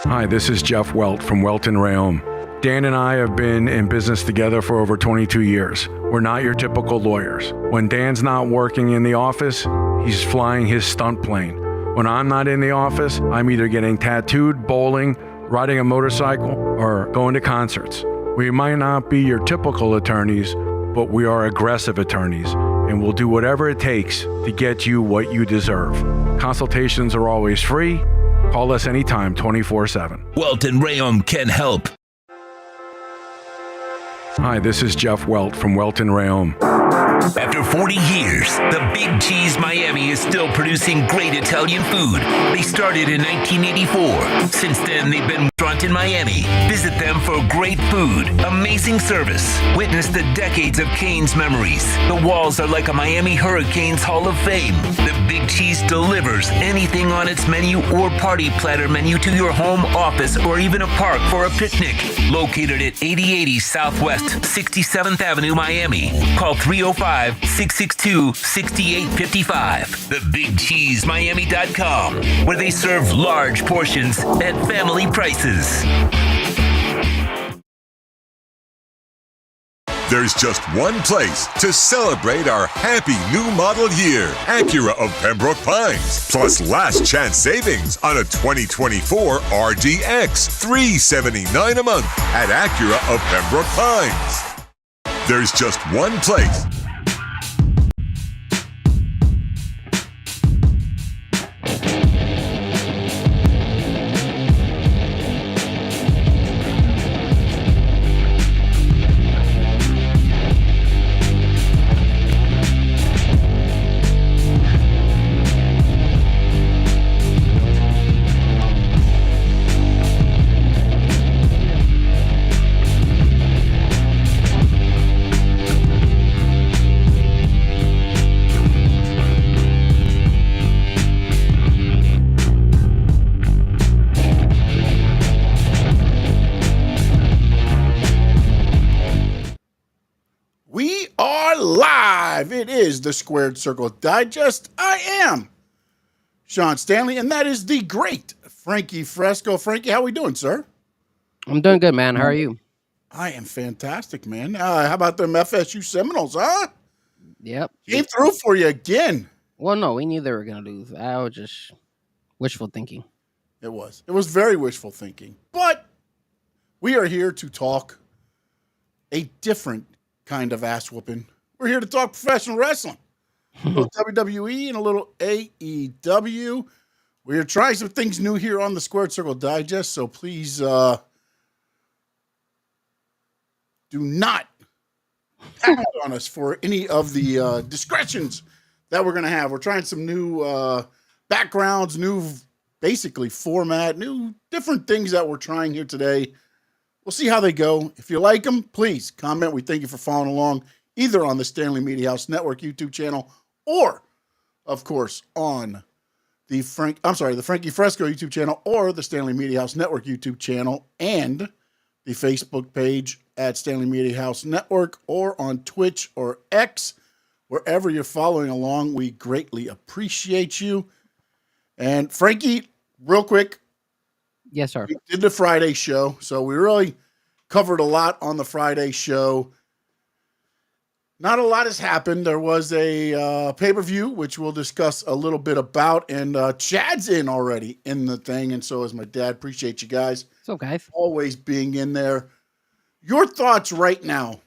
Hi, this is Jeff Welt from Welt and Rayom. Dan and I have been in business together for over 22 years. We're not your typical lawyers. When Dan's not working in the office, he's flying his stunt plane. When I'm not in the office, I'm either getting tattooed, bowling, riding a motorcycle, or going to concerts. We might not be your typical attorneys, but we are aggressive attorneys, and we'll do whatever it takes to get you what you deserve. Consultations are always free. Call us anytime, 24/7. Welt and Rayom can help. Hi, this is Jeff Welt from Welt and Rayom. After 40 years, the Big Cheese Miami is still producing great Italian food. They started in 1984. Since then, they've been front in Miami. Visit them for great food, amazing service. Witness the decades of Cane's memories. The walls are like a Miami Hurricanes Hall of Fame. The Big Cheese delivers anything on its menu or party platter menu to your home, office, or even a park for a picnic. Located at 8080 Southwest 67th Avenue, Miami. Call 305-662-6855. TheBigCheeseMiami.com, where they serve large portions at family prices. There's just one place to celebrate our happy new model year. Acura of Pembroke Pines. Plus last chance savings on a 2024 RDX. $379 a month at Acura of Pembroke Pines. There's just one place. It is the Squared Circle Digest. I am Sean Stanley, and that is the great Frankie Fresco. Frankie, how we doing, sir? I'm doing good, man. How are you? I am fantastic, man. How about them FSU Seminoles, huh? Yep. Came through for you again. Well, no, we knew they were going to lose. I was just wishful thinking. It was very wishful thinking. But we are here to talk a different kind of ass whooping. We're here to talk professional wrestling. A little WWE and a little AEW. We're trying some things new here on the Squared Circle Digest, so please do not act on us for any of the discretions that we're going to have. We're trying some new backgrounds, new basically format, new different things that we're trying here today. We'll see how they go. If you like them, please comment. We thank you for following along, either on the Stanley Media House Network YouTube channel or, of course, on the Frankie Fresco YouTube channel or the Stanley Media House Network YouTube channel and the Facebook page at Stanley Media House Network or on Twitch or X. Wherever you're following along, we greatly appreciate you. And Frankie, real quick. Yes, sir. We did the Friday show, so we really covered a lot on the Friday show. Not a lot has happened. There was a pay-per-view, which we'll discuss a little bit about, and Chad's in already in the thing, and so is my dad. Appreciate you guys. So, guys. Always being in there. Your thoughts right now,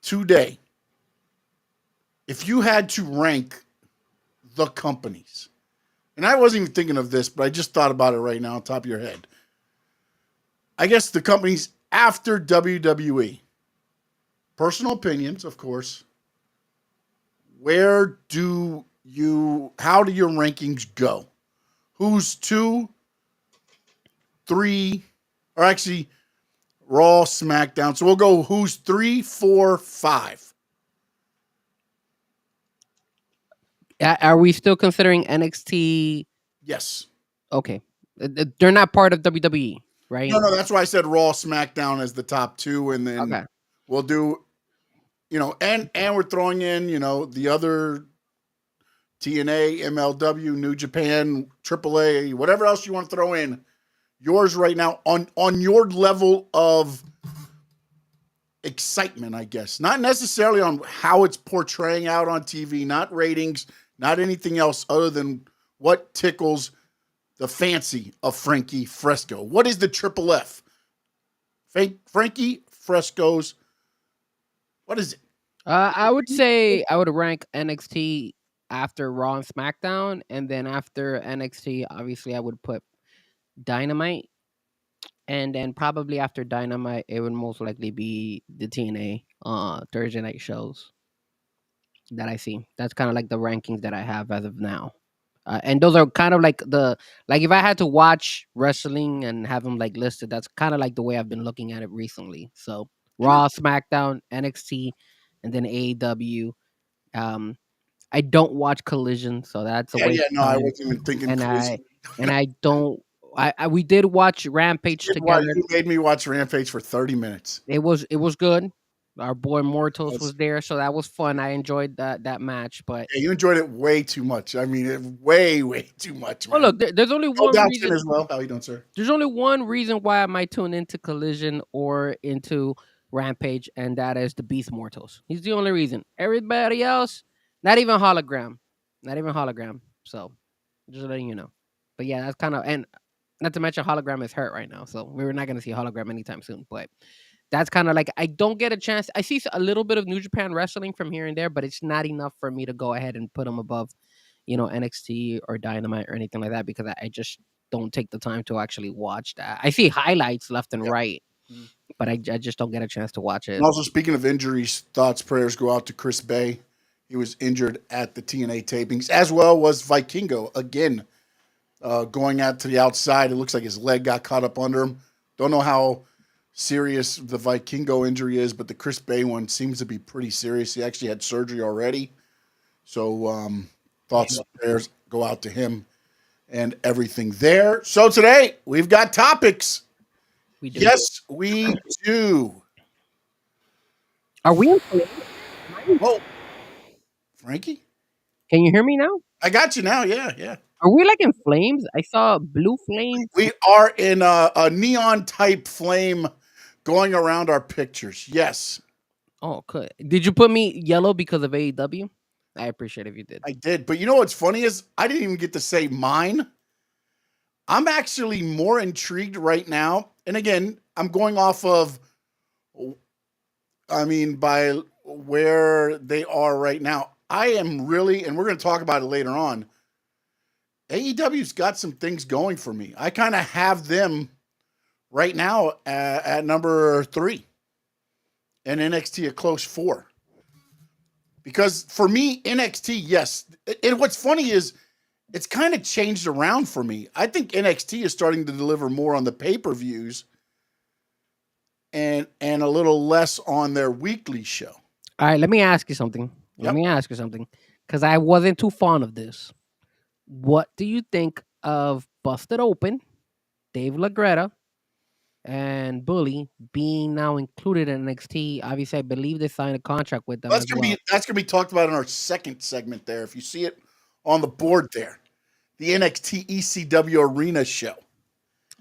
today, if you had to rank the companies, and I wasn't even thinking of this, but I just thought about it right now on top of your head. I guess the companies after WWE. Personal opinions, of course. How do your rankings go? Who's 2, 3, or actually Raw, SmackDown. So we'll go who's 3, 4, 5. Are we still considering NXT? Yes. Okay. They're not part of WWE, right? No, that's why I said Raw, SmackDown as the top 2, and then we'll do, and we're throwing in, the other TNA, MLW, New Japan, AAA, whatever else you want to throw in. yours right now on your level of excitement, I guess. Not necessarily on how it's portraying out on TV, not ratings, not anything else other than what tickles the fancy of Frankie Fresco. What is the triple F? Frankie Fresco's, what is it? I would say I would rank NXT after Raw and SmackDown, and then after NXT, obviously I would put Dynamite, and then probably after Dynamite, it would most likely be the TNA Thursday night shows that I see. That's kind of like the rankings that I have as of now. And those are kind of like if I had to watch wrestling and have them like listed, that's kind of like the way I've been looking at it recently. So And Raw, SmackDown, NXT, and then AEW. Um, I don't watch Collision, so that's a waste no, of I time. wasn't even thinking And Collision. I don't. I we did watch Rampage together. You made me watch Rampage for 30 minutes. It was good. Our boy Mortos was there, so that was fun. I enjoyed that match. But Yeah, you enjoyed it way too much. I mean, way too much. oh Man. look, there's only Go one down reason. as well. How you doing, sir? There's only one reason why I might tune into Collision or into Rampage, and that is the Beast Mortals. He's the only reason. Everybody else, not even hologram, not even hologram. So, just letting you know. But yeah, that's kind of, and not to mention hologram is hurt right now, so we're not gonna see hologram anytime soon. But that's kind of like I don't get a chance. I see a little bit of New Japan wrestling from here and there, but it's not enough for me to go ahead and put them above, NXT or Dynamite or anything like that because I just don't take the time to actually watch that. I see highlights left and Yep. right, Mhm. but I just don't get a chance to watch it. And also, speaking of injuries, thoughts, prayers go out to Chris Bay. He was injured at the TNA tapings, as well was Vikingo again, going out to the outside. It looks like his leg got caught up under him. Don't know how serious the Vikingo injury is, but the Chris Bay one seems to be pretty serious. He actually had surgery already. So thoughts and prayers go out to him and everything there. So today we've got topics. We do. Yes, we do. Are we in? Oh, Frankie, Can you hear me now? I got you now. Yeah. Are we like in flames? I saw blue flames. We are in a neon type flame going around our pictures. Yes, Oh, good. Did you put me yellow because of AEW? I appreciate if you did. I did. But you know what's funny is I didn't even get to say mine. I'm actually more intrigued right now. And again, I'm going off of, by where they are right now. I am really, and we're going to talk about it later on. AEW's got some things going for me. I kind of have them right now at number 3 and NXT a close 4. Because for me, NXT, yes. And what's funny is it's kind of changed around for me. I think NXT is starting to deliver more on the pay-per-views and a little less on their weekly show. All right, let me ask you something. Yep. Let me ask you something. Because I wasn't too fond of this. What do you think of Busted Open, Dave LaGretta, and Bully being now included in NXT? Obviously, I believe they signed a contract with them. That's gonna be talked about in our second segment there. If you see it on the board there, the NXT ECW Arena show.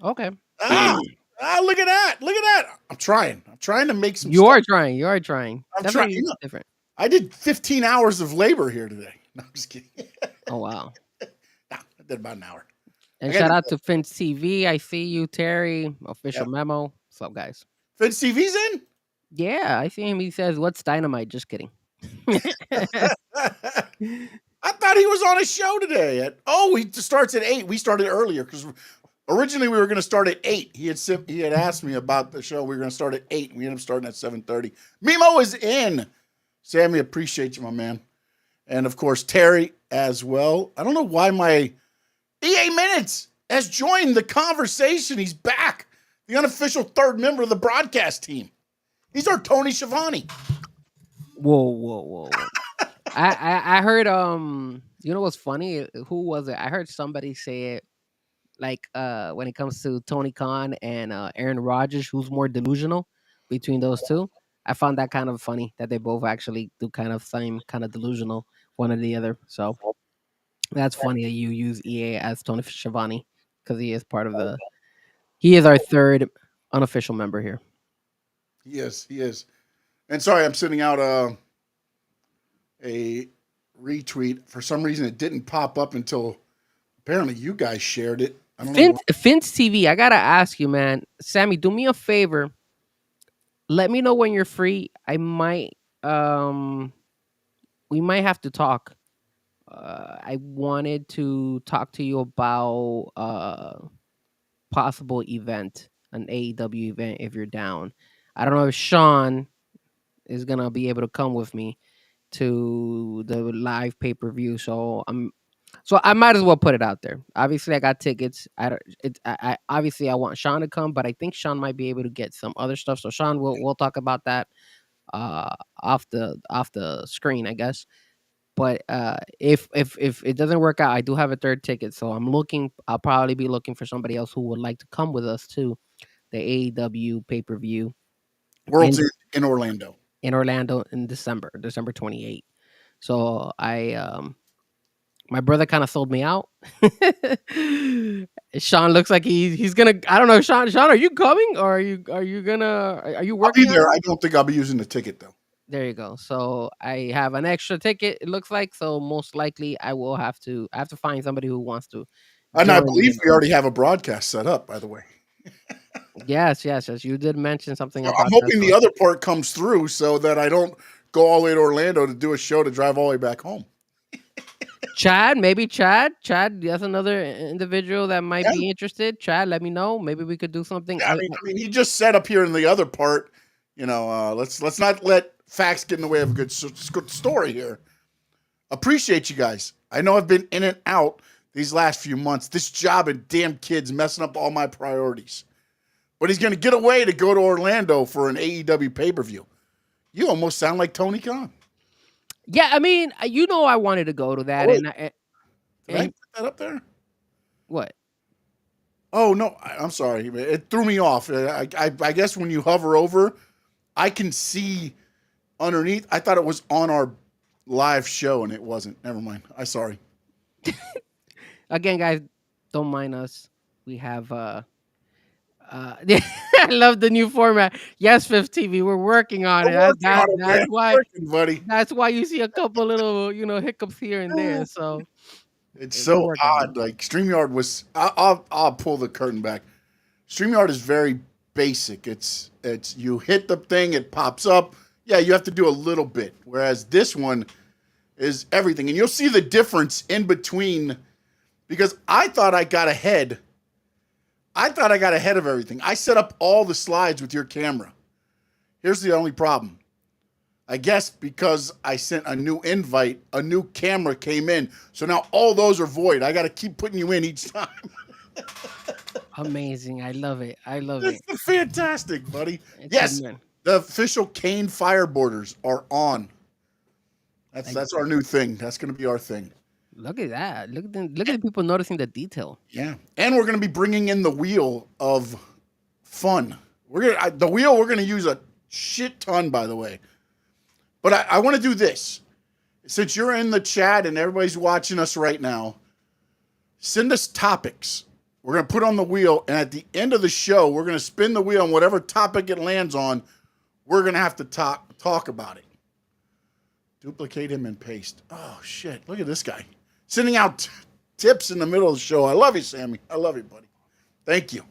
Okay. Look at that! Look at that! I'm trying to make some. You are trying. You are trying. I'm Definitely trying. different. I did 15 hours of labor here today. No, I'm just kidding. Oh wow. Nah, I did about an hour. And I gotta shout do out to Finch TV. I see you, Terry. Official Yep. memo. What's up, guys? Vince TV's in. Yeah, I see him. He says, "What's Dynamite?" Just kidding. I thought he was on a show today. He starts at 8. We started earlier because originally we were going to start at 8. He had asked me about the show. We were going to start at 8. We ended up starting at 7:30. Mimo is in. Sammy, appreciate you, my man. And of course, Terry as well. I don't know why my EA Minutes has joined the conversation. He's back. The unofficial third member of the broadcast team. He's our Tony Schiavone. Whoa. I heard you know what's funny? Who was it? I heard somebody say it like when it comes to Tony Khan and Aaron Rodgers, who's more delusional between those two. I found that kind of funny that they both actually do kind of same kind of delusional one or the other. So that's funny that you use EA as Tony Schiavone because he is part of He is our third unofficial member here. He is. He is. And sorry, I'm sending out a retweet. For some reason, it didn't pop up until apparently you guys shared it. I don't know. Finch TV, I gotta ask you, man. Sammy, do me a favor. Let me know when you're free. I might we might have to talk. I wanted to talk to you about possible event, an AEW event if you're down. I don't know if Sean is gonna be able to come with me to the live pay-per-view. So I might as well put it out there. Obviously, I got tickets. I don't. I obviously I want Sean to come, but I think Sean might be able to get some other stuff. So Sean, we'll talk about that off the screen, I guess. But if it doesn't work out, I do have a third ticket. So I'm looking. I'll probably be looking for somebody else who would like to come with us to the AEW pay-per-view World's in Orlando. in Orlando in December 28th. So my brother kind of sold me out. Sean looks like he's gonna. I don't know, Sean. Sean, are you coming or are you gonna? Are you I'll be working? there. I don't think I'll be using the ticket though. There you go. So I have an extra ticket. It looks like so. Most likely, I will have to. I have to find somebody who wants to. And I join believe me. we already have a broadcast set up, by the way. Yes. You did mention something So about. I'm hoping that, the other part comes through so that I don't go all the way to Orlando to do a show to drive all the way back home. Chad, maybe Chad. Chad, that's another individual that might Yeah. be interested. Chad, let me know. Maybe we could do something. I mean, he just said up here in the other part, let's not let facts get in the way of a good story here. Appreciate you guys. I know I've been in and out these last few months. This job and damn kids messing up all my priorities. But he's going to get away to go to Orlando for an AEW pay-per-view. You almost sound like Tony Khan. Yeah, I mean, I wanted to go to that, Oh, and Did I put that up there? what? Oh, no. I'm sorry. It threw me off. I guess when you hover over, I can see underneath. I thought it was on our live show, and it wasn't. Never mind. I'm sorry. Again, guys, don't mind us. We have I love the new format. Yes, Fifth TV, we're working on it. That's why buddy. that's why you see a couple little hiccups here and there. So It's so working on odd. Like StreamYard was. I'll pull the curtain back. StreamYard is very basic. It's you hit the thing, it pops up. Yeah, you have to do a little bit. Whereas this one is everything, and you'll see the difference in between. Because I thought I got ahead. I thought I got ahead of everything. I set up all the slides with your camera. Here's the only problem. I guess because I sent a new invite, a new camera came in. So now all those are void. I got to keep putting you in each time. amazing. I love it. This is fantastic, buddy. It's Yes, good, man. the official Kane Fireboarders are on. That's our new thing. That's going to be our thing. Look at that. Look at the people noticing the detail. Yeah, and we're going to be bringing in the wheel of fun. We're going to use a shit ton, by the way. But I want to do this. Since you're in the chat and everybody's watching us right now, send us topics. We're going to put on the wheel, and at the end of the show, we're going to spin the wheel, and whatever topic it lands on, we're going to have to talk about it. Duplicate him and paste. Oh, shit. Look at this guy. Sending out tips in the middle of the show. I love you, Sammy. I love you, buddy. Thank you.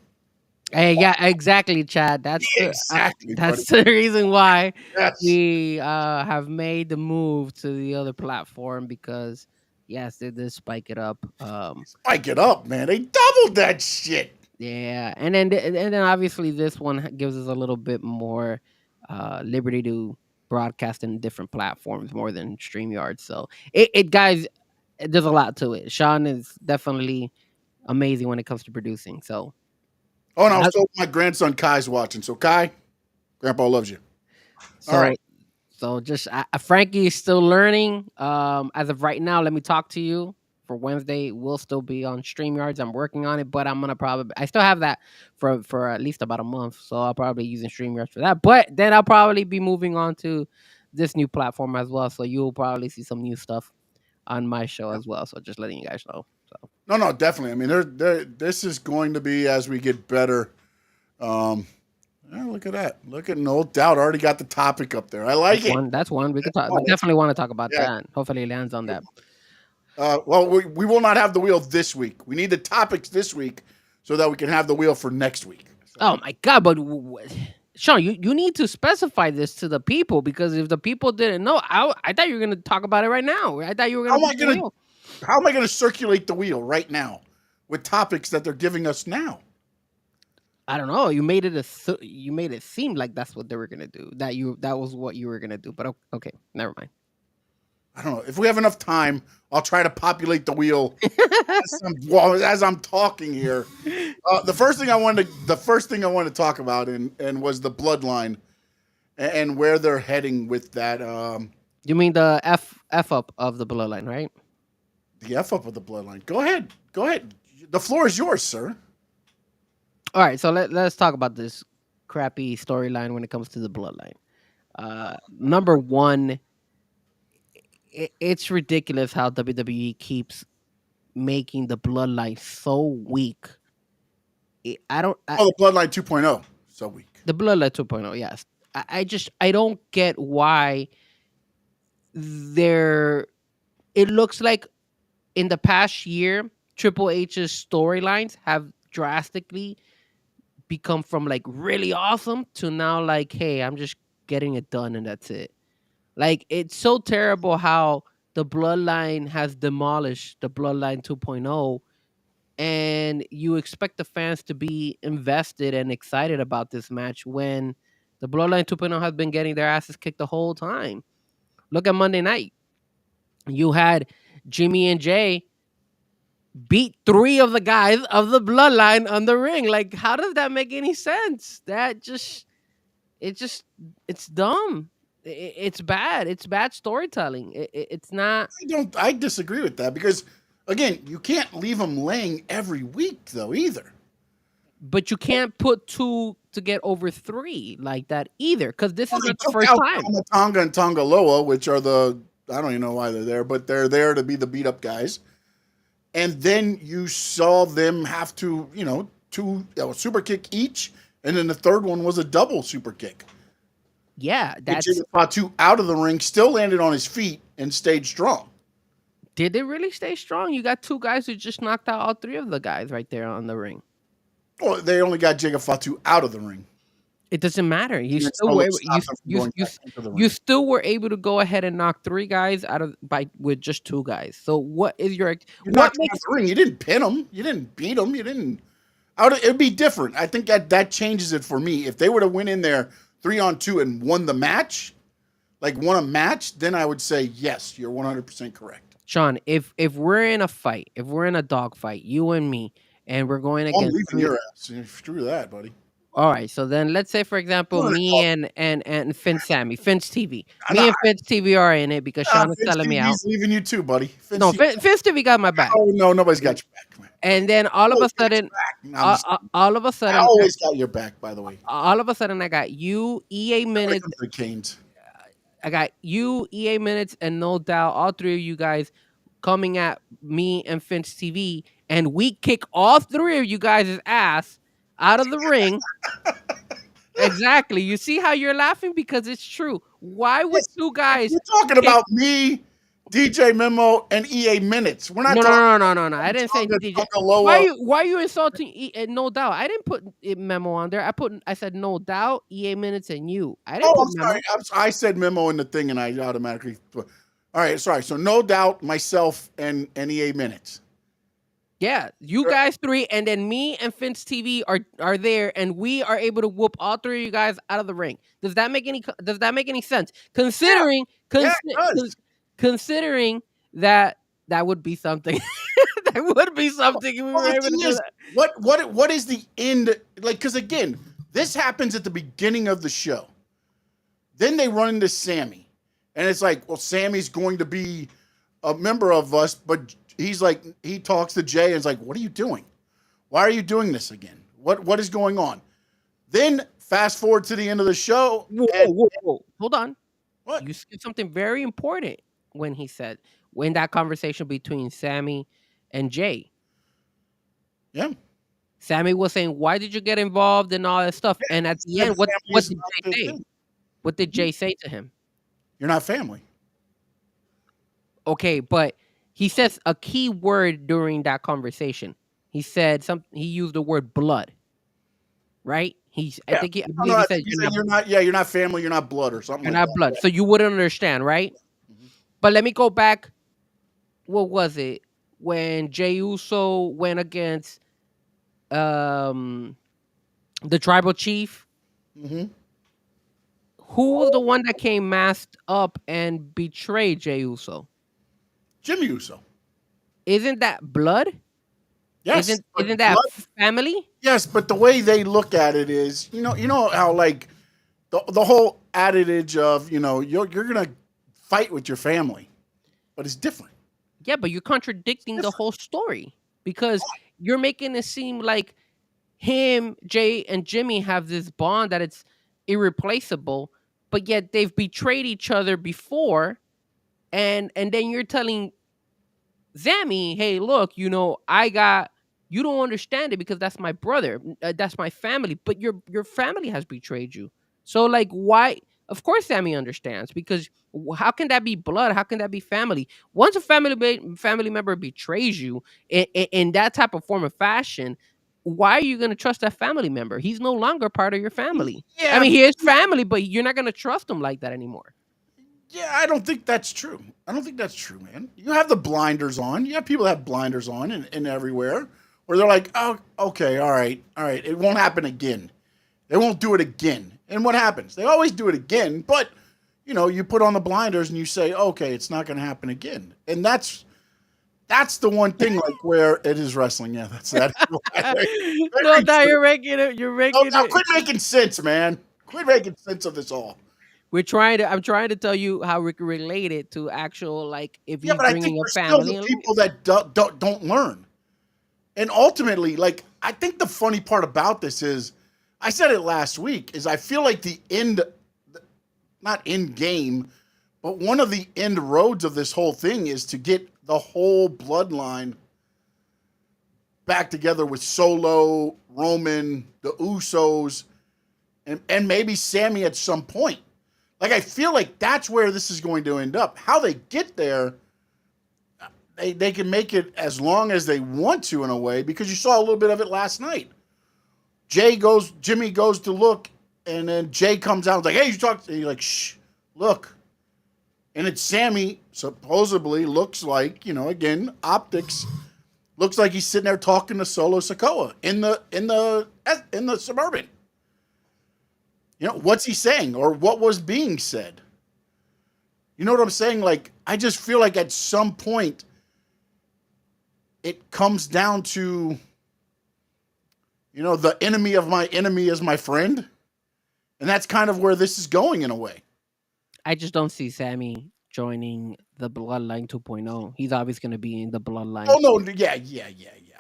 Hey, yeah, exactly, Chad. That's the reason why we have made the move to the other platform because yes, they did spike it up. Spike it up, man. They doubled that shit. Yeah, and then obviously this one gives us a little bit more liberty to broadcast in different platforms more than StreamYard. So it guys, there's a lot to it. Sean is definitely amazing when it comes to producing. So. Oh, and also my grandson Kai's watching. So Kai, Grandpa loves you. So, all right. So just Frankie is still learning. As of right now, let me talk to you. For Wednesday, we'll still be on StreamYards. I'm working on it, but I still have that for at least about a month. So I'll probably be using StreamYards for that. But then I'll probably be moving on to this new platform as well. So you'll probably see some new stuff on my show as well. So just letting you guys know. So No, definitely. I mean, this is going to be as we get better Yeah, look at that. Look at No Doubt. Already got the topic up there. I like it. That's one. We could talk. We one. definitely want to talk about Yeah. that. Hopefully, he lands on that. Well, we will not have the wheel this week. We need the topics this week so that we can have the wheel for next week. So, Oh my God! But Sean, you need to specify this to the people, because if the people didn't know, I thought you were going to talk about it right now. I thought you were going to. how am I going to circulate the wheel right now with topics that they're giving us now? I don't know. You made it you made it seem like that's what they were gonna do. That was what you were gonna do. But okay, never mind. I don't know. If we have enough time, I'll try to populate the wheel as I'm talking here. The first thing I wanted to talk about and was the bloodline and where they're heading with that. You mean the F up of the bloodline, right? The F up of the bloodline. Go ahead. The floor is yours, sir. All right, so let's talk about this crappy storyline when it comes to the bloodline. Number one, it's ridiculous how WWE keeps making the bloodline so weak. The Bloodline 2.0, so weak. The bloodline 2.0, yes. I don't get why they're. It looks like in the past year, Triple H's storylines have drastically become from like really awesome to now like, hey, I'm just getting it done and that's it. Like, it's so terrible how the bloodline has demolished the bloodline 2.0, and you expect the fans to be invested and excited about this match when the bloodline 2.0 has been getting their asses kicked the whole time. Look at Monday night. You had Jimmy and Jay beat 3 of the guys of the bloodline on the ring. Like, how does that make any sense? It's dumb. It's bad. It's bad storytelling. It's not. I disagree with that because, again, you can't leave them laying every week though either. But you can't put 2 to get over 3 like that either, because this is not the first time. Tonga and Tongaloa, which are I don't even know why they're there, but they're there to be the beat up guys. And then you saw them have to, 2 super kick each, and then the third one was a double super kick. Yeah, that's Fatu out of the ring, still landed on his feet and stayed strong. Did it really stay strong? You got 2 guys who just knocked out all 3 of the guys right there on the ring. Well, they only got Jacob Fatu out of the ring. It doesn't matter. You still were able to go ahead and knock 3 guys out with just 2 guys. So what is your? What makes the ring? You didn't pin them. You didn't beat them. You didn't. It'd be different. I think that changes it for me. If they would have went in there 3-on-2 and won the match, then I would say yes, you're 100% correct. Sean, if we're in a fight, if we're in a dog fight, you and me, and we're going against. I'm leaving your ass. Screw that, buddy. All right, so then let's say, for example, me and Finch TV. Me and Finch TV are in it because Sean is telling me out. He's leaving you too, buddy. Finch TV got my back. Oh no, nobody's got your back, man. And then all of a sudden, I always got your back. By the way, all of a sudden, I got you, EA Minutes. I got you, EA Minutes, and No Doubt, all 3 of you guys coming at me and Finch TV, and we kick all 3 of you guys' ass out of the ring. Exactly. You see how you're laughing? Because it's true. Why would 2 guys? You're talking about me, DJ Memo, and EA Minutes. We're not. No. I didn't say DJ. Why are you insulting No Doubt? I didn't put Memo on there. I said No Doubt, EA Minutes, and you. I didn't. I'm sorry. I said Memo in the thing, and I automatically. All right, sorry. So No Doubt, myself, and EA Minutes. Yeah, you guys 3, and then me and Finch TV are there, and we are able to whoop all 3 of you guys out of the ring. Does that make any sense? Considering considering that would be something. That would be something if we were able to do that. What is the end? Like, because again, this happens at the beginning of the show. Then they run into Sammy, and it's like, well, Sammy's going to be a member of us, but he talks to Jay and is like, what are you doing? Why are you doing this again? What is going on? Then fast forward to the end of the show. Whoa. Hold on. What? You skipped something very important when that conversation between Sammy and Jay. Yeah. Sammy was saying, "Why did you get involved and all that stuff?" And at He the said end, what family what is did not Jay the say? thing. What did Jay say to him? You're not family. Okay, but he says a key word during that conversation. He said something. He used the word blood, right? I Yeah. think I No, no, believe he I said think he said you're not. Yeah, you're not family. You're not blood or something you're like not that. blood, so you wouldn't understand, right? Mhm. But let me go back. What was it when Jey Uso went against um the tribal chief? Mhm. Who was the one that came masked up and betrayed Jey Uso? Jimmy Uso. Isn't that blood? Yes, Isn't but that blood. family? Yes, but the way they look at it is, you know how like the whole adage of, you're gonna fight with your family, but it's different. Yeah, but you're contradicting the Different. whole story because you're making it seem like him, Jay, and Jimmy have this bond that it's irreplaceable, but yet they've betrayed each other before, and then you're telling Zammy, hey, look, you don't understand it because that's my brother, that's my family, but your family has betrayed you. So like, why? Of course, Sammy understands because how can that be blood? How can that be family? Once a family member betrays you in that type of form of fashion, why are you going to trust that family member? He's no longer part of your family. I Yeah, mean, he is family, but you're not going to trust him like that anymore. yeah, I don't think that's true. I don't think that's true, man. You have the blinders on. You have people that have blinders on and everywhere where they're like, oh, okay, all right. It won't happen again. They won't do it again. And what happens? They always do it again, but you put on the blinders and you say, okay, it's not going to happen again. And that's the one thing, like where it is wrestling. Yeah, that's that. No, Very now true. you're making it. You're No, making now it. quit making sense, man. Quit making sense of this all. I'm trying to tell you how we can relate it to actual, like, if Yeah, he's but I think bringing a there's still family the and people that don't learn. And ultimately, like, I think the funny part about this is, I said it last week, is I feel like the end, not end game, but one of the end roads of this whole thing is to get the whole bloodline back together with Solo, Roman, the Usos, and maybe Sammy at some point. Like, I feel like that's where this is going to end up. How they get there, they can make it as long as they want to in a way, because you saw a little bit of it last night. Jimmy goes to look, and then Jay comes out and is like, hey, you talk, and he's like, shh, look. And it's Sammy, supposedly looks like, again, optics, looks like he's sitting there talking to Solo Sikoa in the Suburban. What's he saying or what was being said? You know what I'm saying? Like, I just feel like at some point it comes down to, the enemy of my enemy is my friend. And that's kind of where this is going in a way. I just don't see Sammy joining the Bloodline 2.0. He's always going to be in the Bloodline. Oh no, yeah.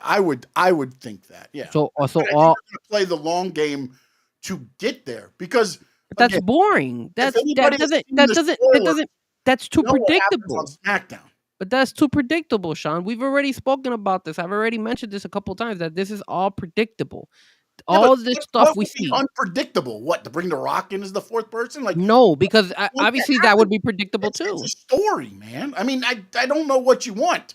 I would think that. Yeah. So But also I think all, they're going to play the long game to get there because but that's again, boring. if anybody has seen the spoiler, That's too what happens on predictable. SmackDown. But that's too predictable, Sean. We've already spoken about this. I've already mentioned this a couple times that this is all predictable. Yeah, but All this what stuff we would be see. unpredictable? What, to bring the Rock in as the fourth person? Like, No, because want to obviously that would happen. be predictable It's a too. story, man. I mean, I don't know what you want.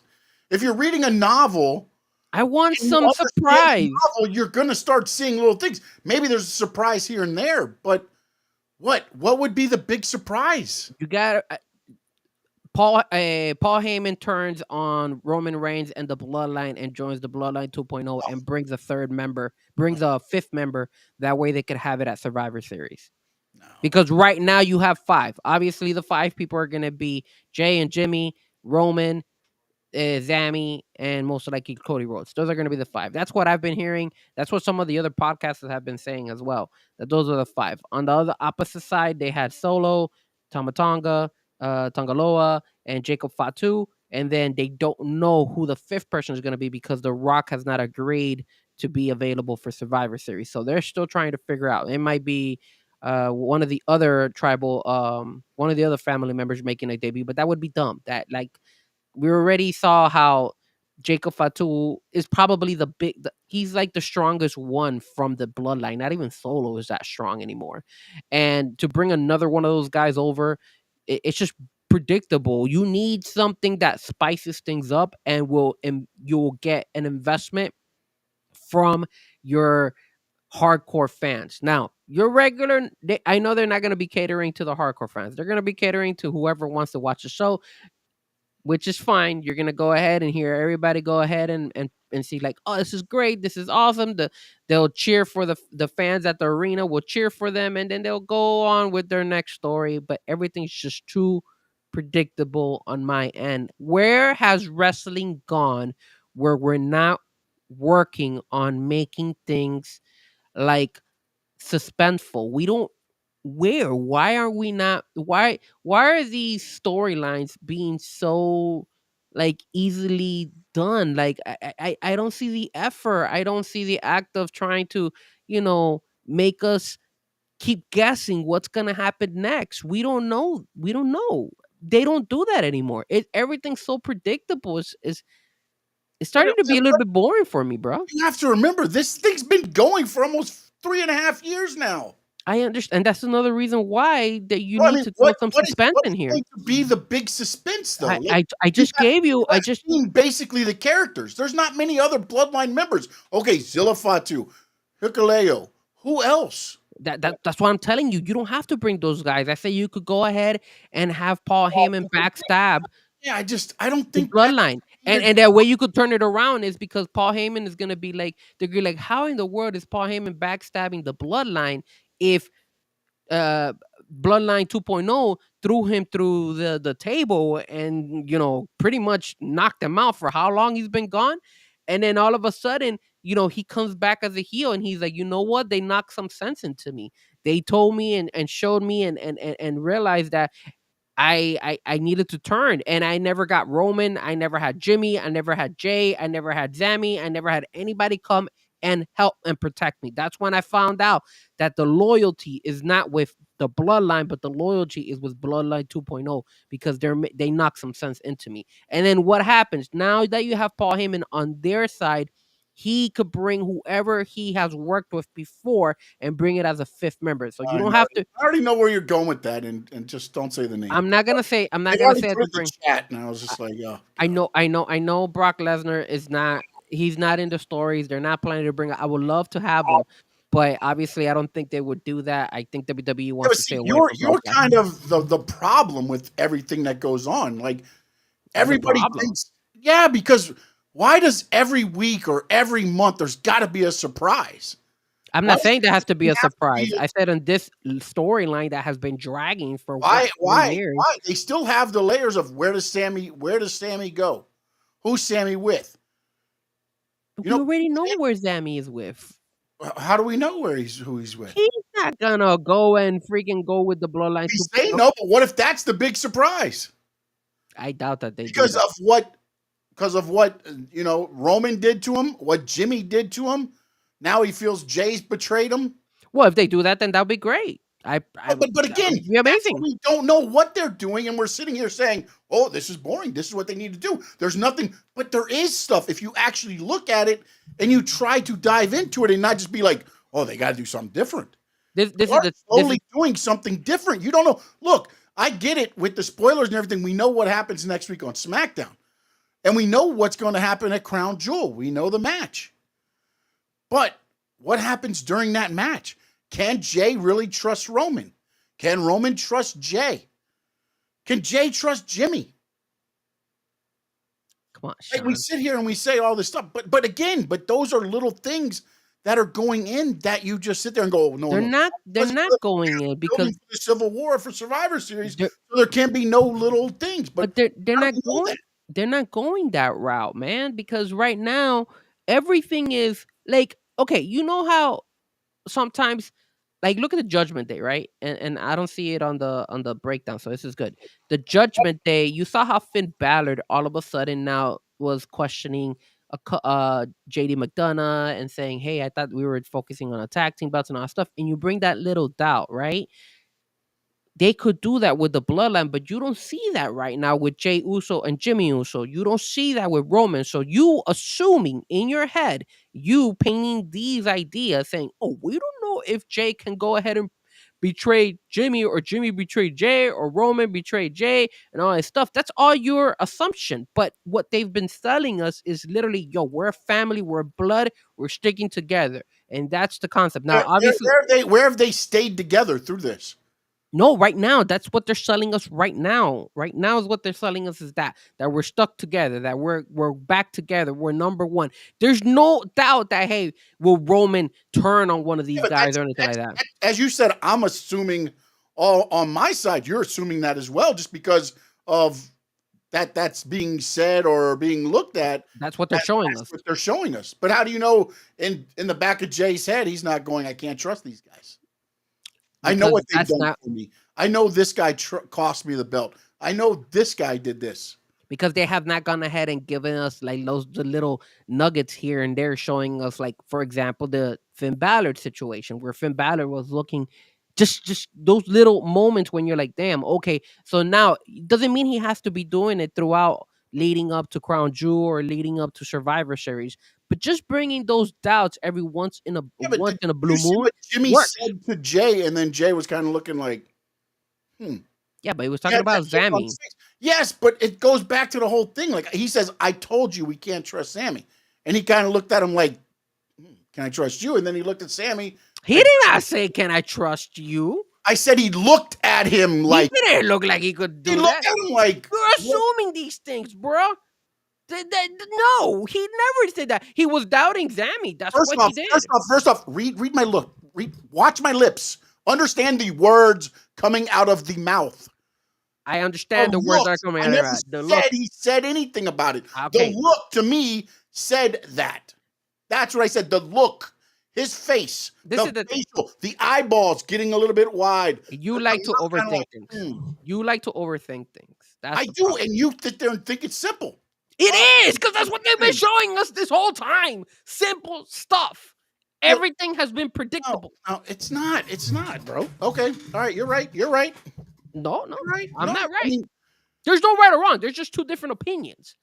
If you're reading a novel I want and you some understand the surprise. novel, you're going to start seeing little things. Maybe there's a surprise here and there, but what would be the big surprise? You got Paul Heyman turns on Roman Reigns and the Bloodline and joins the Bloodline 2.0 and brings a fifth member. That way they could have it at Survivor Series. No. Because right now you have five. Obviously, the five people are going to be Jay and Jimmy, Roman, Zammy, and most likely Cody Rhodes. Those are going to be the five. That's what I've been hearing. That's what some of the other podcasters have been saying as well. That those are the five. On the other opposite side, they had Solo, Tamatonga, Tongaloa, and Jacob Fatu. And then they don't know who the fifth person is going to be because The Rock has not agreed to be available for Survivor Series. So they're still trying to figure out. It might be one of the other one of the other family members making a debut, but that would be dumb. That, like, we already saw how Jacob Fatu is probably he's like the strongest one from the bloodline. Not even Solo is that strong anymore. And to bring another one of those guys over, it's just predictable. You need something that spices things up and you'll get an investment from your hardcore fans. Now, your I know they're not going to be catering to the hardcore fans. They're going to be catering to whoever wants to watch the show, which is fine. You're gonna go ahead and hear everybody go ahead and see like, oh, this is great, this is awesome. They'll cheer for the fans at the arena will cheer for them, and then they'll go on with their next story. But everything's just too predictable on my end. Where has wrestling gone where we're not working on making things like suspenseful? We don't where why are we not why are these storylines being so like easily done? Like I don't see the effort. I don't see the act of trying to, make us keep guessing what's gonna happen next. We don't know. They don't do that anymore. Everything's so predictable. It's But starting to be a little bit boring for me, bro. you have to remember, this thing's been going for almost 3.5 years now. I understand. And that's another reason why that you Well, I need mean, to throw some what is suspense in here. going to be the big suspense, though? I just gave you. You have seen basically the characters. There's not many other Bloodline members. Okay, Zilla Fatu, Hikuleo. Who else? That's why I'm telling you. You don't have to bring those guys. I say you could go ahead and have Paul Heyman backstab Yeah, I don't the think that's bloodline. And that way you could turn it around is because Paul Heyman is gonna be like, they're gonna be like, how in the world is Paul Heyman backstabbing the bloodline if uh Bloodline 2.0 threw him through the table and pretty much knocked him out for how long he's been gone. And then all of a sudden, he comes back as a heel and he's like, you know what, they knocked some sense into me. They told me and showed me and realized that I needed to turn, and I never got Roman. I never had Jimmy. I never had Jay. I never had Zammy. I never had anybody come and help and protect me. That's when I found out that the loyalty is not with the bloodline, but the loyalty is with Bloodline 2.0 because they knock some sense into me. And then what happens now that you have Paul Heyman on their side? He could bring whoever he has worked with before and bring it as a fifth member. So you don't have to. I already know where you're going with that, and just don't say the name. I'm not gonna say. I'm not They gonna already say put it to in bring. the chat, and I was just like, oh, I know. Brock Lesnar is not. He's not in the stories. They're not planning to bring. I would love to have him, but obviously, I don't think they would do that. I think WWE yeah, wants but to see, stay away you're from Brock Lesnar. kind of the problem with everything that goes on. Like everybody problem. thinks, yeah, because why does every week or every month there's got to be a surprise? I'm Why not saying there has to be a does it have to surprise. be- I said on this storyline that has been dragging for Why? 4 years. Why? They still have the layers of where does Sammy go? Who's Sammy with? We already know where Zammy is with. How do we know who he's with? He's not gonna go and freaking go with the Bloodline He's 2.0. saying no, but what if that's the big surprise? I doubt that they do Because that. of what Roman did to him, what Jimmy did to him. Now he feels Jay's betrayed him. Well, if they do that, then that'd be great. But again, be amazing. we don't know what they're doing, and we're sitting here saying, "Oh, this is boring. This is what they need to do." There's nothing, but there is stuff if you actually look at it and you try to dive into it, and not just be like, "Oh, they got to do something different." This is slowly doing something different. You don't know. Look, I get it with the spoilers and everything. We know what happens next week on SmackDown, and we know what's going to happen at Crown Jewel. We know the match, but what happens during that match? Can Jay really trust Roman? Can Roman trust Jay? Can Jay trust Jimmy? Come on, Sean. Like we sit here and we say all this stuff, but those are little things that are going in that you just sit there and go, no, they're no. not going in because for the Civil War for Survivor Series, so there can't be no little things. But they're not going. They're not going that route, man. Because right now everything is like, okay, you know how sometimes, like, look at the Judgment Day, right? And I don't see it on the breakdown, so this is good. The Judgment Day, you saw how Finn Balor all of a sudden now was questioning JD McDonough and saying, "Hey, I thought we were focusing on a tag team belts and all that stuff," and you bring that little doubt, right? they could do that with the bloodline, but you don't see that right now with Jey Uso and Jimmy Uso. You don't see that with Roman. So you assuming in your head, you painting these ideas saying, oh, we don't know if Jey can go ahead and betray Jimmy, or Jimmy betrayed Jey, or Roman betrayed Jey, and all that stuff. That's all your assumption. But what they've been telling us is literally, yo, we're a family, we're blood, we're sticking together. And that's the concept. Now, obviously, where have they stayed together through this? no, right now, that's what they're selling us right now. Right now is what they're selling us is that we're stuck together, that we're back together, we're number one. There's no doubt that, hey, will Roman turn on one of these guys or anything like that? As you said, I'm assuming all on my side, you're assuming that as well, just because of that's being said or being looked at. That's what they're showing us. What they're showing us. But how do you know in the back of Jay's head, he's not going, I can't trust these guys? I know what they've done for me. I know this guy cost me the belt. I know this guy did this. Because they have not gone ahead and given us like the little nuggets here and there, showing us, like, for example, the Finn Balor situation where Finn Balor was looking just those little moments when you're like, damn, okay. So now it doesn't mean he has to be doing it throughout leading up to Crown Jewel or leading up to Survivor Series, but just bringing those doubts every once in a blue moon. What Jimmy said to Jay, and then Jay was kind of looking like, Yeah, but he was talking about Sammy. Yes, but it goes back to the whole thing. Like, he says, I told you we can't trust Sammy. And he kind of looked at him like, can I trust you? And then he looked at Sammy. He did not say, can I trust you? I said he looked at him like... He didn't look like he could do that. He looked at him like... You're assuming these things, bro. No, he never said that. He was doubting Sammy. That's what he did. First off, read my look. Watch my lips. Understand the words coming out of the mouth. I understand the words that are coming out of the mouth. He said anything about it. Okay. The look to me said that. That's what I said. The look, his face, the facial, the eyeballs getting a little bit wide. You like to overthink things. You like to overthink things. I do, and you sit there and think it's simple. It is, because that's what they've been showing us this whole time. Simple stuff. Everything has been predictable. No, it's not. It's not, bro. Okay. All right. You're right. You're right. No. Right. I'm not right. I mean, there's no right or wrong. There's just two different opinions.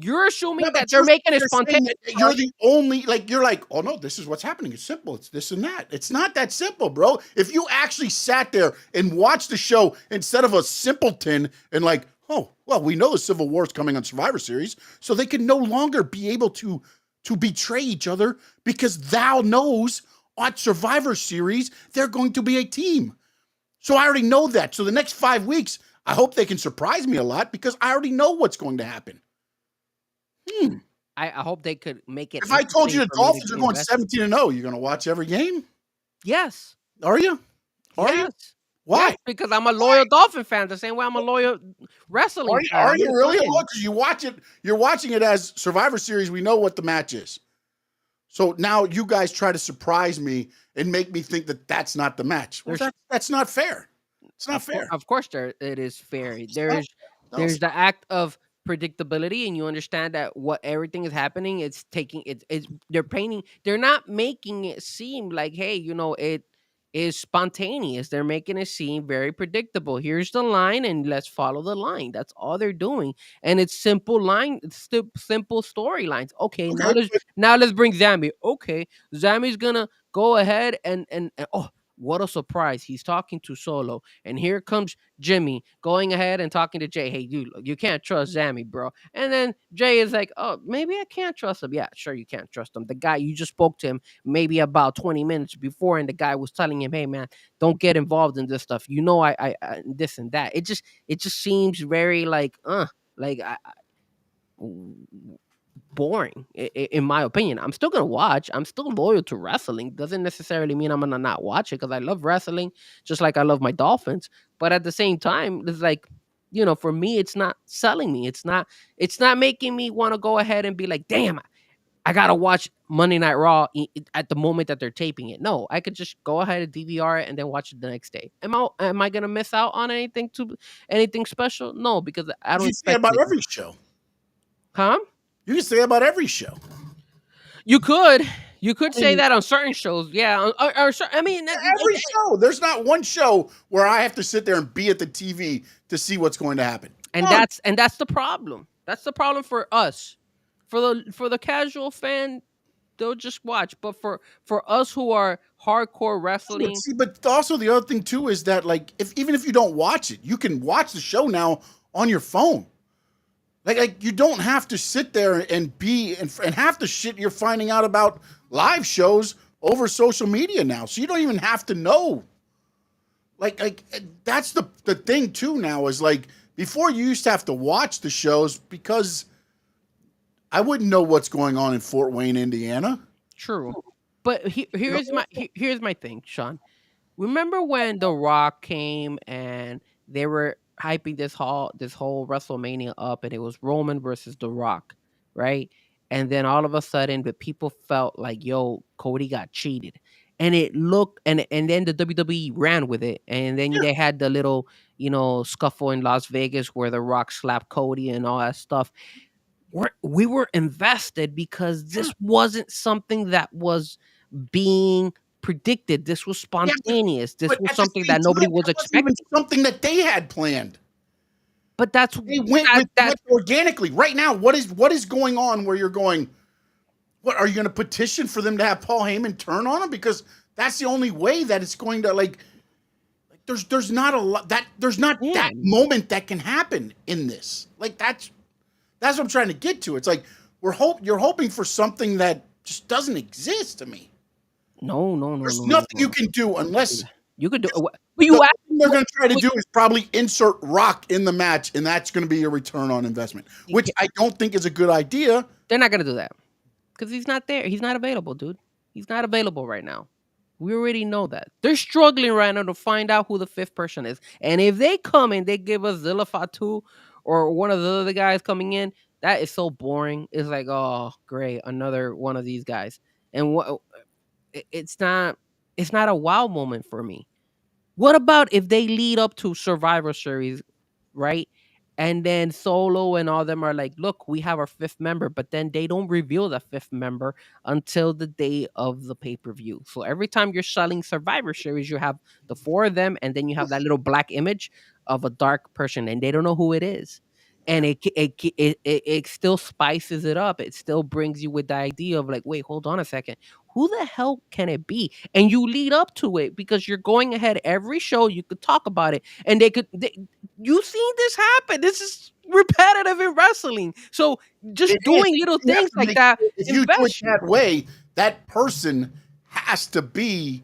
You're assuming that they're making it spontaneous. You're the only, like, you're like, oh no, this is what's happening. It's simple. It's this and that. It's not that simple, bro. If you actually sat there and watched the show instead of a simpleton and like, oh, well, we know the Civil War is coming on Survivor Series, so they can no longer be able to betray each other because thou knows on Survivor Series, they're going to be a team. So I already know that. So the next 5 weeks, I hope they can surprise me a lot because I already know what's going to happen. I hope they could make it. If I told you the Dolphins are going 17-0, you're going to watch every game? Yes. Are you? Yes. Why? Yes, because I'm a loyal Dolphin fan, the same way I'm a loyal wrestling fan. Are you really? Because you watch it, you're watching it as Survivor Series. We know what the match is. So now you guys try to surprise me and make me think that that's not the match. Well, that's not fair. It's not fair. Of course, it is fair. There's the act of predictability, and you understand that what everything is happening. It's taking it's they're not making it seem like, hey, it is spontaneous. They're making it seem very predictable. Here's the line, and let's follow the line. That's all they're doing, and it's simple storylines. Okay, now let's bring Zammy. Okay, Zammy's gonna go ahead and oh, what a surprise! He's talking to Solo, and here comes Jimmy going ahead and talking to Jay. Hey, dude, you can't trust Zammy, bro. And then Jay is like, oh, maybe I can't trust him. Yeah, sure, you can't trust him. The guy, you just spoke to him maybe about 20 minutes before, and the guy was telling him, hey, man, don't get involved in this stuff. I this and that. It just seems very boring, in my opinion. I'm still gonna watch. I'm still loyal to wrestling. Doesn't necessarily mean I'm gonna not watch it, because I love wrestling just like I love my Dolphins. But at the same time, it's like, for me, it's not selling me. It's not making me want to go ahead and be like, damn, I gotta watch Monday Night Raw at the moment that they're taping it. No, I could just go ahead and DVR it and then watch it the next day. Am I gonna miss out on anything special? No, because I don't. You say about every show, huh? You can say about every show. You could You could I say mean, that on certain shows, yeah. I mean, every show. There's not one show where I have to sit there and be at the TV to see what's going to happen. and None. that's the problem. That's the problem for us. For the casual fan, they'll just watch. But for us who are hardcore wrestling, See, but also the other thing too is that like even if you don't watch it, you can watch the show now on your phone. Like you don't have to sit there and be and half the shit you're finding out about live shows over social media now. So you don't even have to know. Like that's the thing too now is like before you used to have to watch the shows because I wouldn't know what's going on in Fort Wayne, Indiana. true. But here's my thing, Sean. Remember when The Rock came and they were hyping this whole WrestleMania up, and it was Roman versus The Rock, right? And then all of a sudden, the people felt like, "Yo, Cody got cheated," and it looked, and then the WWE ran with it, and then they had the little, scuffle in Las Vegas where The Rock slapped Cody and all that stuff. We were invested because this wasn't something that was being predicted. This was spontaneous. This But was at the something same that nobody time, was that wasn't even expecting. something that they had planned. But that's They went that organically. Right now, what is going on where you're going? What are you going to petition for them to have Paul Heyman turn on him? Because that's the only way that it's going to like there's not a lot there's not that moment that can happen in this. Like that's what I'm trying to get to. It's like you're hoping for something that just doesn't exist to me. no. There's nothing you can do unless You could do. But the you thing they're going to try to do is probably insert Rock in the match, and that's going to be a return on investment, which I don't think is a good idea. they're not gonna do that because he's not there. He's not available, dude. He's not available right now. We already know that. They're struggling right now to find out who the fifth person is. And if they come and they give us Zilla Fatu or one of the other guys coming in, that is so boring. It's like, oh, great, another one of these guys. And it's not a wow moment for me. What about if they lead up to Survivor Series, right? And then Solo and all them are like, look, we have our fifth member, but then they don't reveal the fifth member until the day of the pay-per-view. So every time you're selling Survivor Series, you have the four of them, and then you have that little black image of a dark person, and they don't know who it is. And it still spices it up. It still brings you with the idea of like, wait, hold on a second. Who the hell can it be? And you lead up to it because you're going ahead every show. You could talk about it, and you've seen this happen. This is repetitive in wrestling. So just doing little things like that. If you do it that way, that person has to be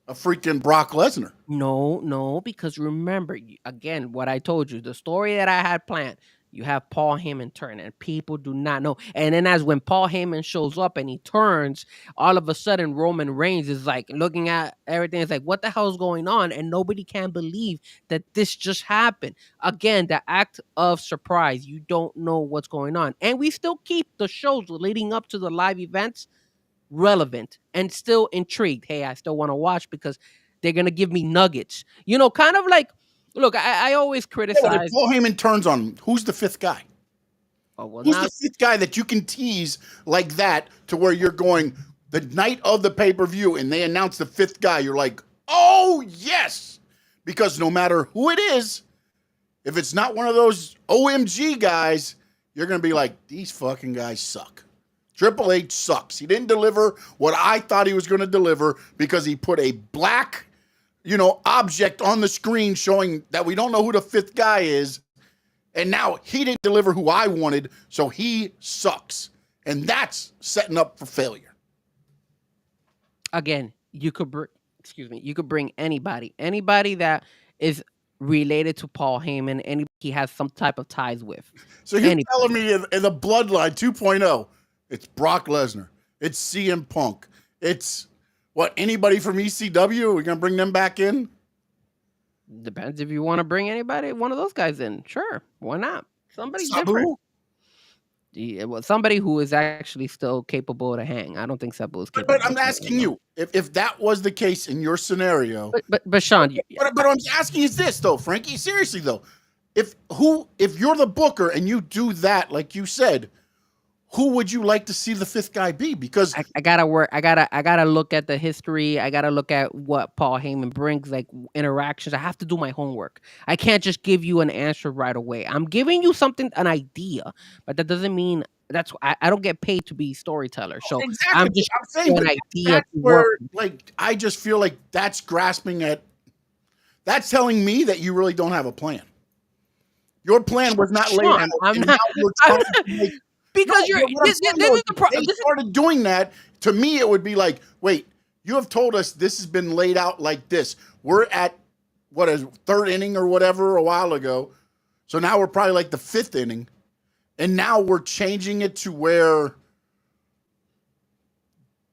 a freaking Brock Lesnar. No, because remember, again, what I told you, the story that I had planned. You have Paul Heyman turn, and people do not know. And then as when Paul Heyman shows up and he turns, all of a sudden Roman Reigns is like looking at everything. It's like, what the hell is going on? And nobody can believe that this just happened. Again, the act of surprise. You don't know what's going on. And we still keep the shows leading up to the live events relevant and still intrigued. Hey, I still want to watch because they're going to give me nuggets. Kind of like, look, I always criticize. If Paul Heyman turns on him, who's the fifth guy? Who's the fifth guy that you can tease like that to where you're going the night of the pay-per-view and they announce the fifth guy, you're like, oh, yes. Because no matter who it is, if it's not one of those OMG guys, you're going to be like, these fucking guys suck. Triple H sucks. He didn't deliver what I thought he was going to deliver because he put a black object on the screen showing that we don't know who the fifth guy is. And now he didn't deliver who I wanted, so he sucks. And that's setting up for failure. Again, you could bring anybody that is related to Paul Heyman, anybody he has some type of ties with. So you're telling me in the Bloodline 2.0, it's Brock Lesnar, it's CM Punk, it's anybody from ECW? Are we going to bring them back in? Depends if you want to bring one of those guys in. Sure. Why not? Somebody Sabu? different. Somebody who is actually still capable to hang. I don't think Sabu is capable. But I'm asking you, if that was the case in your scenario. But Sean. But I'm asking is this, though, Frankie, seriously, though. If you're the booker and you do that, like you said, who would you like to see the fifth guy be? Because I gotta work. I gotta look at the history. I gotta look at what Paul Heyman brings, like interactions. I have to do my homework. I can't just give you an answer right away. I'm giving you an idea, but that doesn't mean I don't get paid to be storyteller. So exactly I'm what just I'm saying, an but idea that's to where work. like I just feel like that's grasping at. That's telling me that you really don't have a plan. Your plan was not laid out, Sean, I'm and now not. you're I'm trying not to make. because No, you're. but what I'm saying This though is is the if problem. they started doing that, to me, it would be like, wait, you have told us this has been laid out like this. We're at what is third inning or whatever a while ago, so now we're probably like the fifth inning, and now we're changing it to where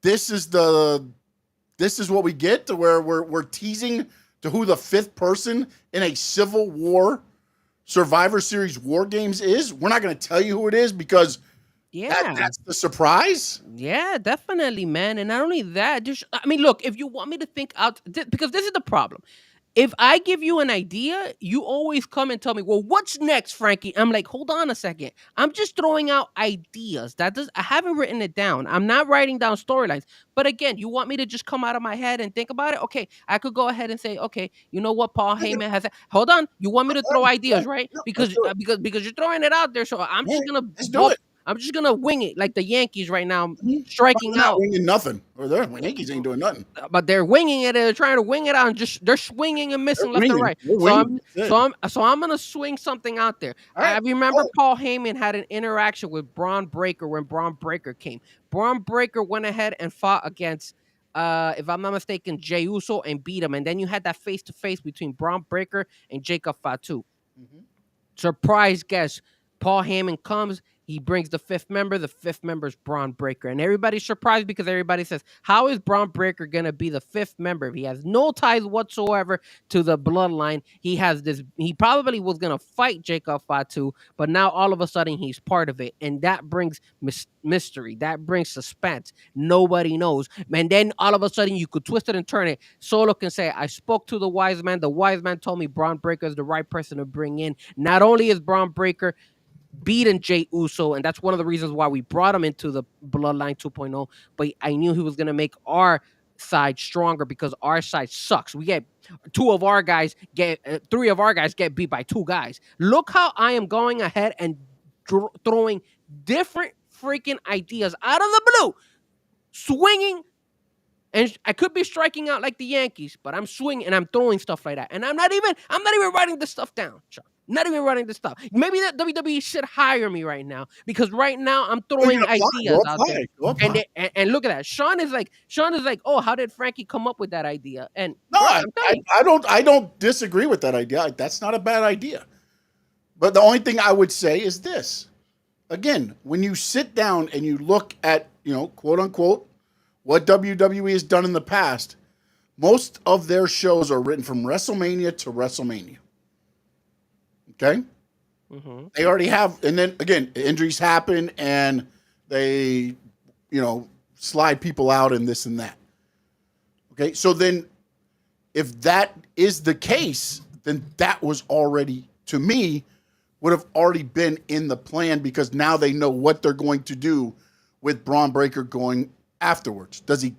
this is what we get to where we're teasing to who the fifth person in a Civil War Survivor Series War Games is. We're not going to tell you who it is because Yeah. that's the surprise. Yeah, definitely, man. And not only that, I mean, look, if you want me to think out, because this is the problem. If I give you an idea, you always come and tell me, "Well, what's next, Frankie?" I'm like, "Hold on a second. I'm just throwing out ideas. I haven't written it down. I'm not writing down storylines. But again, you want me to just come out of my head and think about it? Okay, I could go ahead and say, okay, you know what, Paul Heyman has. Hold on, you want me to throw ideas, right? Yeah, let's Because do it. because you're throwing it out there, so Yeah, let's do it. I'm just gonna wing it like the Yankees right now, Mhm. striking They're not out. winging nothing. Or the Yankees ain't doing nothing. But they're winging it. They're trying to wing it out, and they're swinging and They're missing left and winging. right. They're So winging. That's it. I'm gonna swing something out there. All I right. remember Oh, Paul Heyman had an interaction with Braun Breaker when Braun Breaker came. Braun Breaker went ahead and fought against, if I'm not mistaken, Jey Uso and beat him. And then you had that face to face between Braun Breaker and Jacob Fatu. mhm. Surprise guest. Paul Heyman comes. He brings the fifth member. The fifth member is Braun Breaker. And everybody's surprised because everybody says, how is Braun Breaker going to be the fifth member if he has no ties whatsoever to the bloodline? He probably was going to fight Jacob Fatu, but now all of a sudden he's part of it. And that brings mystery. That brings suspense. Nobody knows. And then all of a sudden you could twist it and turn it. Solo can say, I spoke to the wise man. The wise man told me Braun Breaker is the right person to bring in. Not only is Braun Breaker beaten Jey Uso, and that's one of the reasons why we brought him into the Bloodline 2.0. But I knew he was going to make our side stronger because our side sucks. We get three of our guys get beat by two guys. Look how I am going ahead and throwing different freaking ideas out of the blue, swinging. And I could be striking out like the Yankees, but I'm swinging and I'm throwing stuff like that. And I'm not even writing this stuff down, Chuck. Not even writing this stuff. Maybe that WWE should hire me right now because right now I'm throwing ideas out there. And look at that. Sean is like, oh, how did Frankie come up with that idea? And No, bro, I don't disagree with that idea. That's not a bad idea. But the only thing I would say is this. Again, when you sit down and you look at, quote unquote, what WWE has done in the past, most of their shows are written from WrestleMania to WrestleMania. Okay? Mm-hmm. They already have, and then again, injuries happen and they, slide people out and this and that. Okay? So then if that is the case, then that was already, to me, would have already been in the plan because now they know what they're going to do with Braun Breaker going afterwards. Does he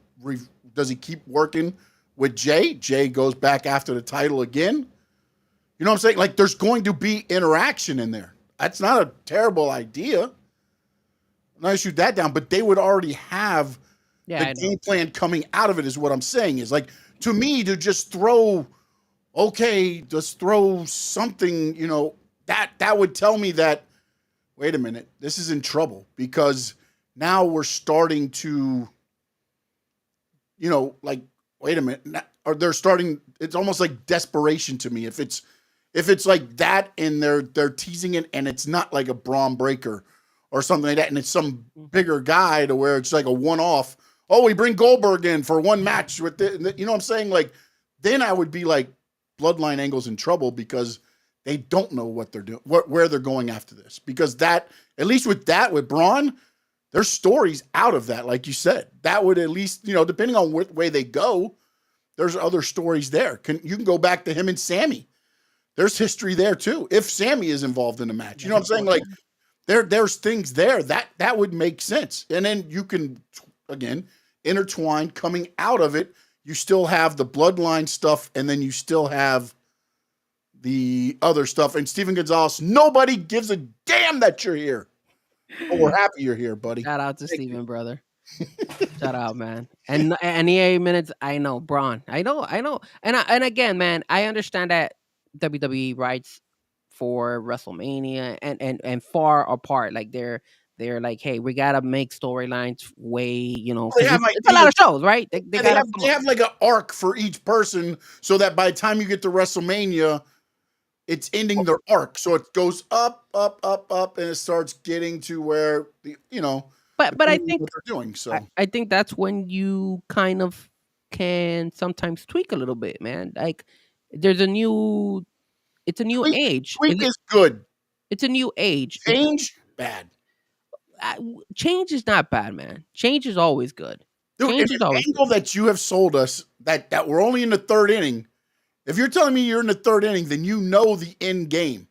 keep working with Jay? Jay goes back after the title again. You know what I'm saying? Like there's going to be interaction in there. That's not a terrible idea. I'm not gonna shoot that down, but they would already have the game plan coming out of it is what I'm saying is like to me to just throw something, that would tell me that wait a minute, this is in trouble because now we're starting to, like, wait a minute, or they're starting. It's almost like desperation to me. If it's like that, and they're teasing it, and it's not like a Braun Breaker or something like that, and it's some bigger guy to where it's like a one-off. Oh, we bring Goldberg in for one match with the, you know what I'm saying? Like, then I would be like, Bloodline Angle's in trouble because they don't know what they're doing, where they're going after this. Because that, at least with Braun. There's stories out of that, like you said. That would at least, depending on what way they go, there's other stories there. You can go back to him and Sammy. There's history there too. If Sammy is involved in the match, you know what I'm saying? Like there's things there that would make sense. And then you can again intertwine coming out of it. You still have the bloodline stuff, and then you still have the other stuff. And Steven Gonzalez, nobody gives a damn that you're here. Oh, we're happy you're here, buddy. Shout out to Steven, brother. Shout out, man. And EA minutes, I know, Braun. I know. And again, man, I understand that WWE rights for WrestleMania and far apart. Like they're like, hey, we gotta make storylines way, you know, 'cause it's a lot of shows, right? They have like an arc for each person, so that by the time you get to WrestleMania, it's ending their arc. So it goes up, and it starts getting to where But I think what they're doing. So I think that's when you kind of can sometimes tweak a little bit, man. Like it's a new age. tweak is good. It's a new age. Change bad. Change is not bad, man. Change is always good. Dude, Change if is the always angle good. that you have sold us that we're only in the third inning. If you're telling me you're in the third inning, then you know the end game.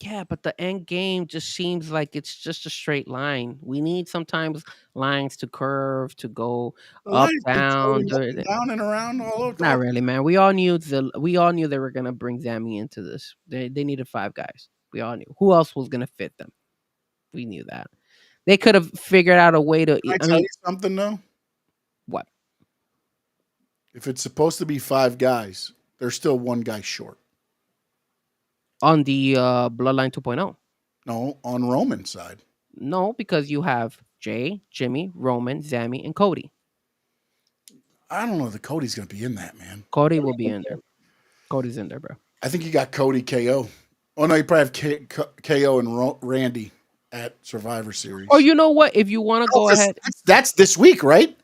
Yeah, but the end game just seems like it's just a straight line. We need sometimes lines to curve, to go up, down, down and around all over. Not really, man. We all knew they were gonna bring Zammy into this. They needed 5 guys. We all knew who else was gonna fit them. We knew that. They could have figured out a way to. Can I tell you something though? What? If it's supposed to be 5 guys, there's still 1 guy short. On the Bloodline 2.0. No, on Roman's side. No, because you have Jay, Jimmy, Roman, Zammy, and Cody. I don't know if Cody's going to be in that, man. Cody will be in there. Cody's in there, bro. I think you got Cody KO. Oh, no, you probably have KO and Randy at Survivor Series. Oh, you know what? If you want to go ahead. That's this week, right?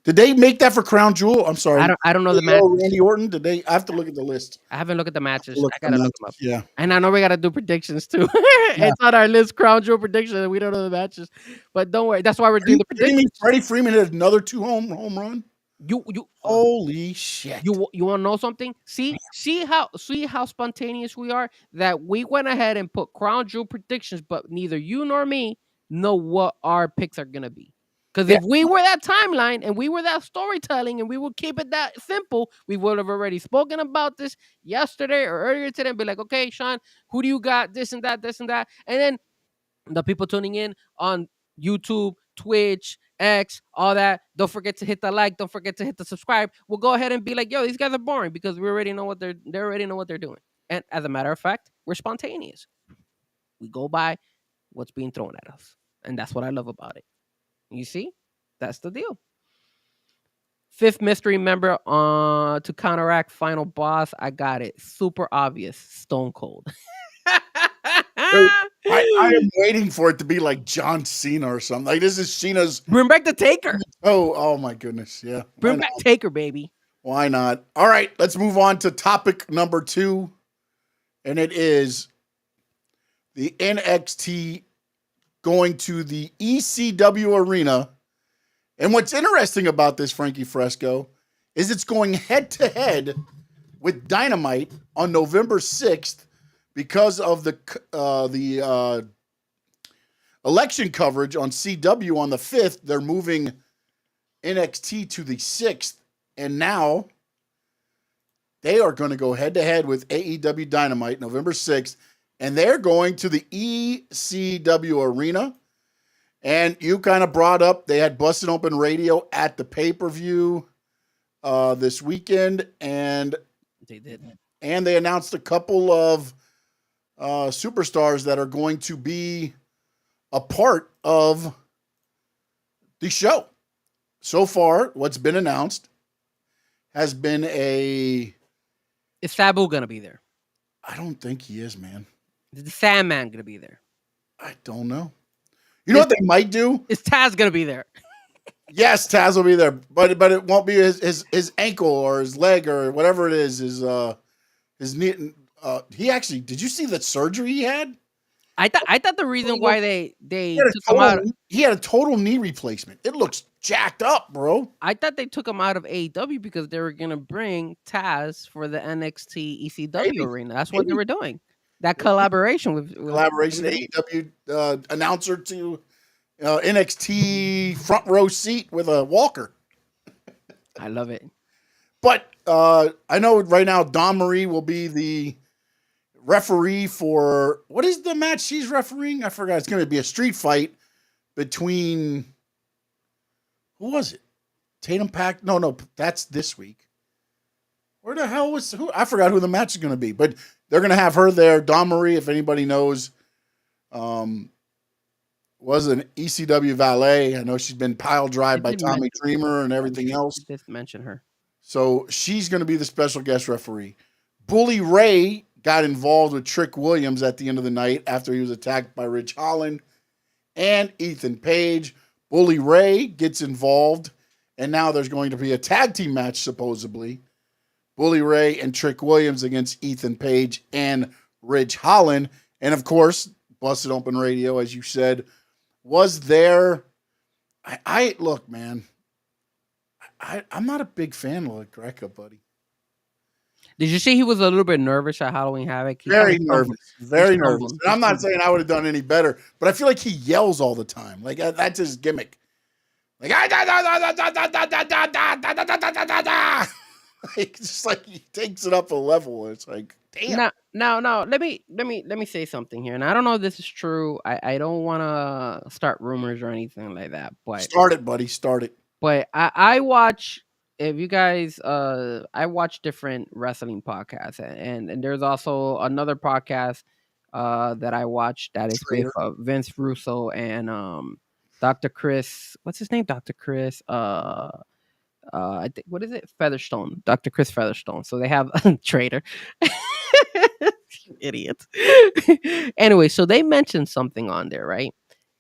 Did they make that for Crown Jewel? I'm sorry. I don't know the match. Randy Orton, did they? I have to look at the list. I haven't looked at the matches. I gotta look them up. Yeah. And I know we gotta do predictions too. It's on our list, Crown Jewel predictions. We don't know the matches. But don't worry. That's why we're doing the predictions. Freddie Freeman had another 2 home run. You holy shit. You want to know something? See how spontaneous we are, that we went ahead and put Crown Jewel predictions, but neither you nor me know what our picks are gonna be. Because if we were that timeline and we were that storytelling and we would keep it that simple, we would have already spoken about this yesterday or earlier today and be like, okay, Sean, who do you got? This and that. And then the people tuning in on YouTube, Twitch, X, all that, don't forget to hit the like, don't forget to hit the subscribe. We'll go ahead and be like, yo, these guys are boring because we already know what they already know what they're doing. And as a matter of fact, we're spontaneous. We go by what's being thrown at us. And that's what I love about it. You see? That's the deal. 5th mystery member to counteract final boss. I got it. Super obvious. Stone Cold. I am waiting for it to be like John Cena or something. Like this is Cena's. Bring back the Taker. Oh my goodness. Yeah. Bring back Taker, baby. Why not? All right. Let's move on to topic number 2. And it is the NXT going to the ECW arena. And what's interesting about this, Frankie Fresco, is it's going head to head with Dynamite on November 6th because of the election coverage on CW on the 5th. They're moving NXT to the 6th, and now they are going to go head to head with AEW Dynamite November 6th, and they're going to the ECW arena. And you kind of brought up they had Busted Open Radio at the pay-per-view this weekend, and they did. And they announced a couple of superstars that are going to be a part of the show. So far, what's been announced has been Is Sabu gonna be there? I don't think he is, man. Is the Sandman gonna be there? I don't know. You know what they might do? Is Taz gonna be there? Yes, Taz will be there, but it won't be his ankle or his leg or whatever it is. His knee. He actually. Did you see the surgery he had? I thought the reason why they took him out. He had a total knee replacement. It looks jacked up, bro. I thought they took him out of AEW because they were gonna bring Taz for the NXT ECW arena. That's what they were doing. That collaboration with Collaboration, AEW announcer to NXT front row seat with a walker. I love it. But I know right now Dawn Marie will be the referee for, what is the match she's refereeing? I forgot. It's going to be a street fight between, who was it? Tatum Pack? No, that's this week. Where the hell was who? I forgot who the match is going to be, but they're going to have her there. Dawn Marie, if anybody knows, was an ECW valet. I know she's been pile drive by Tommy Dreamer and everything else. Just mention her. So she's going to be the special guest referee. Bully Ray got involved with Trick Williams at the end of the night after he was attacked by Ridge Holland and Ethan Page. Bully Ray gets involved, and now there's going to be a tag team match, supposedly. Bully Ray and Trick Williams against Ethan Page and Ridge Holland. And, of course, Busted Open Radio, as you said, was there. Look, man, I'm not a big fan of Greco, buddy. Did you see he was a little bit nervous at Halloween Havoc? Very nervous. And I'm not saying I would have done any better, but I feel like he yells all the time. Like, that's his gimmick. Like, it's just like he takes it up a level. It's like, damn. Now, let me say something here. And I don't know if this is true. I don't want to start rumors or anything like that. But start it, buddy. Start it. But I watch. If you guys, I watch different wrestling podcasts, and there's also another podcast that I watch that is with Vince Russo and Dr. Chris. What's his name? Dr. Chris. I think, what is it? Featherstone. Dr. Chris Featherstone. So they have Trader. Idiots. Anyway, so they mentioned something on there, right?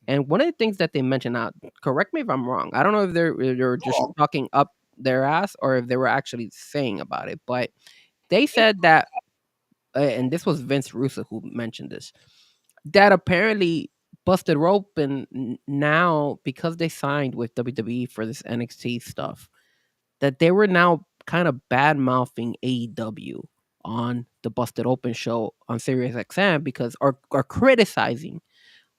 And one of the things that they mentioned, now, correct me if I'm wrong. I don't know if they're just talking up their ass or if they were actually saying about it, but they said that, and this was Vince Russo who mentioned this, that apparently Busted Open now, because they signed with WWE for this NXT stuff, that they were now kind of bad mouthing AEW on the Busted Open show on SiriusXM because are criticizing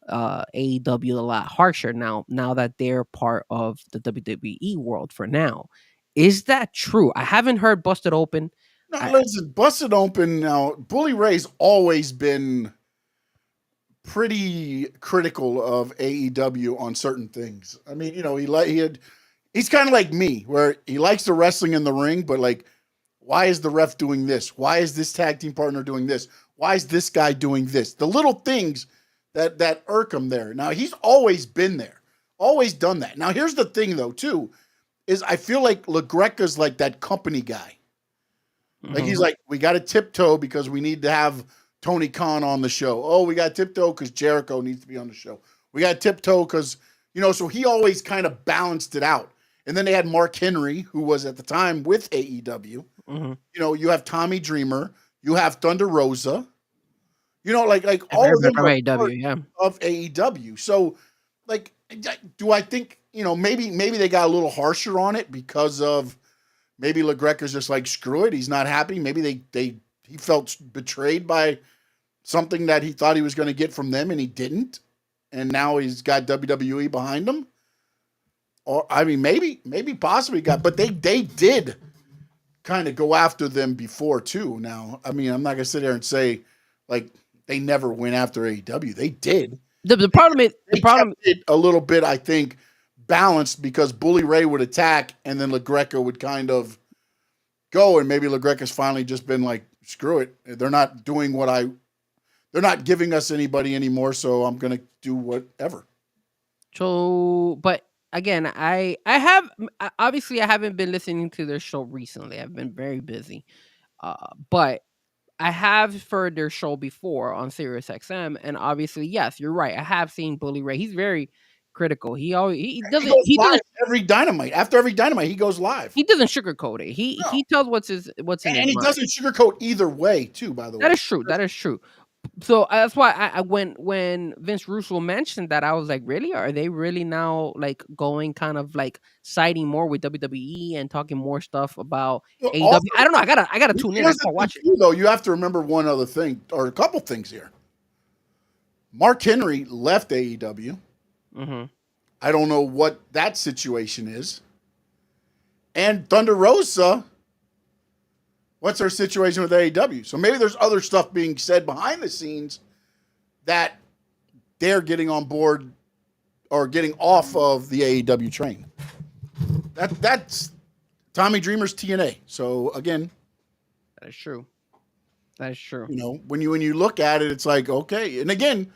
AEW a lot harsher now that they're part of the WWE world for now. Is that true? I haven't heard Busted Open. No, listen, Busted Open now, Bully Ray's always been pretty critical of AEW on certain things. I mean, you know, he's kind of like me, where he likes the wrestling in the ring, but like, why is the ref doing this? Why is this tag team partner doing this? Why is this guy doing this? The little things that irk him there. Now, he's always been there, always done that. Now, here's the thing, though, too, is I feel like LaGreca's like that company guy. Like, he's like, we got to tiptoe because we need to have Tony Khan on the show. Oh, we got to tiptoe because Jericho needs to be on the show. We got to tiptoe because, you know, so he always kind of balanced it out. And then they had Mark Henry, who was at the time with AEW. You know, you have Tommy Dreamer. You have Thunder Rosa. You know, like all of them from AEW, of AEW. So, like, do I think, you know, maybe they got a little harsher on it because of maybe LaGreca's just like, screw it, he's not happy. Maybe he felt betrayed by something that he thought he was going to get from them and he didn't. And now he's got WWE behind him. Or, I mean, maybe possibly but they did kind of go after them before too. Now, I mean, I'm not going to sit there and say like they never went after AEW. They did. The problem is a little bit, I think, balanced because Bully Ray would attack and then LaGreca would kind of go, and maybe LaGreca's finally just been like, screw it. They're not doing they're not giving us anybody anymore, so I'm going to do whatever. So, but again, I haven't been listening to their show recently. I've been very busy. But I have heard their show before on SiriusXM, and obviously, yes, you're right. I have seen Bully Ray. He's very critical. He doesn't every Dynamite. After every Dynamite, he goes live. He doesn't sugarcoat it. He tells what's in his and he mind. doesn't sugarcoat either way, too. By the way, that is true. So that's why I when Vince Russo mentioned that, I was like, really? Are they really now like going kind of like siding more with WWE and talking more stuff about Well, AEW? also, I don't know. I gotta tune in. I here's the gotta thing watch it. too, though. You have to remember one other thing, or a couple things here. Mark Henry left AEW. Mm-hmm. I don't know what that situation is. And Thunder Rosa, what's her situation with AEW? So maybe there's other stuff being said behind the scenes that they're getting on board or getting off of the AEW train. That's Tommy Dreamer's TNA. So again, That is true. That is true. when you look at it, it's like, okay. And again,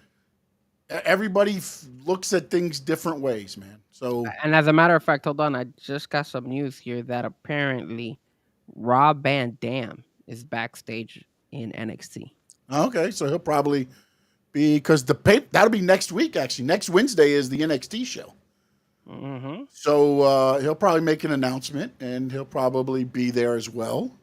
everybody looks at things different ways, man. So And as a matter of fact, hold on, I just got some news here that apparently Rob Van Dam is backstage in NXT. okay, so he'll probably be, because that'll be next week. Actually, next Wednesday is the NXT show. Mm-hmm. So he'll probably make an announcement, and he'll probably be there as well.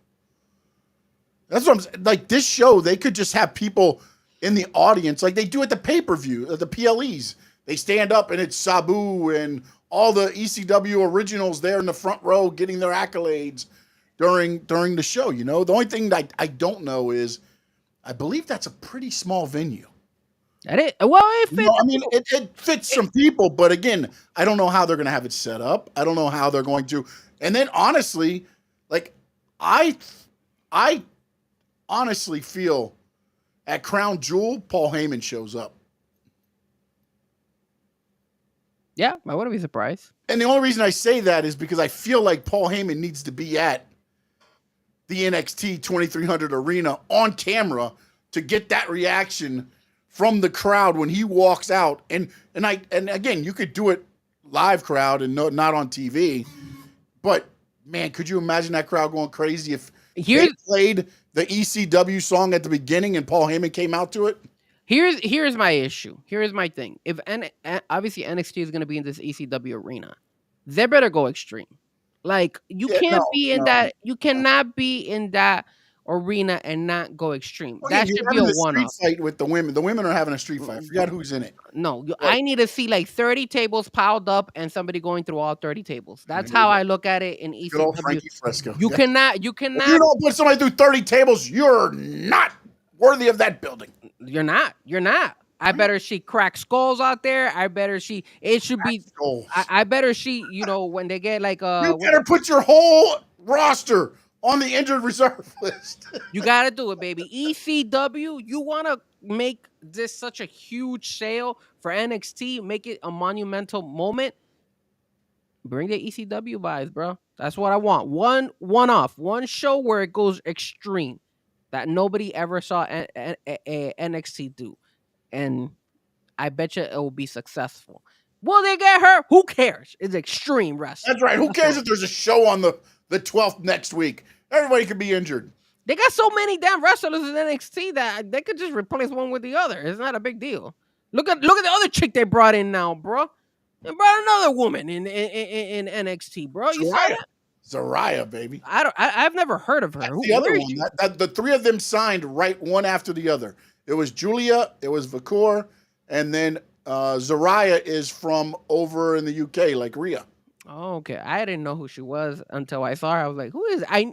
That's what I'm saying. Like this show, they could just have people in the audience, like they do at the pay-per-view, the PLEs. They stand up, and it's Sabu and all the ECW originals there in the front row getting their accolades during the show. The only thing that I don't know is, I believe that's a pretty small venue. That it? Well, it fits. I mean, it fits some people, but again, I don't know how they're going to have it set up. I don't know how they're going to. And then honestly, like I honestly feel at Crown Jewel, Paul Heyman shows up. Yeah, I wouldn't be surprised. And the only reason I say that is because I feel like Paul Heyman needs to be at the NXT 2300 arena on camera to get that reaction from the crowd when he walks out. And again, you could do it live crowd and not on TV. But man, could you imagine that crowd going crazy if they played the ECW song at the beginning and Paul Heyman came out to it? Here's my issue. Here's my thing. If obviously NXT is going to be in this ECW arena, they better go extreme. Like you can't be in that. You cannot be in that arena and not go extreme. Well, that you're should be a having one-off. street fight with the women. The women are having a street fight. I forgot who's in it. No, I need to see like 30 tables piled up and somebody going through all 30 tables. That's how I look at it in Good old ECW. Frankie Fresco. You cannot. If you don't put somebody through 30 tables, you're not worthy of that building. You're not. I better she crack skulls out there. I better she. It should be. I better she. When they get like you better put your whole roster on the injured reserve list. You gotta do it, baby. ECW. You wanna make this such a huge sale for NXT? Make it a monumental moment. Bring the ECW vibes, bro. That's what I want. One show where it goes extreme that nobody ever saw NXT do. And I bet you it will be successful. Will they get her? Who cares? It's extreme wrestling. That's right. Who cares if there's a show on the 12th next week? Everybody could be injured. They got so many damn wrestlers in NXT that they could just replace one with the other. It's not a big deal. Look at the other chick they brought in now, bro. They brought another woman in NXT, bro. You saw that? Zariah, baby. I've never heard of her. That's the other one. The three of them signed right one after the other. It was Julia, it was Vakor, and then Zariah is from over in the UK, like Rhea. Oh, okay. I didn't know who she was until I saw her. I was like, "Who is?" I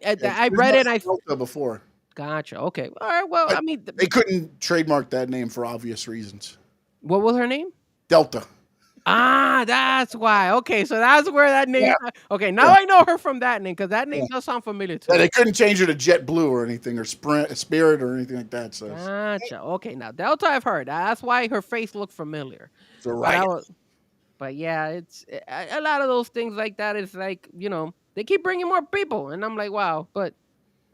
read it. I Delta before. Gotcha. Okay. All right. Well, I mean, they couldn't trademark that name for obvious reasons. What was her name? Delta. Ah, that's why. Okay, so that's where that name. Yeah. Okay, now I know her from that name because that name does sound familiar to me. They couldn't change her to JetBlue or anything, or Spirit or anything like that. So. Gotcha. Okay, now Delta, I've heard. That's why her face looked familiar. So right. But yeah, it's a lot of those things like that. It's like they keep bringing more people, and I'm like, wow. But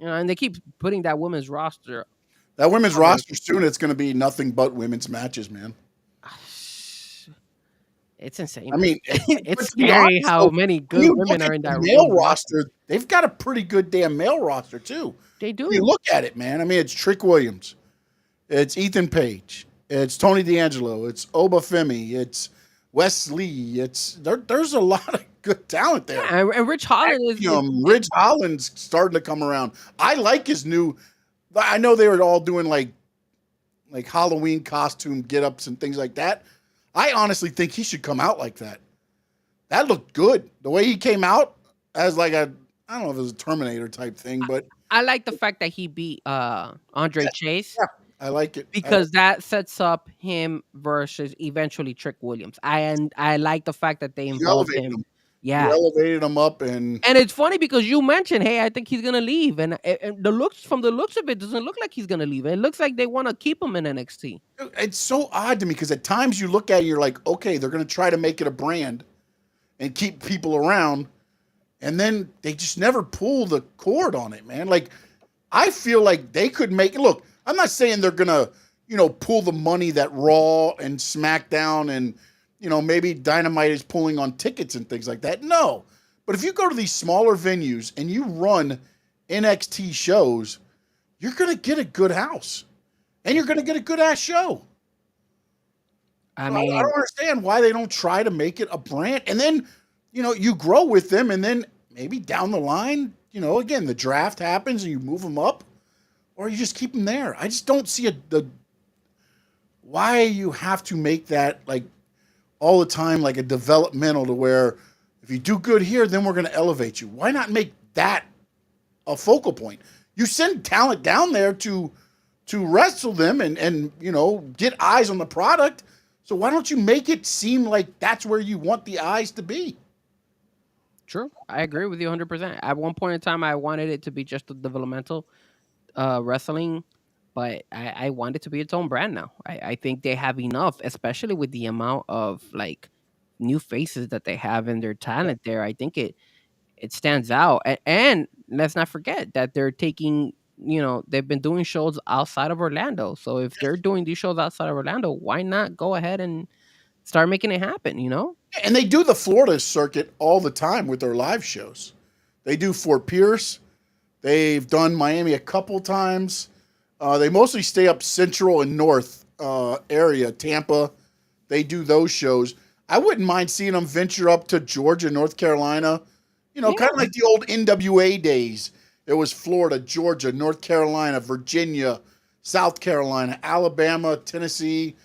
and they keep putting that women's roster. That women's roster soon. It's going to be nothing but women's matches, man. It's insane. I mean, it's scary how many good women are in that male roster. They've got a pretty good damn male roster too. They do. You look at it, man. I mean, it's Trick Williams, it's Ethan Page, it's Tony D'Angelo, it's Oba Femi, it's Wes Lee. There's a lot of good talent there. Yeah, and Rich Holland is Rich Holland's starting to come around. I like his new. I know they were all doing like like Halloween costume get-ups and things like that. I honestly think he should come out like that. That looked good. The way he came out as like I don't know if it was a Terminator type thing, but I like the fact that he beat Andre Chase. yeah, I like it. Because that sets up him versus eventually Trick Williams. I like the fact that they You involved elevated him. him. Yeah. You elevated him up, and It's funny because you mentioned, hey, I think he's gonna leave, and the looks of it doesn't look like he's gonna leave. It looks like they want to keep him in NXT. it's so odd to me because at times you look at it, and you're like, okay, they're going to try to make it a brand and keep people around, and then they just never pull the cord on it, man. Like, I feel like they could make it. Look, I'm not saying they're going to, pull the money that Raw and SmackDown and, maybe Dynamite is pulling on tickets and things like that. No. But if you go to these smaller venues and you run NXT shows, you're going to get a good house and you're going to get a good ass show. I So mean, I don't understand why they don't try to make it a brand. And then, you grow with them and then maybe down the line, again, the draft happens and you move them up or you just keep them there. I just don't see why you have to make that like all the time, like a developmental to where if you do good here, then we're going to elevate you. Why not make that a focal point? You send talent down there to wrestle them and get eyes on the product. So why don't you make it seem like that's where you want the eyes to be? true. I agree with you 100%. At one point in time, I wanted it to be just a developmental wrestling, but I want it to be its own brand now. I think they have enough, especially with the amount of like new faces that they have and their talent there. I think it stands out. And let's not forget that they're taking, they've been doing shows outside of Orlando. So if they're doing these shows outside of Orlando, why not go ahead and start making it happen, And they do the Florida circuit all the time with their live shows. They do Fort Pierce. They've done Miami a couple times. They mostly stay up central and north area, Tampa. They do those shows. I wouldn't mind seeing them venture up to Georgia, North Carolina. Kind of like the old NWA days. It was Florida, Georgia, North Carolina, Virginia, South Carolina, Alabama, Tennessee.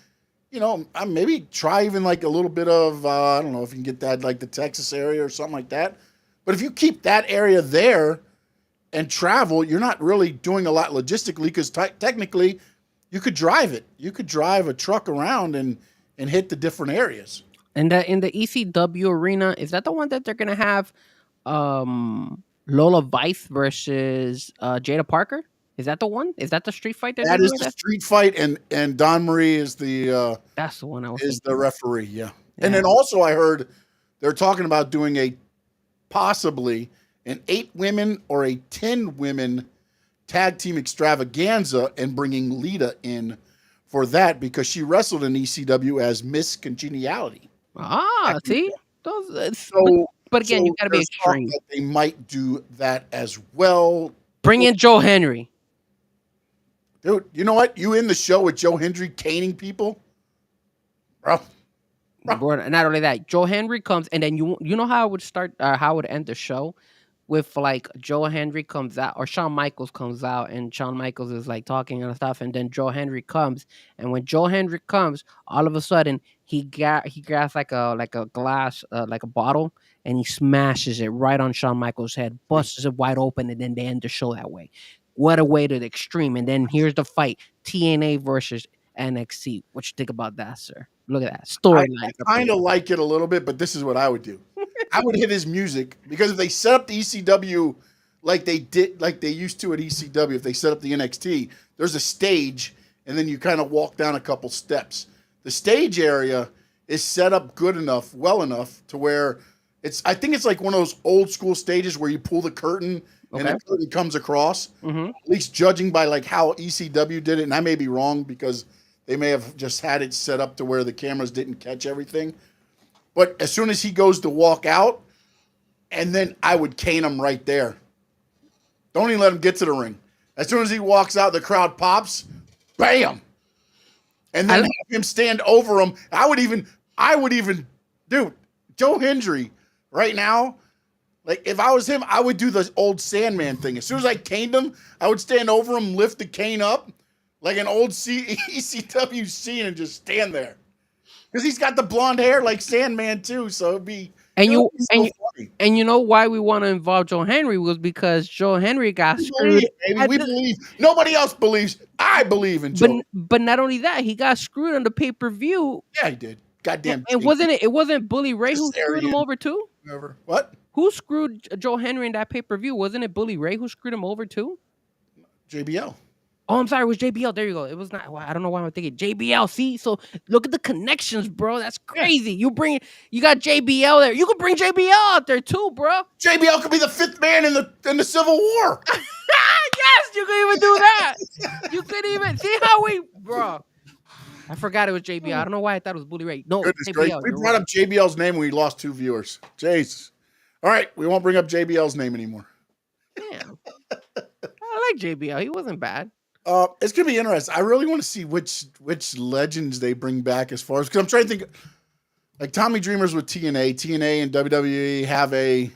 Maybe try even like a little bit of, I don't know if you can get that like the Texas area or something like that. But if you keep that area there and travel, you're not really doing a lot logistically because technically you could drive it. You could drive a truck around and hit the different areas. And in the ECW arena, is that the one that they're going to have Lola Vice versus Jada Parker? Is that the one? Is that the street fight? That is the street fight, and Don Marie is the that's the one I was is thinking. the referee. Yeah. And then also I heard they're talking about doing possibly an 8 women or a 10 women tag team extravaganza and bringing Lita in for that because she wrestled in ECW as Miss Congeniality. See, those. So, but again, you got to be there's talk extreme. that they might do that as well. Bring in Joe Henry. Dude, you know what? You in the show with Joe Hendry caning people? Bro. Bro, not only that, Joe Henry comes, and then you know how I would start, how I would end the show with like Joe Henry comes out or Shawn Michaels comes out, and Shawn Michaels is like talking and stuff, and then Joe Henry comes, and when Joe Henry comes, all of a sudden he grabs like a glass, like a bottle, and he smashes it right on Shawn Michaels' head, busts it wide open, and then they end the show that way. What a way to the extreme. And then here's the fight. TNA versus NXT. What you think about that, sir? Look at that. Storyline. I kind of like it a little bit, but this is what I would do. I would hit his music because if they set up the ECW like they used to at ECW, if they set up the NXT, there's a stage and then you kind of walk down a couple steps. The stage area is set up well enough to where I think it's like one of those old school stages where you pull the curtain and the curtain comes across, at least judging by like how ECW did it. And I may be wrong because they may have just had it set up to where the cameras didn't catch everything. But as soon as he goes to walk out, and then I would cane him right there. Don't even let him get to the ring. As soon as he walks out, the crowd pops, bam. And then have him stand over him. I would even, dude, Joe Hendry right now, like, if I was him, I would do the old Sandman thing. As soon as I caned him, I would stand over him, lift the cane up, like an old ECW scene and just stand there. Because he's got the blonde hair like Sandman too, so it'd be And it would you be and so you funny. and you know why we want to involve Joe Henry was because Joe Henry got We believe, screwed. baby. We believe. Nobody else believes. I believe in But Joe. but not only that, he got screwed on the pay-per-view. Yeah, he did. Goddamn. And wasn't Bully Ray who screwed him Kazarian, over too? whatever. What? Who screwed Joe Henry in that pay-per-view? Wasn't it Bully Ray who screwed him over too? JBL. Oh, I'm sorry, it was JBL. There you go. It was not. Well, I don't know why I'm thinking JBL. See, so look at the connections, bro. That's crazy. You got JBL there. You could bring JBL out there too, bro. JBL could be the fifth man in the Civil War. Yes, you could even do that. You could even see how bro. I forgot it was JBL. I don't know why I thought it was Bully Ray. No, Goodness JBL. gracious. We brought up JBL's name and we lost 2 viewers. Jesus. All right, we won't bring up JBL's name anymore. Damn. I like JBL. He wasn't bad. It's gonna be interesting. I really want to see which legends they bring back as far as, because I'm trying to think, like Tommy Dreamer's with TNA. TNA and WWE have a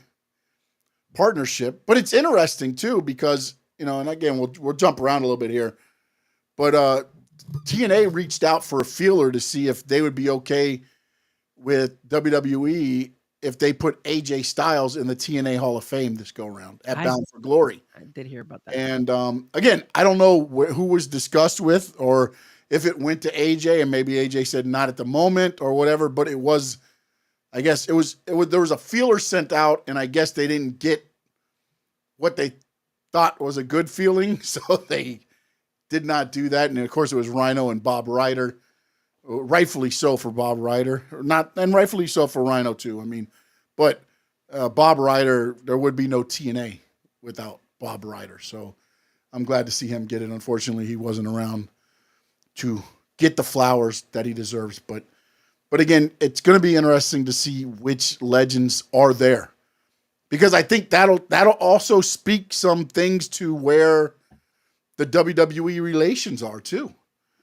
partnership, but it's interesting too because and again we'll jump around a little bit here, but TNA reached out for a feeler to see if they would be okay with WWE if they put AJ Styles in the TNA Hall of Fame this go around at Bound for Glory. I did hear about that. And again, I don't know who was discussed with or if it went to AJ and maybe AJ said not at the moment or whatever, but it was, I guess it was there was a feeler sent out and I guess they didn't get what they thought was a good feeling. So they did not do that. And of course it was Rhino and Bob Ryder. Rightfully so for Bob Ryder, and rightfully so for Rhino too. I mean, but Bob Ryder, there would be no TNA without Bob Ryder. So I'm glad to see him get it. Unfortunately, he wasn't around to get the flowers that he deserves. But again, it's going to be interesting to see which legends are there, because I think that'll also speak some things to where the WWE relations are too.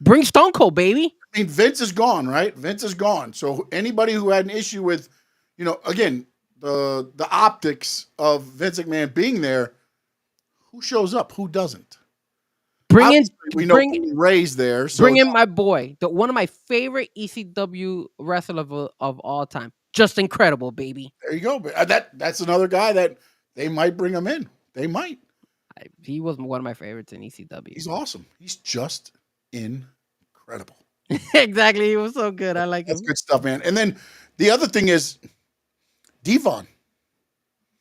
Bring Stone Cold, baby. I mean, Vince is gone, right? Vince is gone. So anybody who had an issue with, again, the optics of Vince McMahon being there, who shows up? Who doesn't? We know Ray's there. So bring in my boy, one of my favorite ECW wrestlers of all time. Just incredible, baby. There you go. That's another guy that they might bring him in. They might. He was one of my favorites in ECW. He's awesome. He's just incredible. Exactly. He was so good. I like him. That's good stuff, man. And then the other thing is Devon.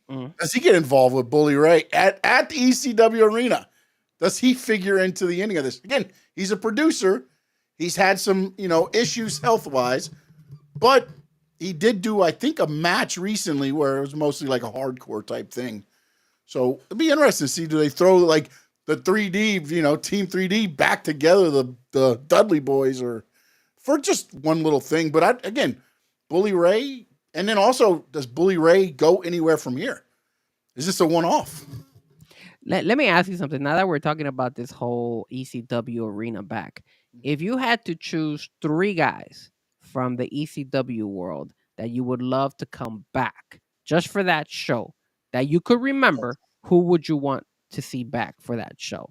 Does he get involved with Bully Ray at the ECW arena? Does he figure into the ending of this? Again, he's a producer. He's had some, issues health-wise, but he did do, I think, a match recently where it was mostly like a hardcore type thing. So it'd be interesting to see, do they throw like the 3D, Team 3D back together, the Dudley Boys, or for just one little thing. But again, Bully Ray, and then also, does Bully Ray go anywhere from here? Is this a one-off? Let me ask you something. Now that we're talking about this whole ECW arena back, if you had to choose 3 guys from the ECW world that you would love to come back just for that show that you could remember, who would you want to see back for that show?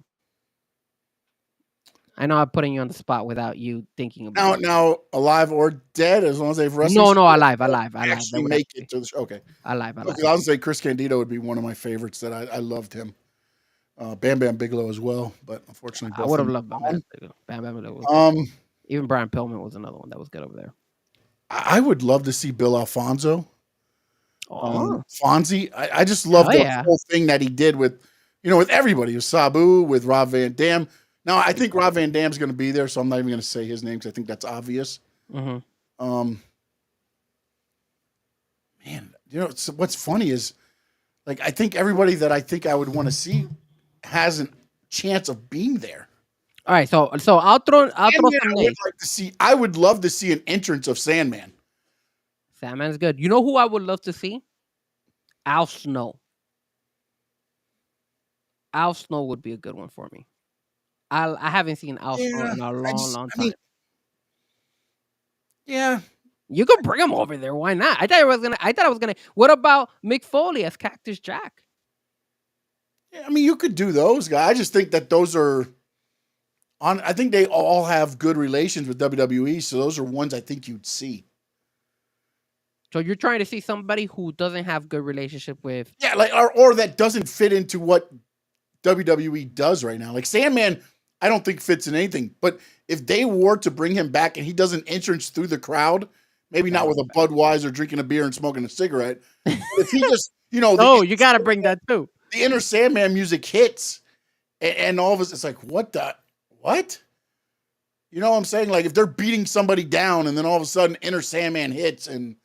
I know I'm putting you on the spot without you thinking about it. Now, alive or dead, as long as they've wrestled. No, alive. Actually make it to the show. Okay. Alive. I was going to say Chris Candido would be one of my favorites that I loved him. Bam Bam Bigelow as well, but unfortunately, I would have loved Bam Bam Bigelow. Even Brian Pillman was another one that was good over there. I would love to see Bill Alfonso. Fonzie. I just love the whole thing that he did with, with everybody. With Sabu, with Rob Van Dam. Now, I think Rob Van Dam's going to be there, so I'm not even going to say his name because I think that's obvious. Mm-hmm. Man, what's funny is, like, I think everybody that I think I would want to see has a chance of being there. All right, so I'll throw some names. I would love to see an entrance of Sandman. Sandman's good. You know who I would love to see? Al Snow. Al Snow would be a good one for me. I haven't seen Al Snow in a long time. Yeah. You could bring him over there. Why not? I thought I was gonna. What about Mick Foley as Cactus Jack? Yeah, I mean, you could do those guys. I just think that those are I think they all have good relations with WWE, so those are ones I think you'd see. So you're trying to see somebody who doesn't have good relationship with. Yeah, like or that doesn't fit into what WWE does right now. Like Sandman, I don't think fits in anything. But if they were to bring him back and he doesn't entrance through the crowd, maybe not with a Budweiser, drinking a beer and smoking a cigarette. If he just, Oh, you got to bring that too. The Inner Sandman music hits, and all of us, it's like, what? You know what I'm saying? Like if they're beating somebody down, and then all of a sudden Inner Sandman hits, and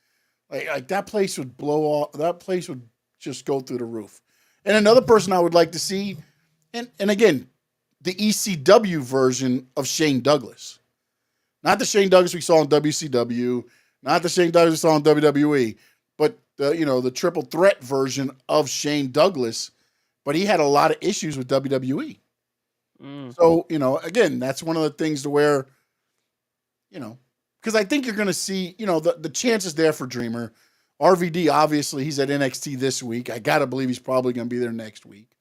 like that place would blow off. That place would just go through the roof. And another person I would like to see, and again, the ECW version of Shane Douglas. Not the Shane Douglas we saw in WCW, not the Shane Douglas we saw in WWE, but the triple threat version of Shane Douglas. But he had a lot of issues with WWE. So, again, that's one of the things to where, because I think you're going to see, the chances there for Dreamer. RVD, obviously, he's at NXT this week. I got to believe he's probably going to be there next week.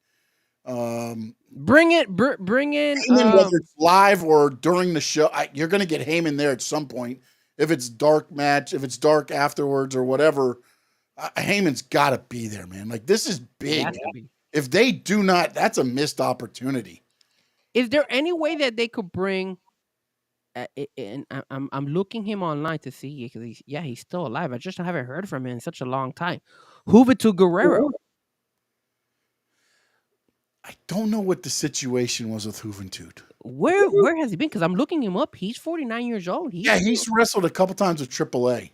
Bring in. Whether it's live or during the show, you're going to get Heyman there at some point. If it's dark match, if it's dark afterwards or whatever, Heyman's got to be there, man. Like, this is big. If they do not, that's a missed opportunity. Is there any way that they could bring? And I'm looking him online to see because he's still alive. I just haven't heard from him in such a long time. Juventud Guerrero. I don't know what the situation was with Juventud. Where has he been? Because I'm looking him up. He's 49 years old. He's wrestled a couple times with AAA.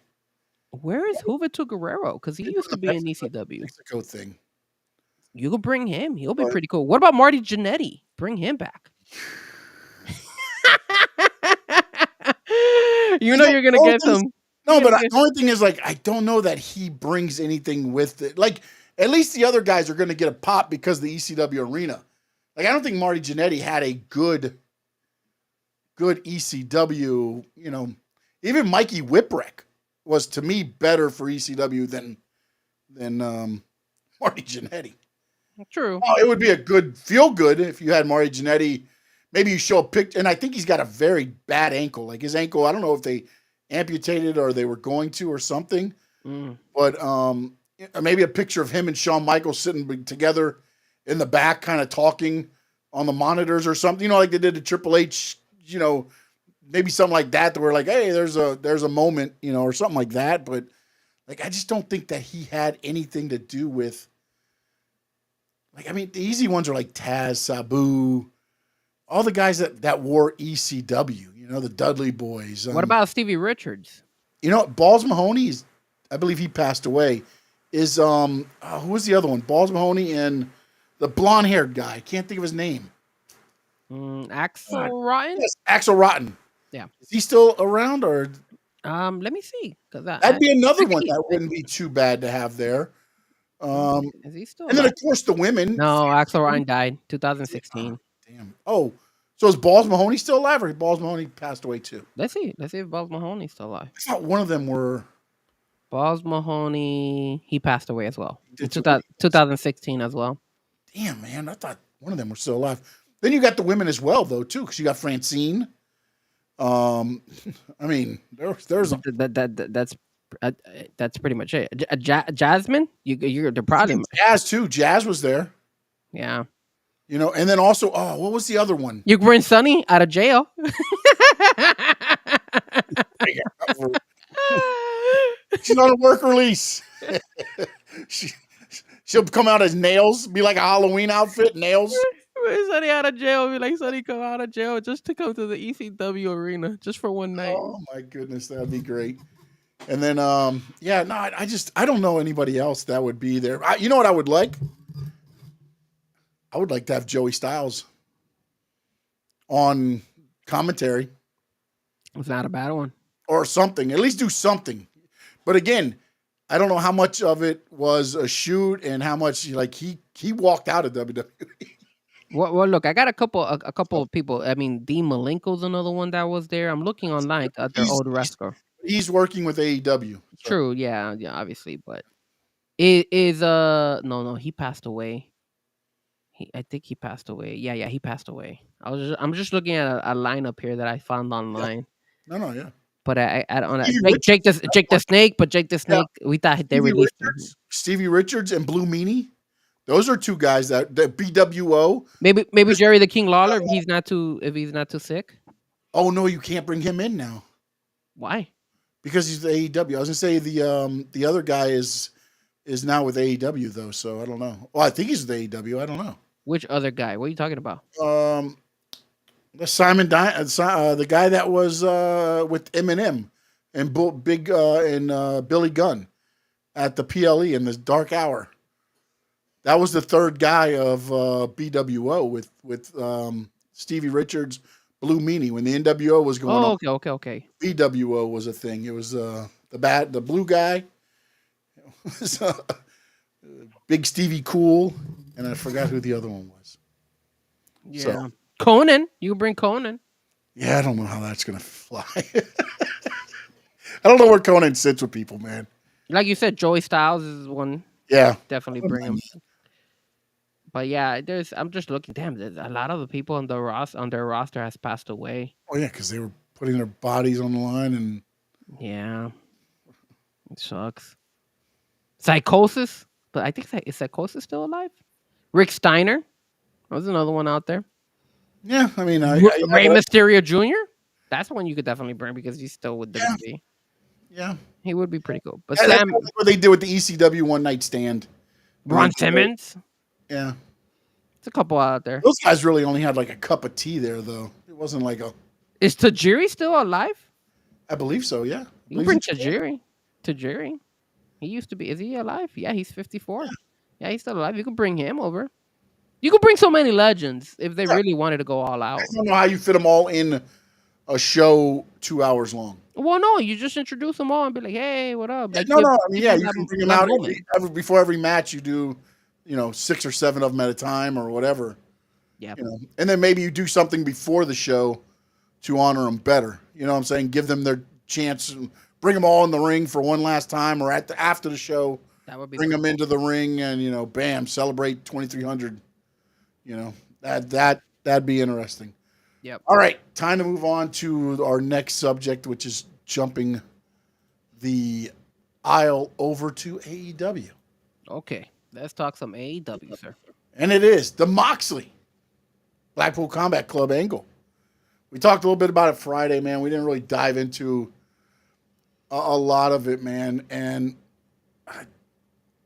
Where is Juventud Guerrero? Because he used to be in ECW. Mexico thing. You could bring him. He'll be pretty cool. What about Marty Jannetty? Bring him back. You're going to get some. No, but the only thing is, like, I don't know that he brings anything with it. Like, at least the other guys are going to get a pop because of the ECW arena. Like, I don't think Marty Jannetty had a good ECW, even Mikey Whipwreck was, to me, better for ECW than Marty Jannetty. True. Oh, it would be a good feel good if you had Marty Jannetty. Maybe you show a picture, and I think he's got a very bad ankle. Like his ankle, I don't know if they amputated or they were going to or something. But maybe a picture of him and Shawn Michaels sitting together in the back, kind of talking on the monitors or something. Like they did to Triple H. Maybe something like that. Where like, hey, there's a moment, or something like that. But like, I just don't think that he had anything to do with. Like, I mean, the easy ones are like Taz, Sabu, all the guys that wore ECW, the Dudley Boys. What about Stevie Richards? Balls Mahoney, I believe he passed away, is, who was the other one? Balls Mahoney and the blonde-haired guy. I can't think of his name. Axel Rotten? Yes, Axel Rotten. Yeah. Is he still around or? Let me see. That'd be another one that wouldn't be too bad to have there. Is he still? And then of course the women. No, Axel Ryan died 2016. Damn. Oh, so is Balls Mahoney still alive, or Balls Mahoney passed away too? Let's see if Balls Mahoney's still alive. I thought one of them were. Balls Mahoney, he passed away as well. 2016 as well. Damn, man, I thought one of them were still alive. Then you got the women as well, though, too, because you got Francine. I mean, there's that's pretty much it. Jasmine, you're the problem. Jazz too. Jazz was there. Yeah. And then also, what was the other one? You bring Sonny out of jail. She's on a work release. She'll come out as Nails, be like a Halloween outfit, Nails. Sonny out of jail, be like Sonny come out of jail just to come to the ECW arena just for one night. Oh my goodness, that'd be great. And then, I don't know anybody else that would be there. You know what I would like? I would like to have Joey Styles on commentary. It's not a bad one. Or something. At least do something. But again, I don't know how much of it was a shoot and how much he walked out of WWE. Well, look, I got a couple of people. I mean, Dean Malenko's another one that was there. I'm looking online at their old wrestler. He's working with AEW. So. True, yeah, obviously, but it is no, he passed away. I think he passed away. Yeah, he passed away. I'm just looking at a lineup here that I found Yeah. online. No, yeah. But I don't know. Stevie Richards, Jake the Snake, but Jake the yeah. Snake, we thought they released him. Stevie Richards and Blue Meanie. Those are two guys that BWO. Maybe Jerry the King Lawler if he's not too sick. Oh no, you can't bring him in now Why? because he's the AEW. I was gonna say the other guy is now with AEW though, so I don't know. Well, I think he's with AEW. I don't know. Which other guy? What are you talking about? The the guy that was with Eminem and Billy Gunn at the PLE in the Dark Hour. That was the third guy of BWO with Stevie Richards, Blue Meanie. When the NWO was going on, okay. BWO was a thing. It was the blue guy, Big Stevie Cool, and I forgot who the other one was. Yeah, So, Conan. You bring Conan. yeah, I don't know how that's gonna fly. I don't know where Conan sits with people, man. Like you said, Joey Styles is one. Yeah, Definitely bring him. But yeah, I'm just looking. Damn, there's a lot of the people on their roster has passed away. Oh yeah, because they were putting their bodies on the line, and Yeah, it sucks. Psychosis, but I think is Psychosis still alive? Rick Steiner, there's another one out there. yeah, I mean, Rey Mysterio Jr. That's one you could definitely bring because he's still with WWE. Yeah, He would be pretty cool. But that's Sam, what they did with the ECW One Night Stand. Ron Simmons, Yeah, it's a couple out there. those guys really only had like a cup of tea there, though. It wasn't like a. Is Tajiri still alive? I believe so. Yeah, You can bring Tajiri. Tajiri. He used to be. Is he alive? Yeah, he's 54. Yeah, he's still alive. You can bring him over. You could bring so many legends if they really wanted to go all out. I don't know how you fit them all in a show 2 hours long. Well, no, you just introduce them all and be like, "Hey, what up?" Yeah, Like, I mean, yeah, you can bring them out moment. before every match. You do, 6 or 7 of them at a time or whatever. Yeah. And then maybe you do something before the show to honor them better. You know what I'm saying? Give them their chance and bring them all in the ring for one last time, or after the show, That would be bring them cool. into the ring and bam, celebrate 2300. That'd be interesting. Yep. All right, time to move on to our next subject, which is jumping the aisle over to AEW. Okay, let's talk some AEW, sir. And it is the Moxley Blackpool Combat Club angle. We talked a little bit about it Friday, man. We didn't really dive into a lot of it, man. And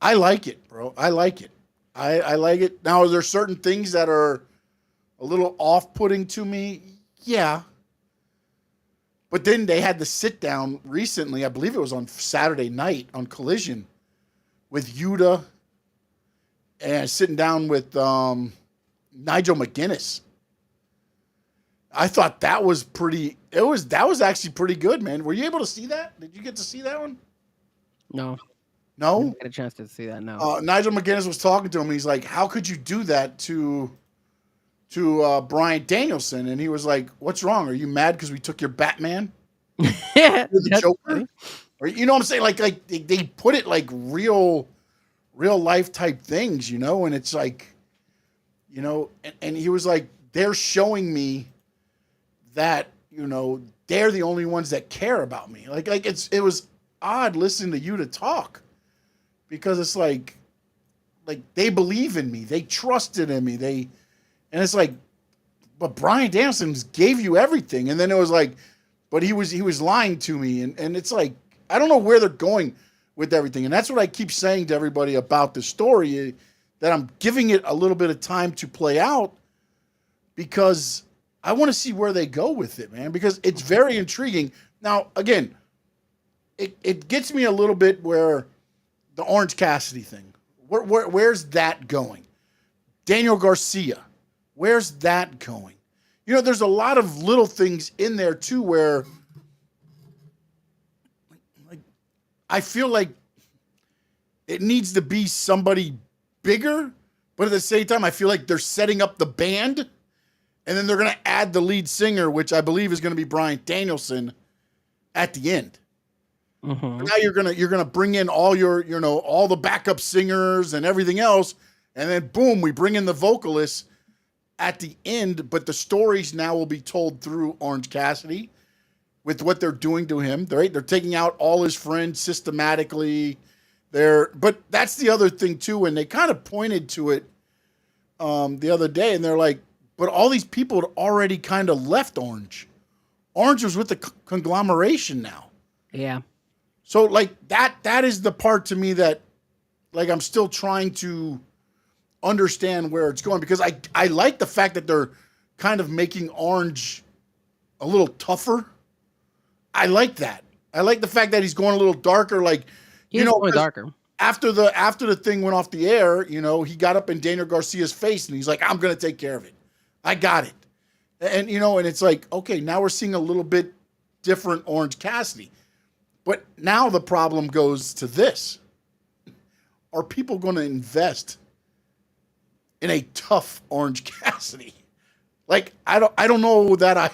I like it, bro. I like it. I like it. Now, are there certain things that are a little off-putting to me? Yeah. But then they had the sit-down recently, I believe it was on Saturday night on Collision, with Yuta and sitting down with Nigel McGuinness. I thought that was that was actually pretty good, man. Were you able to see that? Did you get to see that one? No, No? didn't get a chance to see that. No. Nigel McGuinness was talking to him. He's like, how could you do that to Bryan Danielson? And he was like, what's wrong? Are you mad because we took your Batman? Yeah, The that's Joker? funny. Or, you know what I'm saying? Like they put it like real life type things, and it's like, and he was like, they're showing me that, they're the only ones that care about me. Like it was odd listening to you to talk, because it's like they believe in me. They trusted in me. And it's like, but Bryan Danielson gave you everything. And then it was like, but he was lying to me. And it's like, I don't know where they're going with everything. And that's what I keep saying to everybody about the story, that I'm giving it a little bit of time to play out, because I want to see where they go with it, man, because it's very intriguing. Now, again, it gets me a little bit where the Orange Cassidy thing, where's that going? Daniel Garcia, where's that going? There's a lot of little things in there too, where I feel like it needs to be somebody bigger, but at the same time, I feel like they're setting up the band, and then they're going to add the lead singer, which I believe is going to be Bryan Danielson, at the end. Mhm. Now you're gonna bring in all your all the backup singers and everything else, And then boom, we bring in the vocalist at the end, but the stories now will be told through Orange Cassidy with what they're doing to him. They're taking out all his friends systematically. But that's the other thing too, and they kind of pointed to it the other day, and they're like, but all these people had already kind of left Orange. Orange was with the conglomeration now. Yeah. So like that is the part to me that like I'm still trying to understand where it's going, because I like the fact that they're kind of making Orange a little tougher. I like that. I like the fact that he's going a little darker. Like, He's going darker. After the thing went off the air, he got up in Daniel Garcia's face and he's like, I'm going to take care of it. I got it. And, and it's like, okay, now we're seeing a little bit different Orange Cassidy. But now the problem goes to this. Are people going to invest in a tough Orange Cassidy? Like, I don't know that I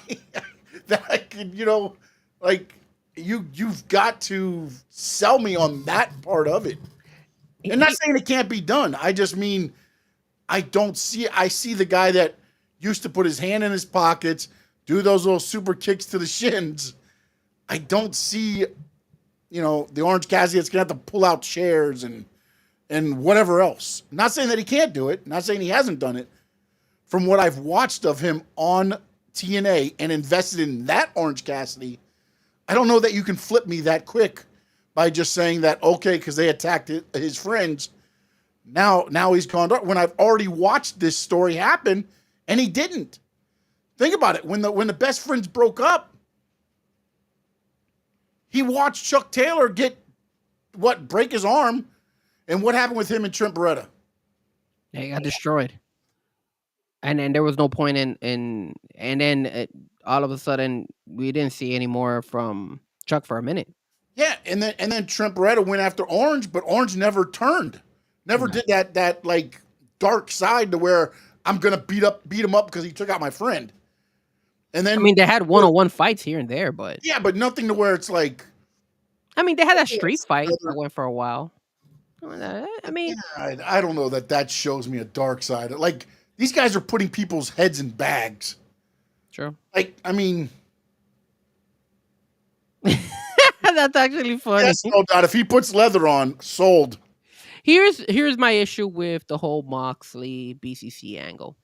could, like, you've got to sell me on that part of it. And not saying it can't be done. I just mean I see the guy that used to put his hand in his pockets, do those little super kicks to the shins. I don't see, the Orange Cassidy that's gonna have to pull out chairs and whatever else. Not saying that he can't do it, not saying he hasn't done it. From what I've watched of him on TNA and invested in that Orange Cassidy, I don't know that you can flip me that quick by just saying that, okay, because they attacked his friends. Now he's gone dark. When I've already watched this story happen, and he didn't. Think about it. When the best friends broke up, he watched Chuck Taylor break his arm, and what happened with him and Trent Beretta? Yeah, he got destroyed. And then there was no point and then all of a sudden we didn't see any more from Chuck for a minute. Yeah, and then Trent Beretta went after Orange, but Orange never turned. Never did that like dark side to where I'm gonna beat him up because he took out my friend. And then they had one-on-one fights here and there, but yeah, but nothing to where it's like. They had that street fight that went for a while. I don't know that shows me a dark side. Like, these guys are putting people's heads in bags. Sure. Like, that's actually funny. Yes, no doubt. If he puts leather on, sold. Here's my issue with the whole Moxley BCC angle.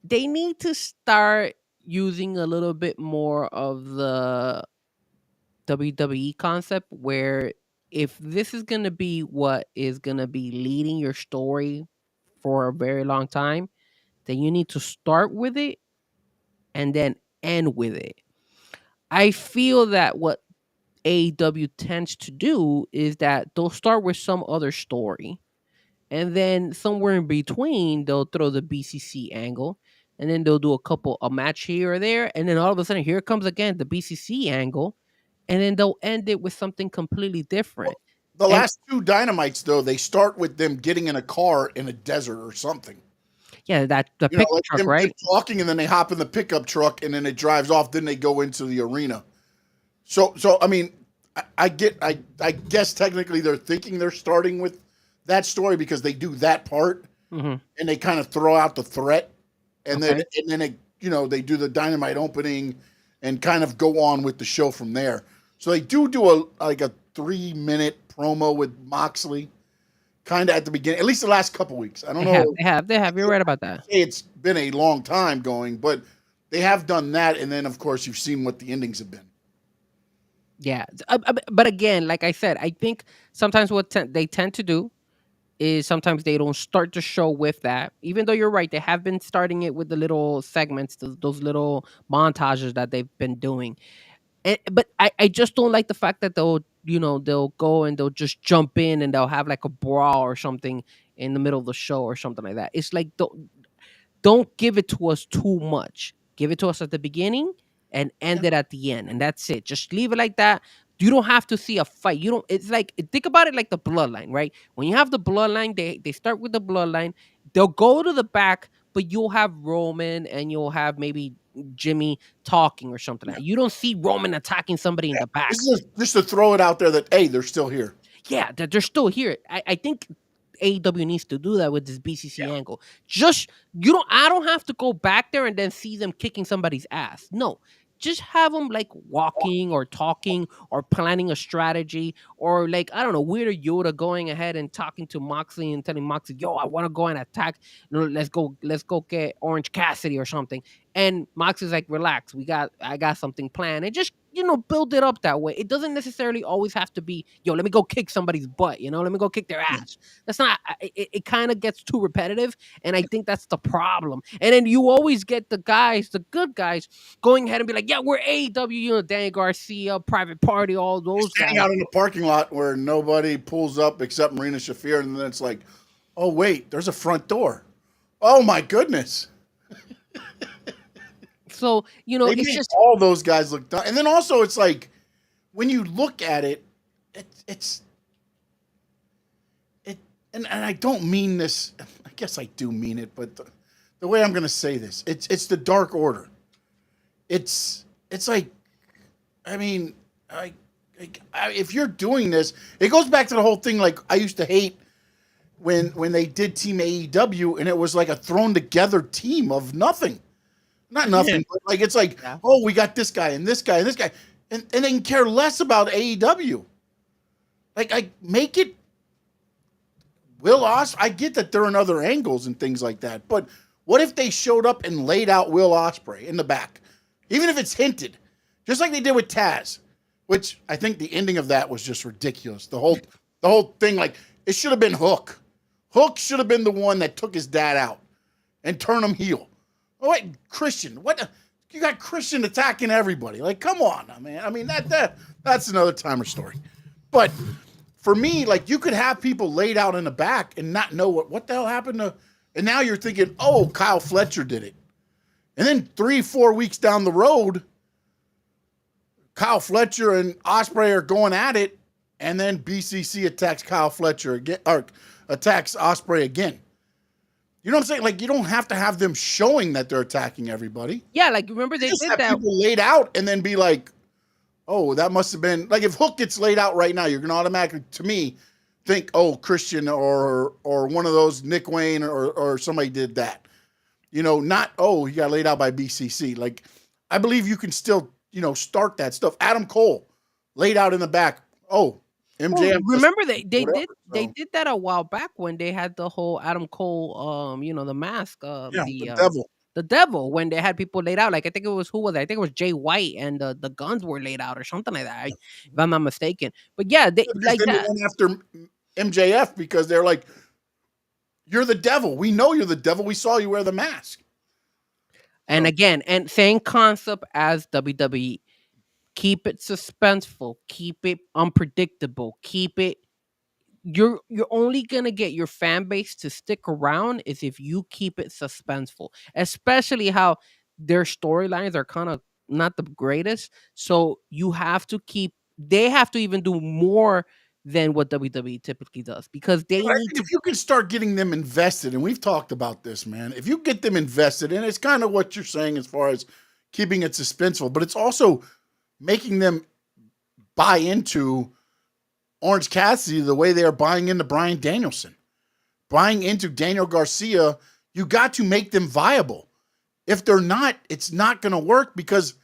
They need to start using a little bit more of the WWE concept, where if this is going to be what is going to be leading your story for a very long time, then you need to start with it and then end with it. I feel that what AEW tends to do is that they'll start with some other story, and then somewhere in between they'll throw the BCC angle, and then they'll do a match here or there, and then all of a sudden here comes again the BCC angle, and then they'll end it with something completely different. The last two Dynamites, though, they start with them getting in a car in a desert or something. Yeah, the pickup truck, right? Talking, and then they hop in the pickup truck, and then it drives off. Then they go into the arena. So I guess technically they're thinking they're starting with that story because they do that part, and they kind of throw out the threat, and then they do the Dynamite opening, and kind of go on with the show from there. So they do a 3-minute promo with Moxley, kind of at the beginning, at least the last couple weeks. I don't know. They have. You're right about that. It's been a long time going, but they have done that, and then of course you've seen what the endings have been. Yeah, but again, like I said, I think sometimes what they tend to do is sometimes they don't start the show with that. Even though you're right, they have been starting it with the little segments, those little montages that they've been doing. But I just don't like the fact that they'll go and they'll just jump in and they'll have like a brawl or something in the middle of the show or something like that. It's like, don't give it to us too much. Give it to us at the beginning and end it at the end, and that's it. Just leave it like that. You don't have to see a fight. It's like, think about it like the bloodline, right? When you have the bloodline, they start with the bloodline. They'll go to the back, but you'll have Roman and you'll have maybe Jimmy talking or something like that. You don't see Roman attacking somebody in the back. Just to throw it out there that, hey, they're still here. Yeah, that they're still here. I think AEW needs to do that with this BCC angle. Just I don't have to go back there and then see them kicking somebody's ass. No, just have them like walking or talking or planning a strategy, or like I don't know, Weird Yoda going ahead and talking to Moxley and telling Moxley, "Yo, I want to go and attack. Let's go get Orange Cassidy or something." And Moxley's like, "Relax, I got something planned." And just build it up that way. It doesn't necessarily always have to be, "Yo, let me go kick somebody's butt." Let me go kick their ass. That's not. It kind of gets too repetitive, and I think that's the problem. And then you always get the guys, the good guys, going ahead and be like, "Yeah, we're AEW." Danny Garcia, Private Party, all those Standing guys. out in the parking lot where nobody pulls up except Marina Shafir, and then it's like, oh wait, there's a front door. Oh my goodness. So They it's make just all those guys look dumb. And then also it's like when you look at it, and I don't mean this. I guess I do mean it, but the way I'm going to say this, it's the Dark Order. It's like, I mean, if you're doing this, it goes back to the whole thing. Like I used to hate when they did Team AEW, and it was like a thrown together team of nothing. Not nothing, but like it's like, oh, we got this guy and this guy and this guy, and they can care less about AEW. Like make it Will Ospreay. I get that they're in other angles and things like that, but what if they showed up and laid out Will Ospreay in the back, even if it's hinted, just like they did with Taz, which I think the ending of that was just ridiculous. The whole thing, like it should have been Hook. Hook should have been the one that took his dad out and turned him heel. Oh, wait, Christian. What? You got Christian attacking everybody. Like, come on, man. I mean, that's another timer story. But for me, like, you could have people laid out in the back and not know what the hell happened to. And now you're thinking, oh, Kyle Fletcher did it. And then 3-4 weeks down the road, Kyle Fletcher and Ospreay are going at it, and then BCC attacks Kyle Fletcher again, or attacks Ospreay again. You know what I'm saying? Like, you don't have to have them showing that they're attacking everybody. Yeah, like remember they just did have that. people laid out and then be like, oh, that must have been like if Hook gets laid out right now, you're gonna automatically, to me, think, oh, Christian or one of those Nick Wayne or somebody did that. Not he got laid out by BCC. Like, I believe you can still start that stuff. Adam Cole laid out in the back. Oh, MJF. Remember they whatever, they did that a while back when they had the whole Adam Cole the mask the devil. The devil, when they had people laid out. Like I think it was, who was it? I think it was Jay White, and the guns were laid out or something like that, if I'm not mistaken. But yeah, they like then that. they went after MJF because they're like, you're the devil. We know you're the devil. We saw you wear the mask. And again, and same concept as WWE. Keep it suspenseful, keep it unpredictable, keep it. You're only gonna get your fan base to stick around is if you keep it suspenseful, especially how their storylines are kind of not the greatest. So you have to keep. They have to even do more than what WWE typically does, because they I need think to. if you can start getting them invested, and we've talked about this, man, if you get them invested, and it's kind of what you're saying as far as keeping it suspenseful, but it's also making them buy into Orange Cassidy the way they are buying into Bryan Danielson, buying into Daniel Garcia. You got to make them viable. If they're not, it's not going to work, because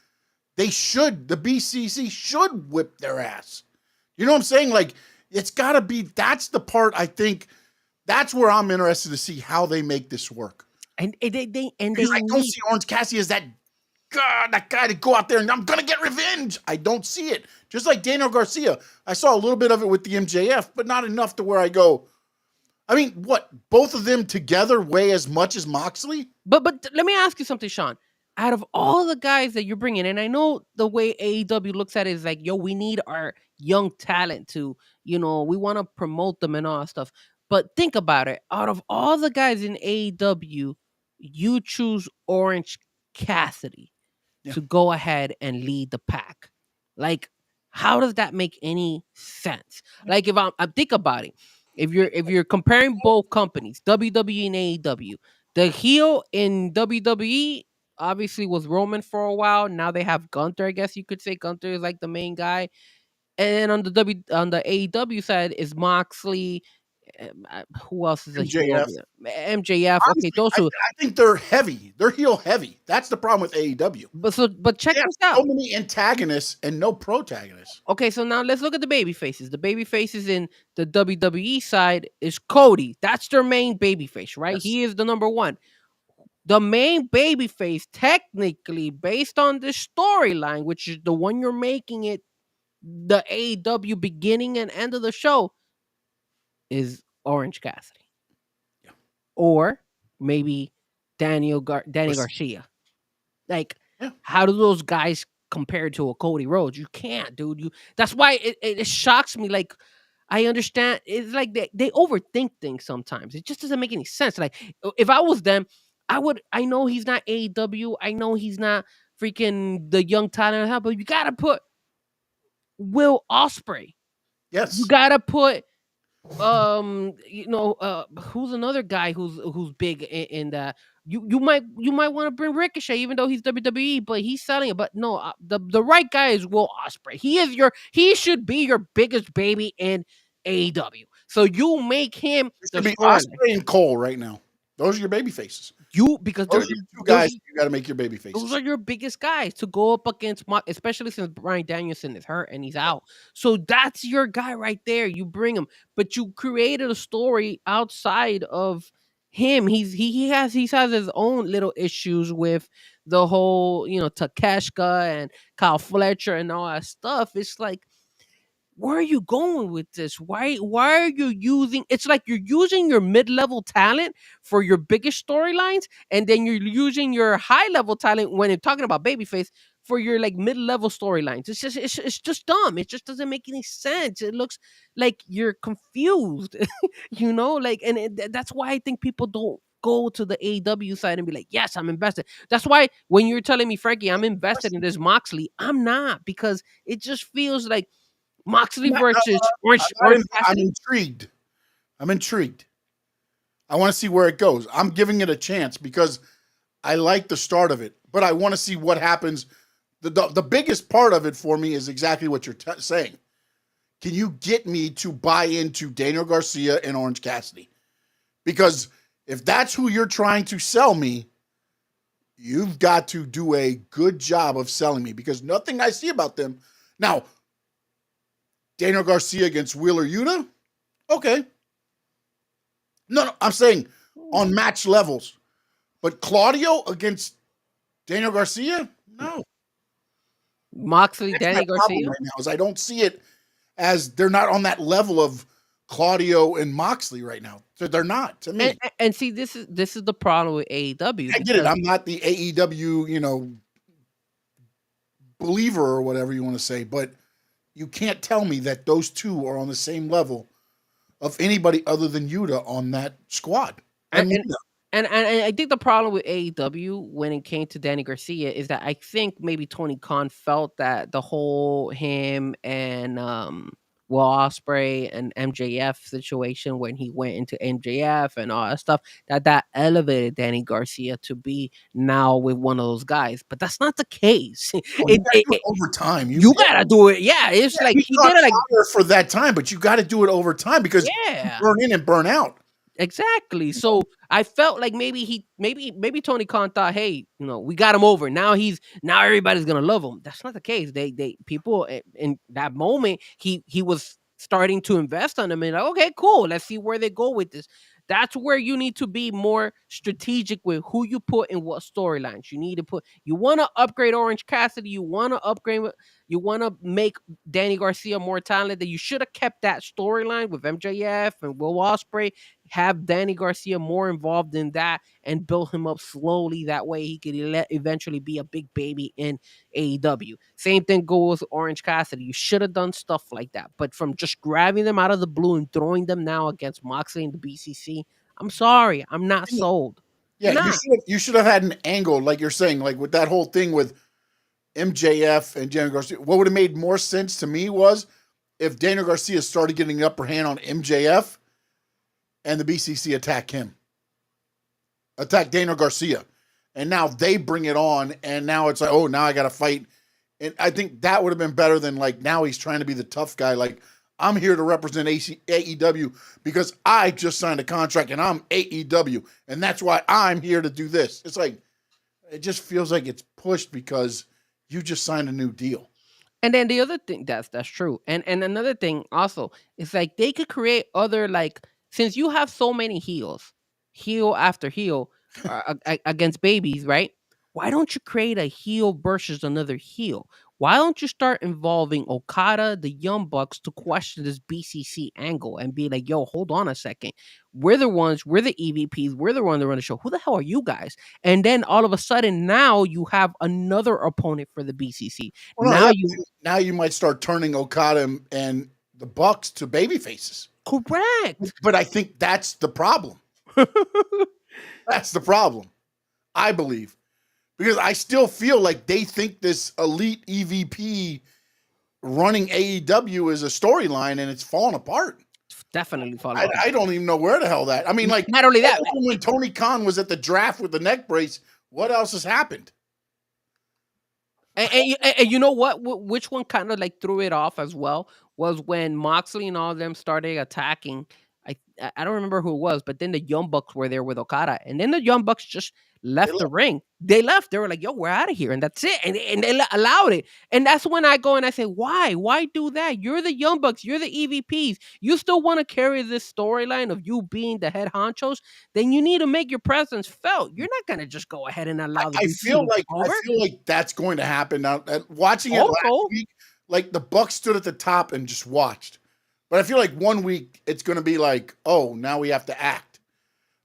the BCC should whip their ass. You know what I'm saying? Like, it's got to be, that's the part I think, that's where I'm interested to see how they make this work. And they Because I don't see Orange Cassidy as that guy to go out there and I'm going to get revenge. I don't see it. Just like Daniel Garcia. I saw a little bit of it with the MJF, but not enough to where I go, I mean, what? Both of them together weigh as much as Moxley? But let me ask you something, Sean. Out of all the guys that you're bringing, and I know the way AEW looks at it is like, yo, we need our young talent to, we want to promote them and all that stuff. But think about it. Out of all the guys in AEW, you choose Orange Cassidy to go ahead and lead the pack. Like, how does that make any sense? Like, if I think about it, if you're comparing both companies, WWE and AEW, the heel in WWE obviously was Roman for a while. Now they have Gunther. I guess you could say Gunther is like the main guy. And on the AEW side is Moxley, who else is a heel MJF. over there? MJF. Okay, Honestly, those I two. think they're heavy. They're heel heavy. That's the problem with AEW. But check They have this out. so many antagonists and no protagonists. Okay, so now let's look at the baby faces. The baby faces in the WWE side is Cody. That's their main baby face, right? Yes. He is the number one. The main baby face, technically, based on this storyline, which is the one you're making it the AEW beginning and end of the show, is Orange Cassidy. Yeah. Or maybe Danny Yes. Garcia. Like, Yeah. how do those guys compare to a Cody Rhodes? You can't, dude. That's why it shocks me. Like, I understand. It's like they overthink things sometimes. It just doesn't make any sense. Like, if I was them, I know he's not AEW. I know he's not freaking the young talent, but you gotta put Will Ospreay. Yes. You gotta put who's another guy who's big in that. You might want to bring Ricochet, even though he's WWE, but he's selling it. But no, the right guy is Will Ospreay. He should be your biggest baby in AEW. So you make him It the should be storyline. Ospreay and Cole right now. Those are your baby faces. Because Those are they're your two guys you got to make your baby faces. those are your biggest guys to go up against, especially since Bryan Danielson is hurt and he's out. So that's your guy right there. You bring him, but you created a story outside of him. He has his own little issues with the whole Takeshka and Kyle Fletcher and all that stuff. It's like, where are you going with this? Why are you using it's like you're using your mid-level talent for your biggest storylines, and then you're using your high-level talent when you're talking about babyface for your like mid-level storylines. It's just dumb. It just doesn't make any sense. It looks like you're confused. That's why I think people don't go to the AEW side and be like, yes, I'm invested. That's why when you're telling me, Frankie, I'm invested in this Moxley, I'm not, because it just feels like Moxley versus Orange I'm Cassidy. intrigued. I'm intrigued. I want to see where it goes. I'm giving it a chance because I like the start of it, but I want to see what happens. The biggest part of it for me is exactly what you're saying. Can you get me to buy into Daniel Garcia and Orange Cassidy? Because if that's who you're trying to sell me, you've got to do a good job of selling me, because nothing I see about them. Now, Daniel Garcia against Wheeler Yuta? Okay. No, I'm saying on match levels. But Claudio against Daniel Garcia? No. Moxley, That's Danny my problem Garcia. right now is I don't see it as they're not on that level of Claudio and Moxley right now. So they're not to me. And see, this is the problem with AEW. I get it. I'm not the AEW, believer or whatever you want to say, but you can't tell me that those two are on the same level of anybody other than Yuta on that squad. And I think the problem with AEW when it came to Danny Garcia is that I think maybe Tony Khan felt that the whole him and Will Ospreay and MJF situation, when he went into MJF and all that stuff, that elevated Danny Garcia to be now with one of those guys. But that's not the case. Over time. You gotta do it. Yeah, it's like he did it like for that time, but you got to do it over time because you burn in and burn out. Exactly. So I felt like maybe Tony Khan thought, hey, we got him over. Now everybody's gonna love him. That's not the case. They people in that moment he was starting to invest on him and like, okay, cool. Let's see where they go with this. That's where you need to be more strategic with who you put in what storylines. You want to upgrade Orange Cassidy. You want to make Danny Garcia more talented. You should have kept that storyline with MJF and Will Ospreay. Have Danny Garcia more involved in that and build him up slowly. That way he could eventually be a big baby in AEW. Same thing goes with Orange Cassidy. You should have done stuff like that. But from just grabbing them out of the blue and throwing them now against Moxley and the BCC, I'm sorry. I'm not sold. Yeah, you should have had an angle, like you're saying, like with that whole thing with MJF and Daniel Garcia. What would have made more sense to me was if Daniel Garcia started getting the upper hand on MJF and the BCC attack Daniel Garcia. And now they bring it on, and now it's like, oh, now I got to fight. And I think that would have been better than like now he's trying to be the tough guy. Like, I'm here to represent AEW because I just signed a contract and I'm AEW. And that's why I'm here to do this. It's like, it just feels like it's pushed because you just signed a new deal. And then the other thing that's true. And another thing also is like they could create other like since you have so many heels, heel after heel against babies, right? Why don't you create a heel versus another heel? Why don't you start involving Okada, the Young Bucks, to question this BCC angle and be like, yo, hold on a second. We're the ones, we're the EVPs, we're the one that run the show. Who the hell are you guys? And then all of a sudden now you have another opponent for the BCC. Well, now now you might start turning Okada and the Bucks to baby faces. Correct. But I think that's the problem. That's the problem, I believe. Because I still feel like they think this elite EVP running AEW is a storyline and it's falling apart. Definitely falling apart. I don't even know where the hell that. I mean, like, not only that, when Tony Khan was at the draft with the neck brace, what else has happened? And you know what? Which one kind of like threw it off as well was when Moxley and all of them started attacking. I don't remember who it was, but then the Young Bucks were there with Okada, and then the Young Bucks just left the ring. They left. They were like, "Yo, we're out of here," and that's it. And they allowed it. And that's when I go and I say, "Why? Why do that? You're the Young Bucks. You're the EVPs. You still want to carry this storyline of you being the head honchos? Then you need to make your presence felt. You're not gonna just go ahead and allow." I feel like that's going to happen now. Watching it last week, like the Bucks stood at the top and just watched. But I feel like 1 week it's going to be like, oh, now we have to act.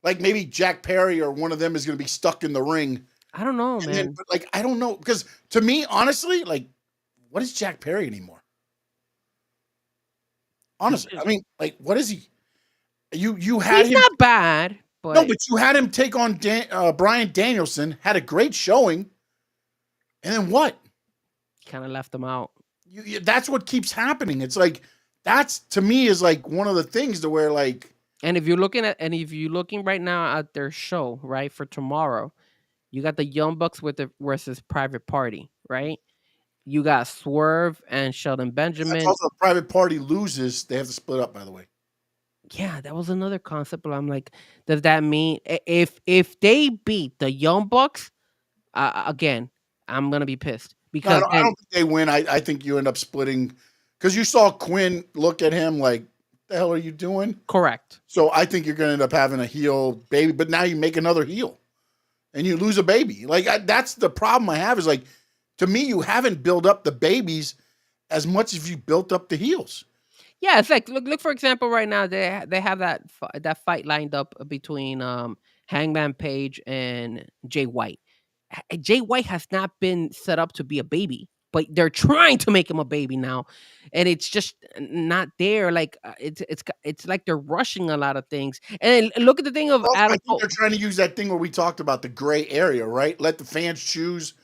Like maybe Jack Perry or one of them is going to be stuck in the ring. I don't know, man. But like I don't know because to me, honestly, like what is Jack Perry anymore? Honestly, I mean, like what is he? You had He's him not bad, but no, but you had him take on Bryan Danielson, had a great showing, and then what? Kind of left him out. That's what keeps happening. It's like. That's to me is like one of the things to where like. And if you're looking right now at their show, right, for tomorrow, you got the Young Bucks versus Private Party, right? You got Swerve and Sheldon Benjamin. That's also a Private Party loses, they have to split up, by the way. Yeah, that was another concept, but I'm like, does that mean if they beat the Young Bucks, again, I'm gonna be pissed because I don't think they win. I think you end up splitting. Because you saw Quinn look at him like, the hell are you doing? Correct. So I think you're going to end up having a heel baby, but now you make another heel and you lose a baby. Like that's the problem I have is like, to me, you haven't built up the babies as much as you built up the heels. Yeah, it's like look for example, right now they have that fight lined up between Hangman Page and Jay White. Jay White has not been set up to be a baby. But they're trying to make him a baby now, and it's just not there. Like it's like they're rushing a lot of things. And look at the thing of I think they're trying to use that thing where we talked about the gray area, right? Let the fans choose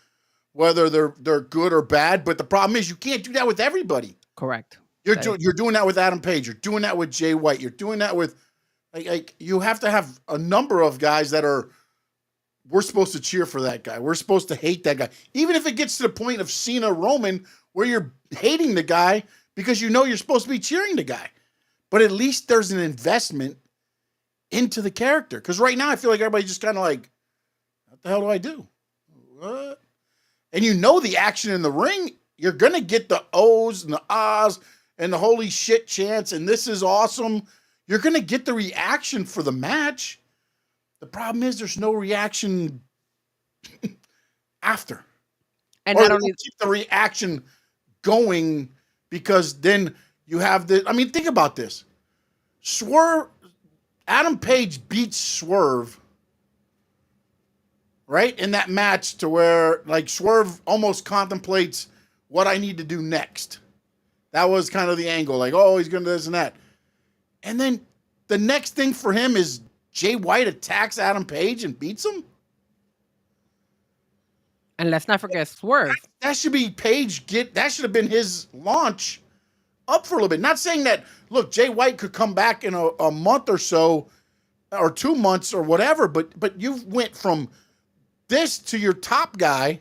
whether they're good or bad. But the problem is you can't do that with everybody. Correct. You're doing that with Adam Page. You're doing that with Jay White. You're doing that with like you have to have a number of guys that are. We're supposed to cheer for that guy. We're supposed to hate that guy. Even if it gets to the point of Cena Roman where you're hating the guy because you know you're supposed to be cheering the guy. But at least there's an investment into the character. Because right now I feel like everybody's just kind of like, what the hell do I do? What? And you know the action in the ring, you're going to get the O's and the ahs and the holy shit chants and this is awesome. You're going to get the reaction for the match. The problem is there's no reaction after. And or not only keep the reaction going because then you have the I mean, think about this. Adam Page beats Swerve, right? In that match to where like Swerve almost contemplates what I need to do next. That was kind of the angle, like, oh, he's gonna do this and that. And then the next thing for him is Jay White attacks Adam Page and beats him? And let's not forget Swerve. That should be that should have been his launch up for a little bit. Not saying that, look, Jay White could come back in a month or so, or 2 months or whatever, but you went from this to your top guy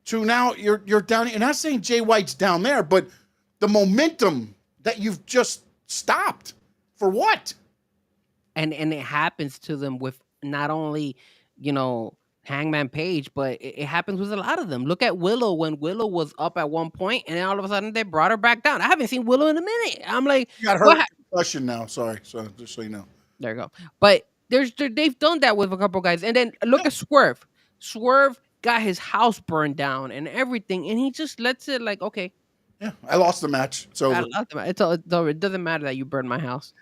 to now you're down. You're not saying Jay White's down there, but the momentum that you've just stopped. For what? And it happens to them with not only, Hangman Page, but it happens with a lot of them. Look at Willow when Willow was up at one point, and then all of a sudden they brought her back down. I haven't seen Willow in a minute. I'm like, You got what hurt concussion now. Sorry. So just so you know. there you go. But they've done that with a couple guys, and then look at Swerve. Swerve got his house burned down and everything, and he just lets it like, okay, Yeah, I lost the match. It's over. it's over. It doesn't matter that you burned my house.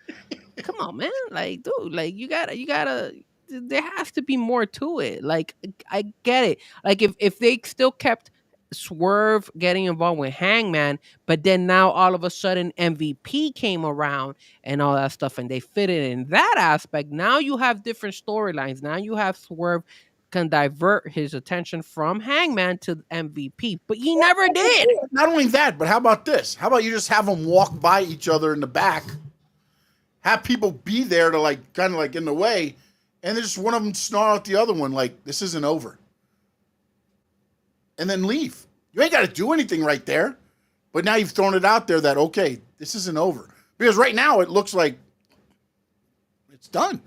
Come on, man. Like, dude, like you gotta. There has to be more to it. Like, I get it. Like, if they still kept Swerve getting involved with Hangman, but then now all of a sudden MVP came around and all that stuff, and they fit it in that aspect. Now you have different storylines. Now you have Swerve can divert his attention from Hangman to MVP, but he never did. Not only that, but how about this? How about you just have them walk by each other in the back, have people be there to like kind of like in the way, and then just one of them snarl at the other one like this isn't over, and then leave. You ain't got to do anything right there, but now you've thrown it out there that okay, this isn't over, because right now it looks like it's done.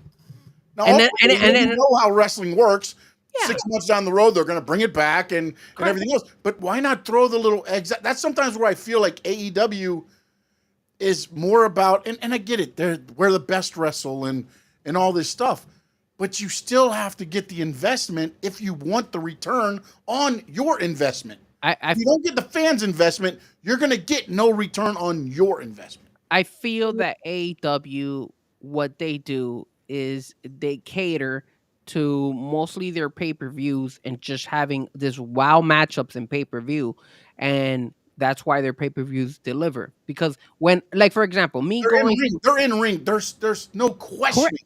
Now, And then you know how wrestling works. Yeah. 6 months down the road, they're going to bring it back and everything else. But why not throw the little eggs? That's sometimes where I feel like AEW is more about, and I get it, they're where the best wrestle and all this stuff. But you still have to get the investment if you want the return on your investment. If you don't get the fans' investment, you're going to get no return on your investment. I feel that AEW, what they do is they cater to mostly their pay-per-views and just having this wow matchups in pay-per-view, and that's why their pay-per-views deliver. Because when, like for example, they're in ring. There's no question. Correct.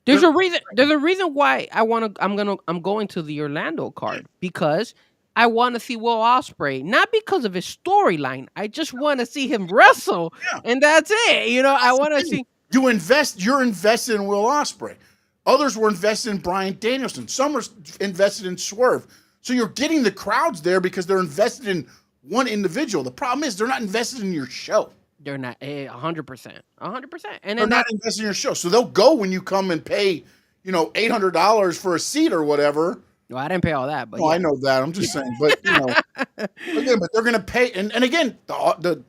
There's a reason. There's a reason why I'm going to the Orlando card, because I want to see Will Ospreay, not because of his storyline. I just want to see him wrestle, and that's it. I want to see. You're invested in Will Ospreay. Others were invested in Bryan Danielson. Some were invested in Swerve. So you're getting the crowds there because they're invested in one individual. The problem is they're not invested in your show. They're not 100%, 100%, and they're not invested in your show. So they'll go when you come and pay, $800 for a seat or whatever. Well, I didn't pay all that, but I know that. I'm just saying, but again, but they're going to pay, and again, the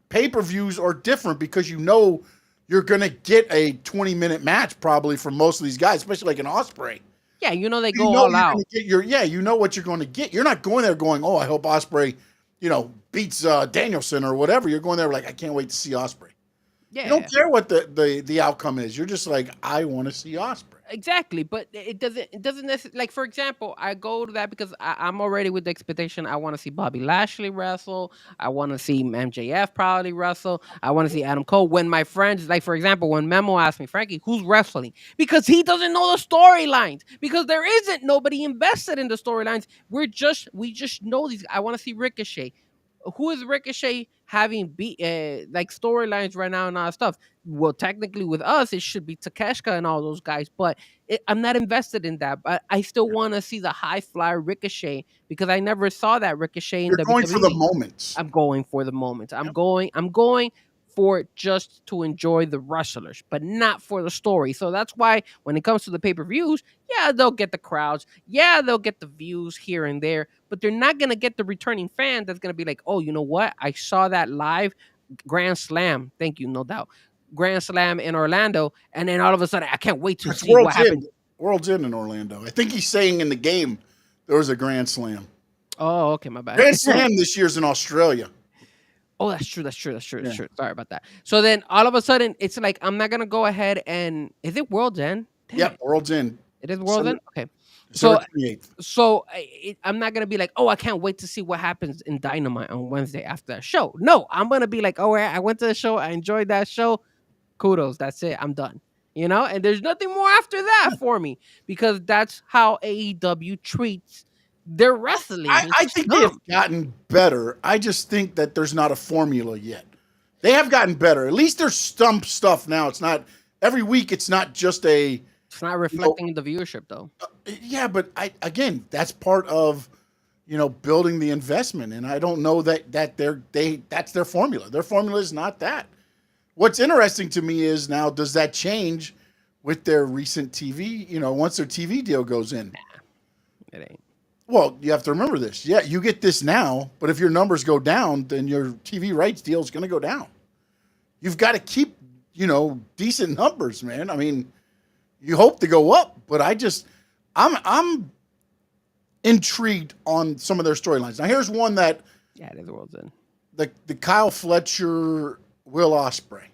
pay-per-views are different because you're going to get a 20-minute match probably from most of these guys, especially like an Ospreay. Yeah, they go all out. You know what you're going to get. You're not going there going, oh, I hope Ospreay, beats Danielson or whatever. You're going there like, I can't wait to see Ospreay. Yeah. You don't care what the outcome is. You're just like, I want to see Ospreay. Exactly, but it doesn't necessarily, like, for example, I go to that because I'm already with the expectation. I want to see Bobby Lashley wrestle. I want to see MJF probably wrestle. I want to see Adam Cole. When my friends, like, for example, when Memo asked me, Frankie, who's wrestling? Because he doesn't know the storylines. Because there isn't nobody invested in the storylines. We just know these. I want to see Ricochet. Who is Ricochet having like storylines right now and all that stuff? Well, technically with us, it should be Takeshita and all those guys, but I'm not invested in that. But I still want to see the high flyer Ricochet because I never saw that Ricochet in WWE. You're going for the moments. I'm going for the moments. I'm going for just to enjoy the wrestlers, but not for the story. So that's why when it comes to the pay-per-views, yeah, they'll get the crowds. Yeah, they'll get the views here and there, but they're not going to get the returning fan that's going to be like, oh, you know what? I saw that live Grand Slam. Thank you, no doubt. Grand Slam in Orlando. And then all of a sudden, I can't wait to see what happens. World's End in Orlando. I think he's saying in the game there was a Grand Slam. Oh, okay, my bad. Grand Slam this year's in Australia. Oh, that's true. Sorry about that. So then all of a sudden, it's like, I'm not going to go ahead and... Is it World's End? Yep, World's End. It is World's End? Okay. I'm not going to be like, oh, I can't wait to see what happens in Dynamite on Wednesday after that show. No, I'm going to be like, oh, I went to the show. I enjoyed that show. Kudos. That's it. I'm done. And there's nothing more after that for me because that's how AEW treats their wrestling. I think they have gotten better. I just think that there's not a formula yet. They have gotten better. At least there's some stuff now. It's not every week. It's not just a... It's not reflecting the viewership, though. Yeah, but again, that's part of, building the investment, and I don't know that that's their formula. Their formula is not that. What's interesting to me is now, does that change with their recent TV? Once their TV deal goes in. It ain't. Well, you have to remember this. Yeah, you get this now, but if your numbers go down, then your TV rights deal is going to go down. You've got to keep, decent numbers, man. I mean, you hope to go up, but I'm intrigued on some of their storylines. Now, here's one that it is the world's end. The Kyle Fletcher, Will Ospreay.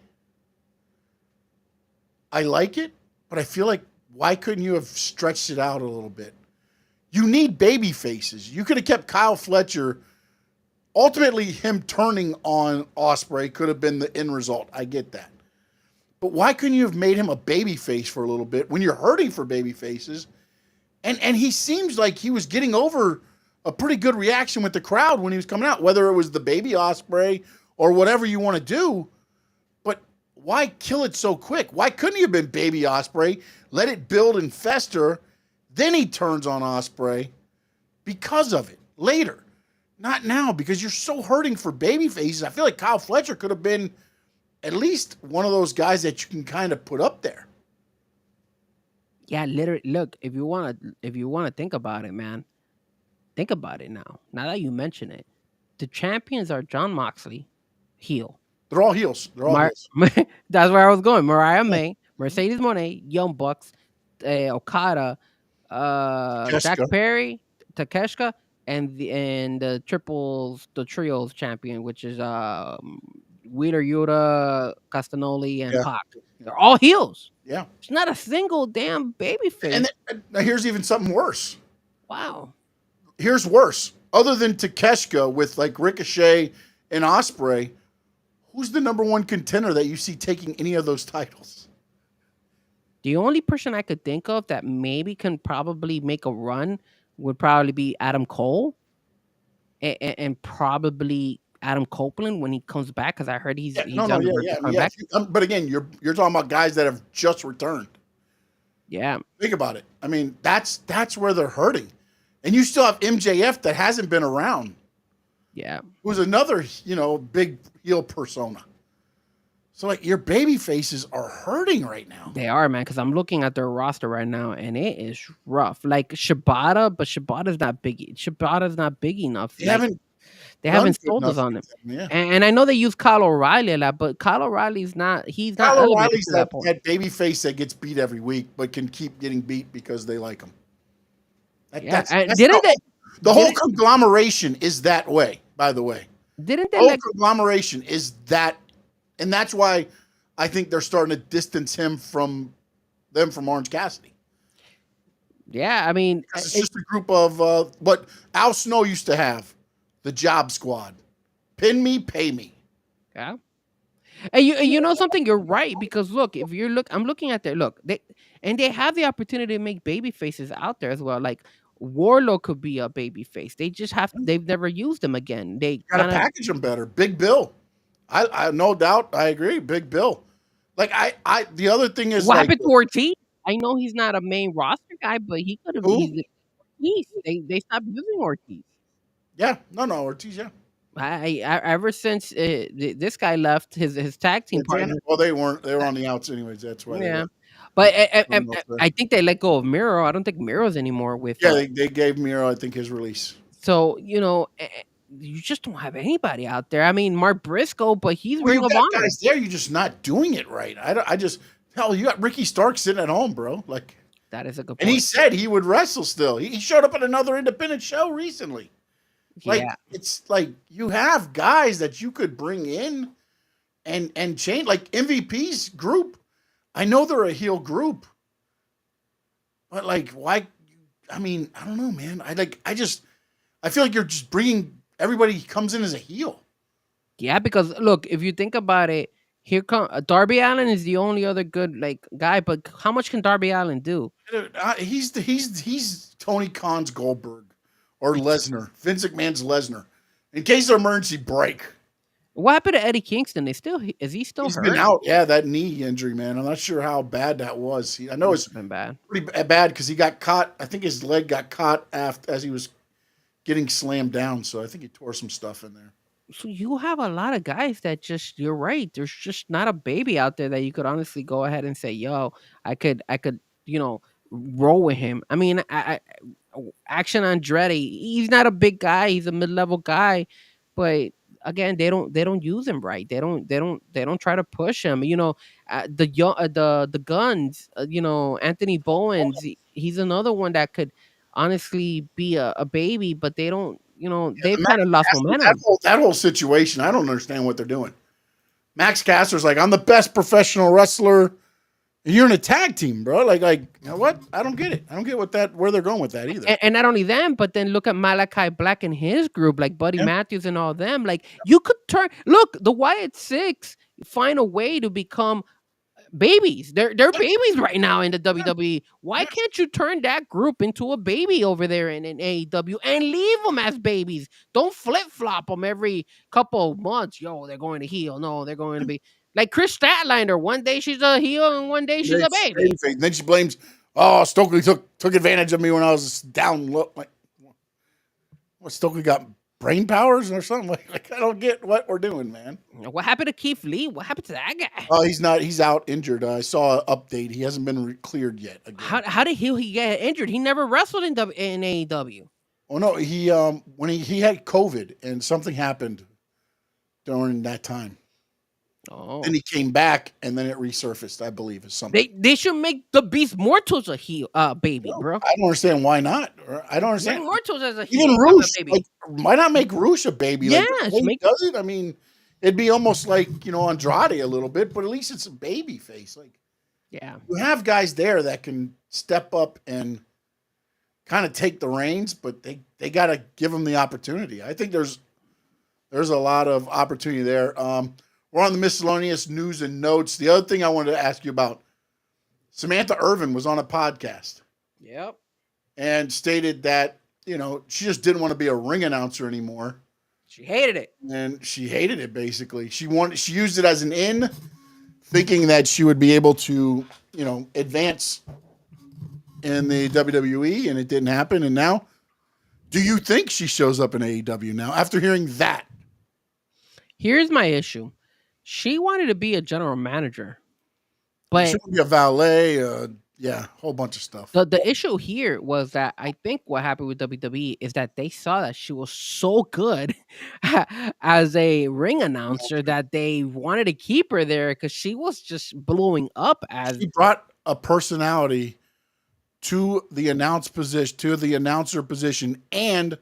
I like it, but I feel like, why couldn't you have stretched it out a little bit? You need baby faces. You could have kept Kyle Fletcher. Ultimately, him turning on Ospreay could have been the end result. I get that. But why couldn't you have made him a baby face for a little bit when you're hurting for baby faces? And he seems like he was getting over a pretty good reaction with the crowd when he was coming out, whether it was the baby Ospreay or whatever you want to do. But why kill it so quick? Why couldn't he have been baby Ospreay? Let it build and fester. Then he turns on Ospreay because of it later. Not now, because you're so hurting for baby faces. I feel like Kyle Fletcher could have been at least one of those guys that you can kind of put up there. Yeah, literally. Look, if you want to think about it, man, think about it now. Now that you mention it, the champions are Jon Moxley, heel. They're all heels. Heels. That's where I was going. Mariah May, Mercedes Moné, Young Bucks, Okada, Jack Perry, Takeshita, and the trios champion, which is Wheeler Yuta, Castagnoli, and Pac. They're all heels. Yeah. It's not a single damn babyface. And now here's even something worse. Wow. Here's worse. Other than Takeshita with like Ricochet and Ospreay, who's the number one contender that you see taking any of those titles? The only person I could think of that maybe can probably make a run would probably be Adam Cole, and probably Adam Copeland when he comes back, because I heard he's back. But again, you're talking about guys that have just returned. Yeah, think about it. I mean, that's where they're hurting, and you still have MJF that hasn't been around. Yeah, who's another big heel persona. So, like, your baby faces are hurting right now. They are, man, because I'm looking at their roster right now, and it is rough. Like Shibata, but Shibata's not big. Shibata's not big enough. They haven't sold us on him. Yeah. And I know they use Kyle O'Reilly a lot, but Kyle O'Reilly's not. He's not. Kyle O'Reilly's that baby face that gets beat every week, but can keep getting beat because they like him. The whole conglomeration is that way. By the way, didn't they? Conglomeration is that. And that's why I think they're starting to distance him from Orange Cassidy. Yeah, I mean, it's just a group of what Al Snow used to have, the Job Squad. Pin me, pay me. Yeah. And you know something, you're right, because look, I'm looking at they have the opportunity to make baby faces out there as well. Like Warlow could be a baby face. They've never used them again. They gotta package them better. Big Bill. I no doubt, I agree. Big Bill. Like the other thing is, what happened to Ortiz? I know he's not a main roster guy, but he could have been Ortiz. They stopped using Ortiz. Yeah, no, Ortiz. Yeah. I ever since this guy left his tag team partner. Well, they weren't. They were on the outs anyways. That's why. Yeah. But I think they let go of Miro. I don't think Miro's anymore with. Yeah, they gave Miro, I think, his release. So you just don't have anybody out there. I mean, Mark Briscoe, but he's Ring of Honor. Guys there, you're just not doing it right. Hell, you got Ricky Stark sitting at home, bro. Like, that is a good point. And he said he would wrestle still. He showed up at another independent show recently. Like, it's like you have guys that you could bring in and change. Like MVP's group, I know they're a heel group, but like, why? I mean, I don't know, man. I feel like you're just bringing. Everybody comes in as a heel. Yeah, because look, if you think about it, here come Darby Allin is the only other good guy, but how much can Darby Allin do? He's Tony Khan's Goldberg or Lesnar, Vince McMahon's Lesnar. In case of emergency, break. What happened to Eddie Kingston? Is he still hurt? He's been out. Yeah, that knee injury, man. I'm not sure how bad that was. I know it's been bad, pretty bad because he got caught. I think his leg got caught as he was getting slammed down, so I think he tore some stuff in there. So you have a lot of guys that just you're right. There's just not a baby out there that you could honestly go ahead and say, "Yo, I could, roll with him." I mean, Action Andretti, he's not a big guy. He's a mid-level guy, but again, they don't use him right. They don't try to push him. The guns. Anthony Bowens. He's another one that could honestly be a baby, but they don't. They've kind of lost momentum. That whole situation, I don't understand what they're doing. Max Caster's like, I'm the best professional wrestler. And you're in a tag team, bro. Like, you know what? I don't get it. I don't get where they're going with that either. And not only them, but then look at Malachi Black and his group, like Buddy Yeah. Matthews and all them. Like you could look, the Wyatt Six find a way to become babies. They're babies right now in the WWE. Why can't you turn that group into a baby over there in AEW and leave them as babies? Don't flip flop them every couple of months. Yo, they're going to heel. No, they're going to be like Chris Statlander. One day she's a heel and one day she's a baby. And then she blames, Stokely took advantage of me when I was down low. Like, what, Stokely got brain powers or something? Like I don't get what we're doing, man. What happened to Keith Lee? What happened to that guy? Oh, he's not. He's out injured. I saw an update. He hasn't been cleared yet. Again. How did he get injured? He never wrestled in AEW. Oh no, he when he had COVID and something happened during that time. Oh. And he came back and then it resurfaced, I believe, is something. They should make the Beast Mortals a heel baby, bro. I don't understand why not. I don't understand. Make Mortals as a heel. Even Roosh, like, why not make Roosh a baby? Yeah, like, he does it. I mean, it'd be almost like Andrade a little bit, but at least it's a baby face. Like, yeah, you have guys there that can step up and kind of take the reins, but they got to give them the opportunity. I think there's a lot of opportunity there. We're on the miscellaneous news and notes. The other thing I wanted to ask you about, Samantha Irvin was on a podcast. Yep. And stated that, she just didn't want to be a ring announcer anymore. She hated it. And she hated it, basically. She used it as an in, thinking that she would be able to, advance in the WWE, and it didn't happen. And now, do you think she shows up in AEW now after hearing that? Here's my issue. She wanted to be a general manager, but she wanted to be a valet, a whole bunch of stuff. The issue here was that I think what happened with WWE is that they saw that she was so good as a ring announcer that they wanted to keep her there because she was just blowing up she brought a personality to the announcer position and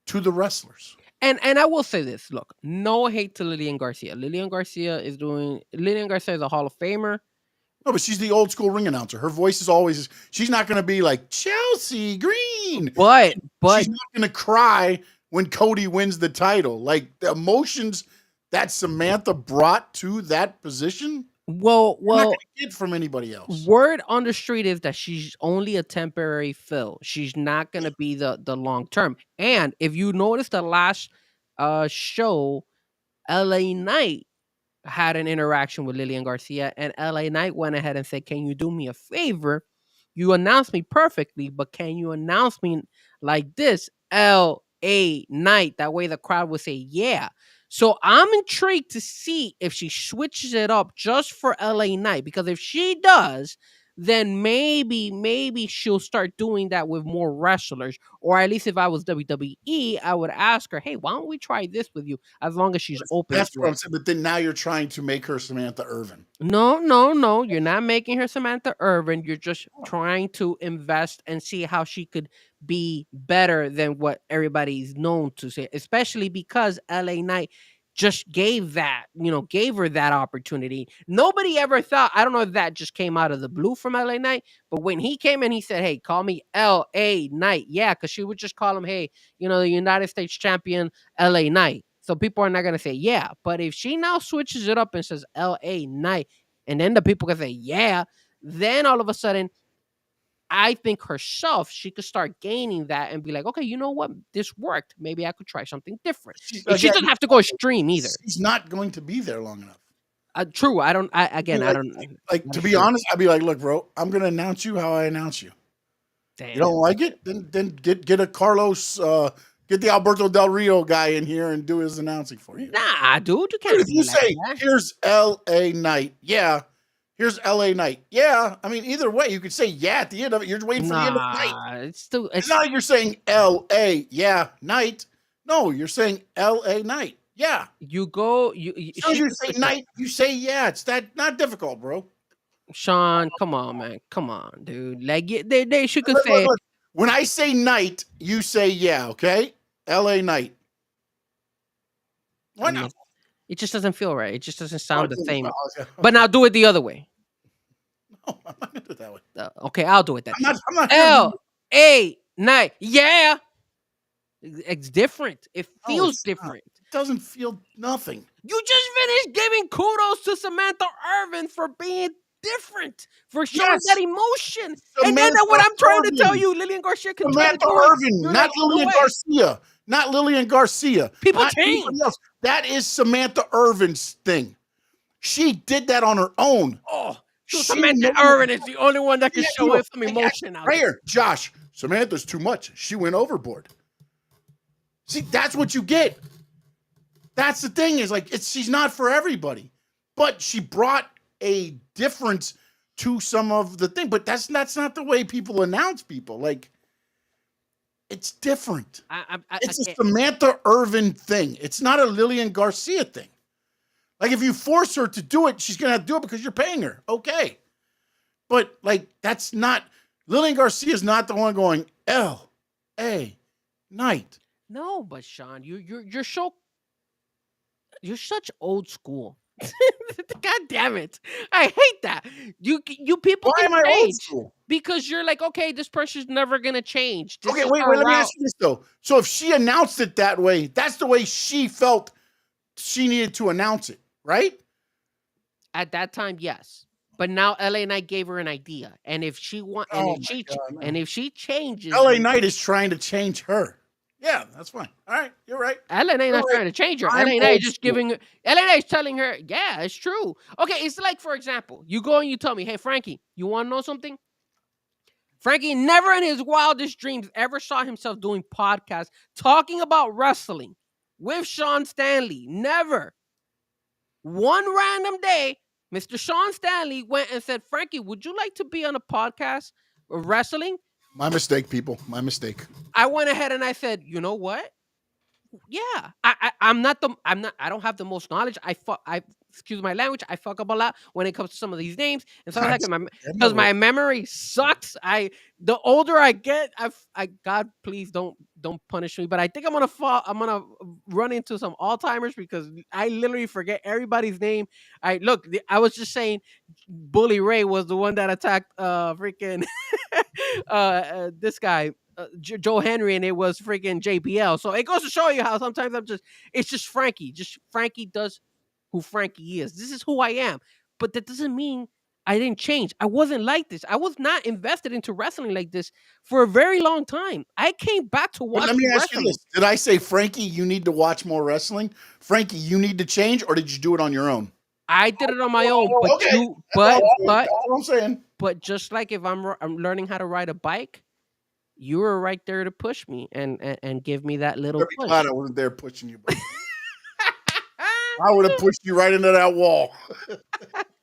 to the wrestlers. And I will say this, look, no hate to Lillian Garcia. Lillian Garcia is a Hall of Famer. No, but she's the old school ring announcer. Her voice is always, she's not going to be like Chelsea Green. But she's not going to cry when Cody wins the title. Like the emotions that Samantha brought to that position, well, you're not going to get from anybody else. Word on the street is that she's only a temporary fill. She's not going to be the long term. And if you notice the last show, LA Knight had an interaction with Lillian Garcia, and LA Knight went ahead and said, "Can you do me a favor? You announced me perfectly, but can you announce me like this, LA Knight?" That way the crowd would say, "Yeah." So I'm intrigued to see if she switches it up just for LA Knight, because if she does, then maybe she'll start doing that with more wrestlers. Or at least if I was WWE, I would ask her, "Hey, why don't we try this with you?" As long as she's open. That's what I'm saying. But then now you're trying to make her Samantha Irvin. No. You're not making her Samantha Irvin. You're just trying to invest and see how she could be better than what everybody's known to say, especially because LA Knight just gave her that opportunity. Nobody ever thought, I don't know if that just came out of the blue from LA Knight, but when he came in, he said, "Hey, call me LA Knight." Yeah, because she would just call him, "Hey, the United States champion LA Knight." So people are not going to say, "Yeah." But if she now switches it up and says LA Knight, and then the people can say, "Yeah," then all of a sudden, I think herself, she could start gaining that and be like, "Okay, you know what? This worked. Maybe I could try something different." She doesn't have to go extreme either. She's not going to be there long enough. True. I don't. To be honest, I'd be like, "Look, bro, I'm going to announce you how I announce you. Damn. You don't like it? Then get a Carlos Get the Alberto Del Rio guy in here and do his announcing for you. Nah, dude, you can't. If you be like say, that. here's L.A. Knight, yeah. Here's L.A. Knight, yeah. I mean, either way, you could say yeah at the end of it. You're waiting for the end of the night. Nah, it's still. It's not like you're saying L.A. yeah Knight. No, you're saying L.A. Knight. Yeah. You go. As soon as you say night, you say yeah. It's that not difficult, bro. Sean, come on, man, come on, dude. Like they should could Look, say. look. When I say night, you say yeah. Okay, L.A. Knight. Why I mean, not? it just doesn't feel right. It just doesn't sound the same. Okay. But now do it the other way. No, I'm not gonna do it that way. Okay, I'll do it then. I'm not. L.A. Knight. Yeah. It's different. It feels it's not. different. It doesn't feel nothing. You just finished giving kudos to Samantha Irvin for being different, for showing Yes. that emotion. And then Samantha what I'm trying to tell Irvin. you, Lillian Garcia can try to Samantha do it. Irvin, You're not like, no Lillian way. Garcia. Not Lillian Garcia. People not change. anybody else. That is Samantha Irvin's thing. She did that on her own. Oh, so She Samantha knows- Irvin is the only one that can Yeah, show look, it some emotion out Right there. here, Josh. Samantha's too much. She went overboard. See, that's what you get. That's the thing is like she's not for everybody, but she brought a difference to some of the thing. But that's not the way people announce people. Like it's different. It's a Samantha Irvin thing. It's not a Lillian Garcia thing. Like if you force her to do it, she's gonna have to do it because you're paying her. Okay, but like that's not Lillian Garcia is not the one going L.A. Knight. No, but Sean, you're so you're such old school. God damn it! I hate that. You people Why can am I old change school? because you're like, okay, this person's never gonna change. This Okay, is wait, her let me route. ask you this though. So if she announced it that way, that's the way she felt she needed to announce it, right? At that time, yes. But now LA Knight gave her an idea, and if she want, and Oh if my she God, no. and if she changes, LA Knight is trying to change her. Yeah, that's fine. All right, you're right. LA Knight not You're trying to change her. I'm LA Knight old just school. giving her. LA Knight's telling her, yeah, it's true. Okay, it's like for example, you go and you tell me, hey Frankie, you want to know something? Frankie never in his wildest dreams ever saw himself doing podcasts talking about wrestling with Sean Stanley. Never. One random day, Mr. Sean Stanley went and said, Frankie, would you like to be on a podcast of wrestling? My mistake, people. My mistake. I went ahead and I said, you know what? Yeah, I don't have the most knowledge. I excuse my language. I fuck up a lot when it comes to some of these names, and sometimes because my memory sucks. The older I get, God please don't punish me, but I think I'm gonna run into some Alzheimer's because I literally forget everybody's name. I was just saying, Bully Ray was the one that attacked freaking this guy. Joe Henry, and it was freaking JBL. So it goes to show you how sometimes it's just Frankie. Just Frankie does who Frankie is. This is who I am. But that doesn't mean I didn't change. I wasn't like this. I was not invested into wrestling like this for a very long time. I came back to watch Let me ask wrestling. you this. Did I say, Frankie, you need to watch more wrestling? Frankie, you need to change, or did you do it on your own? I did it on my own, but Okay. but That's all I'm saying. but just like if I'm learning how to ride a bike, you were right there to push me and give me that little I'd be push. glad I wasn't there pushing you, bro. I would have pushed you right into that wall.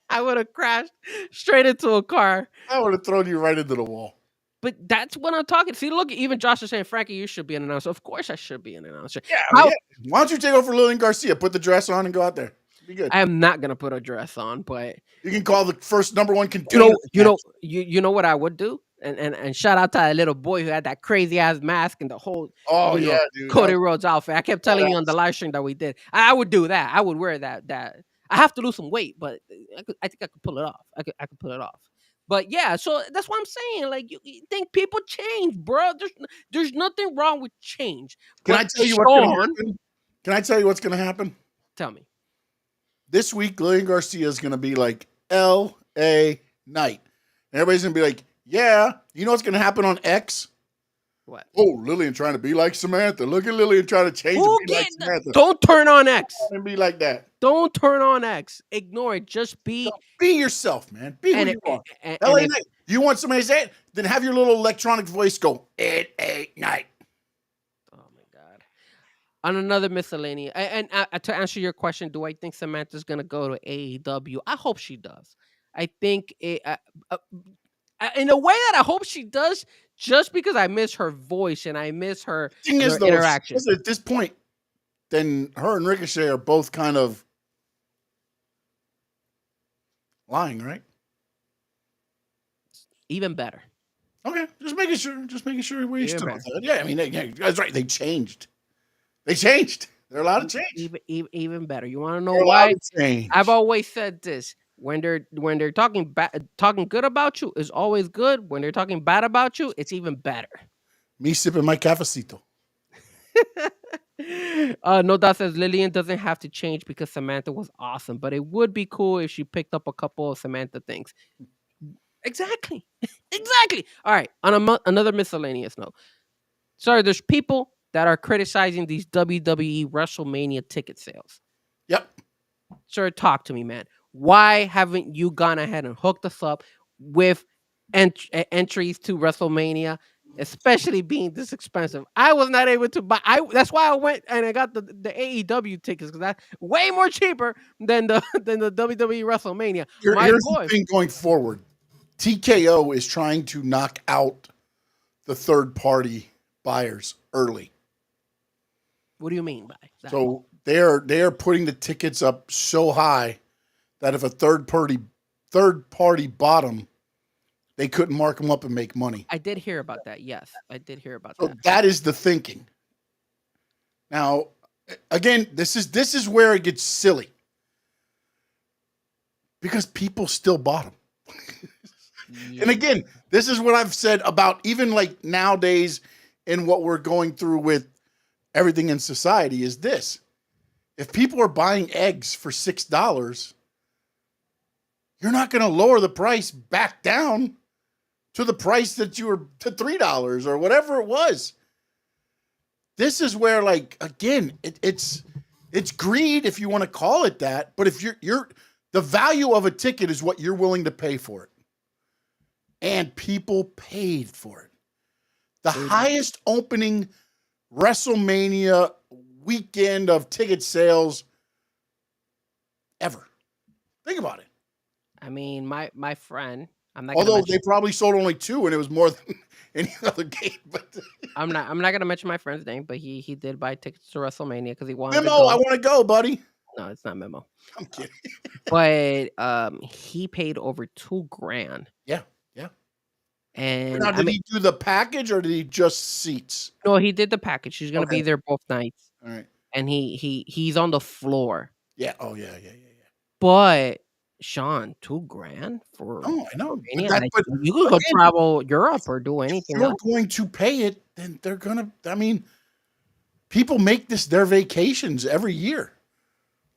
I would have crashed straight into a car. I would have thrown you right into the wall. But that's what I'm talking. See, look, even Josh is saying, Frankie, you should be an announcer. Of course I should be an announcer. Yeah, How- yeah. Why don't you take over for Lillian Garcia? Put the dress on and go out there. Be good. I am not gonna put a dress on, but You can call the first number one contender. you know what I would do? And shout out to that little boy who had that crazy ass mask and the whole Oh, you know, yeah, dude. Cody Rhodes outfit. I kept telling you on the that's- live stream that we did. I would do that. I would wear that. I have to lose some weight, but I think I could pull it off. I could pull it off. But yeah, so that's what I'm saying. Like you think people change, bro? There's nothing wrong with change. Can But I tell you what's going to Sean- happen? Can I tell you what's going to happen? Tell me. This week, Lillian Garcia is going to be like L.A. Knight. And everybody's going to be like, yeah, you know what's going to happen on X? What? Oh, Lillian trying to be like Samantha. Look at Lillian trying to change Who and be like Samantha. Don't turn on X. And be like that. Don't turn on X. Ignore it. Just be. Be yourself, man. Be who And you are. and L.A. if- Knight. You want somebody to say it? Then have your little electronic voice go, L.A. Knight. oh my God. On another miscellaneous, to answer your question, do I think Samantha's gonna go to AEW? I hope she does. I think uh, in a way that I hope she does, just because I miss her voice and I miss her Thing is, though, if she interaction. does it at this point, then her and Ricochet are both kind of lying, right? Even better. Okay, just making sure. Just making sure where you Even stood better. with that. Yeah, I mean, that's right. They changed. They changed. They're allowed to change. Even better. You want to know They're allowed why? to change. I've always said this: when they're talking good about you is always good. When they're talking bad about you, it's even better. Me sipping my cafecito. No doubt says Lillian doesn't have to change because Samantha was awesome, but it would be cool if she picked up a couple of Samantha things. Exactly. Exactly. All right. On another miscellaneous note. Sorry, there's people that are criticizing these WWE WrestleMania ticket sales. Yep. Sir, talk to me, man. Why haven't you gone ahead and hooked us up with entries to WrestleMania, especially being this expensive? I was not able to buy. That's why I went and I got the AEW tickets because that's way more cheaper than the WWE WrestleMania. Here's the thing going forward. TKO is trying to knock out the third party buyers early. What do you mean by that? So they are putting the tickets up so high that if a third party bought them, they couldn't mark them up and make money. I did hear about that. Yes, I did hear about So that. that is the thinking. Now, again, this is where it gets silly because people still bought them. And again, this is what I've said about even like nowadays in what we're going through with everything in society is this. If people are buying eggs for $6, you're not going to lower the price back down to the price that you were to $3 or whatever it was. This is where, like, again, it's greed if you want to call it that, but if you're the value of a ticket is what you're willing to pay for it. And people paid for it. The highest opening WrestleMania weekend of ticket sales ever. Think about it. I mean, my friend. I'm not. Although they probably sold only 2, and it was more than any other game. But I'm not gonna mention my friend's name, but he did buy tickets to WrestleMania because he wanted Memo, to go. I want to go, buddy. No, it's not Memo. I'm kidding. But he paid over $2,000. Yeah. And Now, did he do the package or did he just seats? no, he did the package. He's gonna be there both nights, All right. and he's on the floor. Yeah. Oh, yeah. But Sean, $2,000 for Oh, I know. WrestleMania? But you could go travel Europe or do anything If you're else. going to pay it, then they're gonna. I mean, people make this their vacations every year.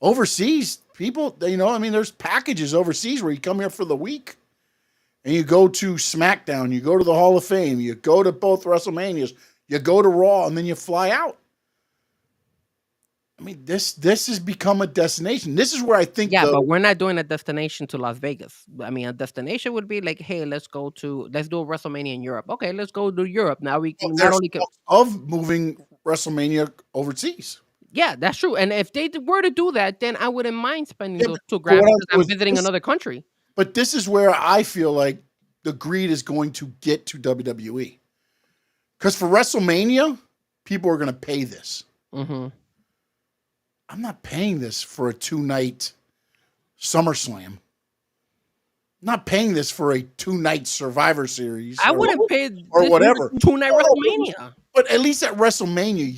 Overseas, people, I mean, there's packages overseas where you come here for the week and you go to Smackdown, you go to the Hall of Fame, you go to both WrestleManias, you go to Raw, and then you fly out. I mean, this has become a destination. This is where I think. Yeah, but we're not doing a destination to Las Vegas. I mean, a destination would be like, hey, let's do a WrestleMania in Europe. Okay, let's go to Europe. Now we can not only of moving WrestleMania overseas. Yeah, that's true. And if they were to do that, then I wouldn't mind spending those $2,000 because I'm visiting another country. But this is where I feel like the greed is going to get to WWE. Because for WrestleMania, people are going to pay this. Mm-hmm. I'm not paying this for a 2-night SummerSlam. I'm not paying this for a 2-night Survivor Series. I wouldn't pay or whatever. 2-night WrestleMania. But at least at WrestleMania,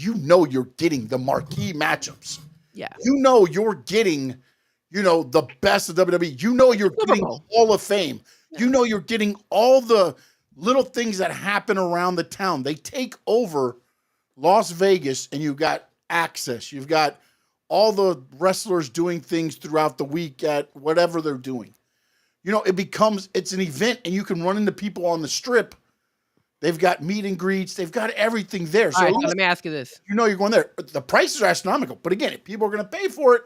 you're getting the marquee matchups. Yeah. You're getting, the best of WWE. You're getting Hall of Fame. Yeah. You're getting all the little things that happen around the town. They take over Las Vegas and you've got access. You've got all the wrestlers doing things throughout the week at whatever they're doing. It's an event and you can run into people on the strip. They've got meet and greets. They've got everything there. So, let me ask you this. You're going there. The prices are astronomical. But again, if people are going to pay for it,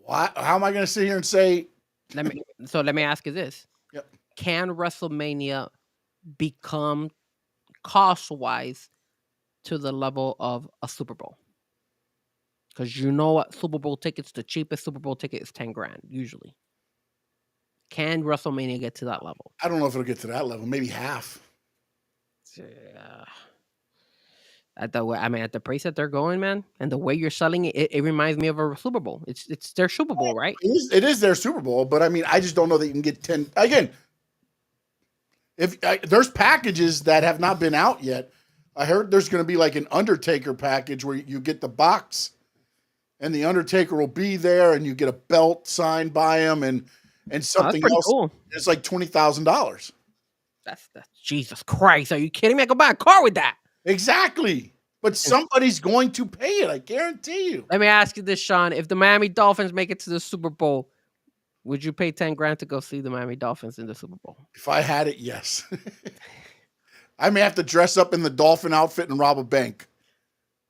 how am I going to sit here and say? Let me ask you this. Yep. Can WrestleMania become cost-wise to the level of a Super Bowl? Because you know what? Super Bowl tickets, the cheapest Super Bowl ticket is 10 grand, usually. Can WrestleMania get to that level? I don't know if it'll get to that level. Maybe half. Yeah. At the price that they're going, man, and the way you're selling it, it reminds me of a Super Bowl. It's their Super Bowl, right? It is their Super Bowl, but I mean, I just don't know that you can get 10. Again, if there's packages that have not been out yet. I heard there's going to be like an Undertaker package where you get the box and the Undertaker will be there and you get a belt signed by him and something else. Cool. It's like $20,000. That's Jesus Christ. Are you kidding me? I could buy a car with that. Exactly. But somebody's going to pay it. I guarantee you. Let me ask you this, Sean. If the Miami Dolphins make it to the Super Bowl, would you pay 10 grand to go see the Miami Dolphins in the Super Bowl? If I had it, yes. I may have to dress up in the dolphin outfit and rob a bank.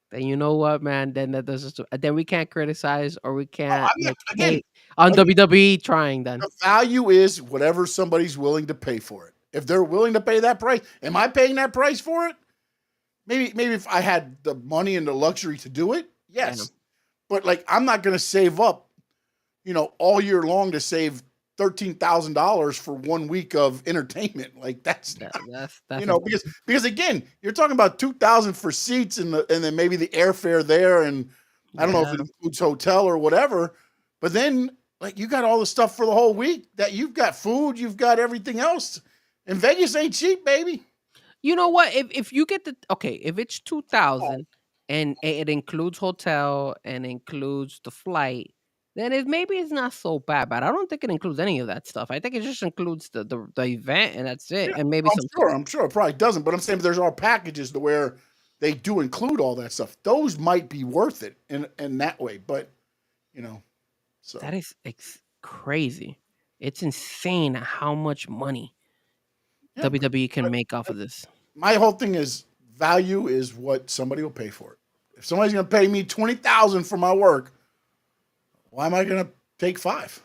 Then you know what, man? Then we can't criticize or we can't Again, on WWE trying. Then the value is whatever somebody's willing to pay for it. If they're willing to pay that price, am I paying that price for it? Maybe if I had the money and the luxury to do it, yes. Yeah. But like, I'm not going to save up, all year long to save $13,000 for 1 week of entertainment. Like that's because again, you're talking about $2,000 for seats and then maybe the airfare there, and I don't know if it includes hotel or whatever. But then like you got all the stuff for the whole week that you've got food, you've got everything else, and Vegas ain't cheap, baby. You know what? If you get if it's 2,000 and it includes hotel and includes the flight, then maybe it's not so bad. But I don't think it includes any of that stuff. I think it just includes the event and that's it. Yeah, and maybe I'm sure it probably doesn't. But I'm saying there's all packages to where they do include all that stuff. Those might be worth it in that way. But so that is crazy. It's insane how much money WWE can make off of this. My whole thing is value is what somebody will pay for it. If somebody's going to pay me $20,000 for my work, why am I going to take $5,000?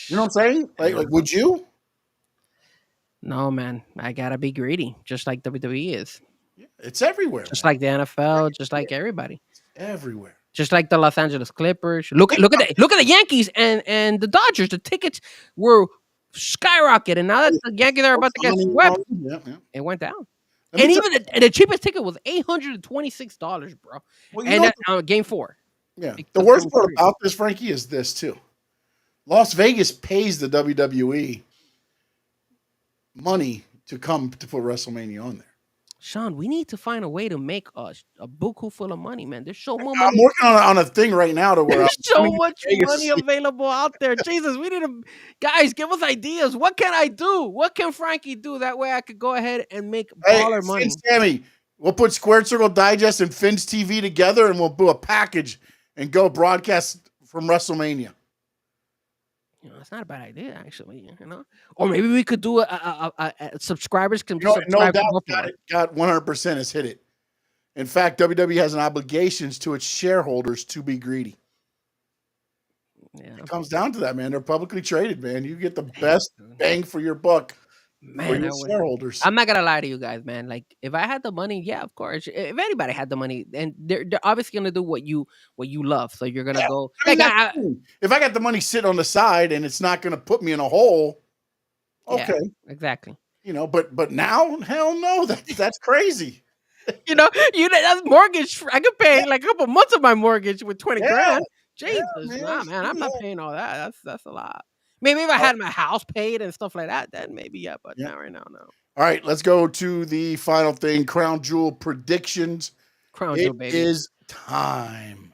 You know what I'm saying? Like, would you? No, man. I gotta be greedy, just like WWE is. Yeah, it's everywhere. Just like the NFL, just like everybody. It's everywhere. Just like the Los Angeles Clippers. Look at the Yankees and the Dodgers. The tickets were skyrocketed, and now that the Yankees are about to get swept, it went down. And even the cheapest ticket was $826, bro. Well, and that's game 4. Yeah. The worst part about this, Frankie, is this too. Las Vegas pays the WWE money to come to put WrestleMania on there. Sean, we need to find a way to make a buku full of money, man. There's so much money. I'm working on a thing right now to where there's so much money available out there. Jesus, we need to, guys, give us ideas. What can I do? What can Frankie do? That way I could go ahead and make baller money. Sammy, we'll put Squared Circle Digest and Finn's TV together, and we'll do a package and go broadcast from WrestleMania. It's not a bad idea, actually. Or maybe we could do a subscribers can subscribe. No doubt, got 100% has hit it. In fact, WWE has an obligation to its shareholders to be greedy. Yeah. It comes down to that, man. They're publicly traded, man. You get the best bang for your buck. Man, shareholders. I'm not gonna lie to you guys, man. Like, if I had the money, yeah, of course. If anybody had the money, and they're obviously gonna do what you love. So you're gonna go. I mean, if I got the money sitting on the side and it's not gonna put me in a hole, okay, yeah, exactly. But now, hell no, that's crazy. That's mortgage. I could pay like a couple months of my mortgage with 20 grand. Jesus, man, I'm not paying all that. That's a lot. Maybe if I had my house paid and stuff like that, then maybe, yeah. But not right now, no. All right, let's go to the final thing. Crown Jewel predictions. Jewel, baby. It is time.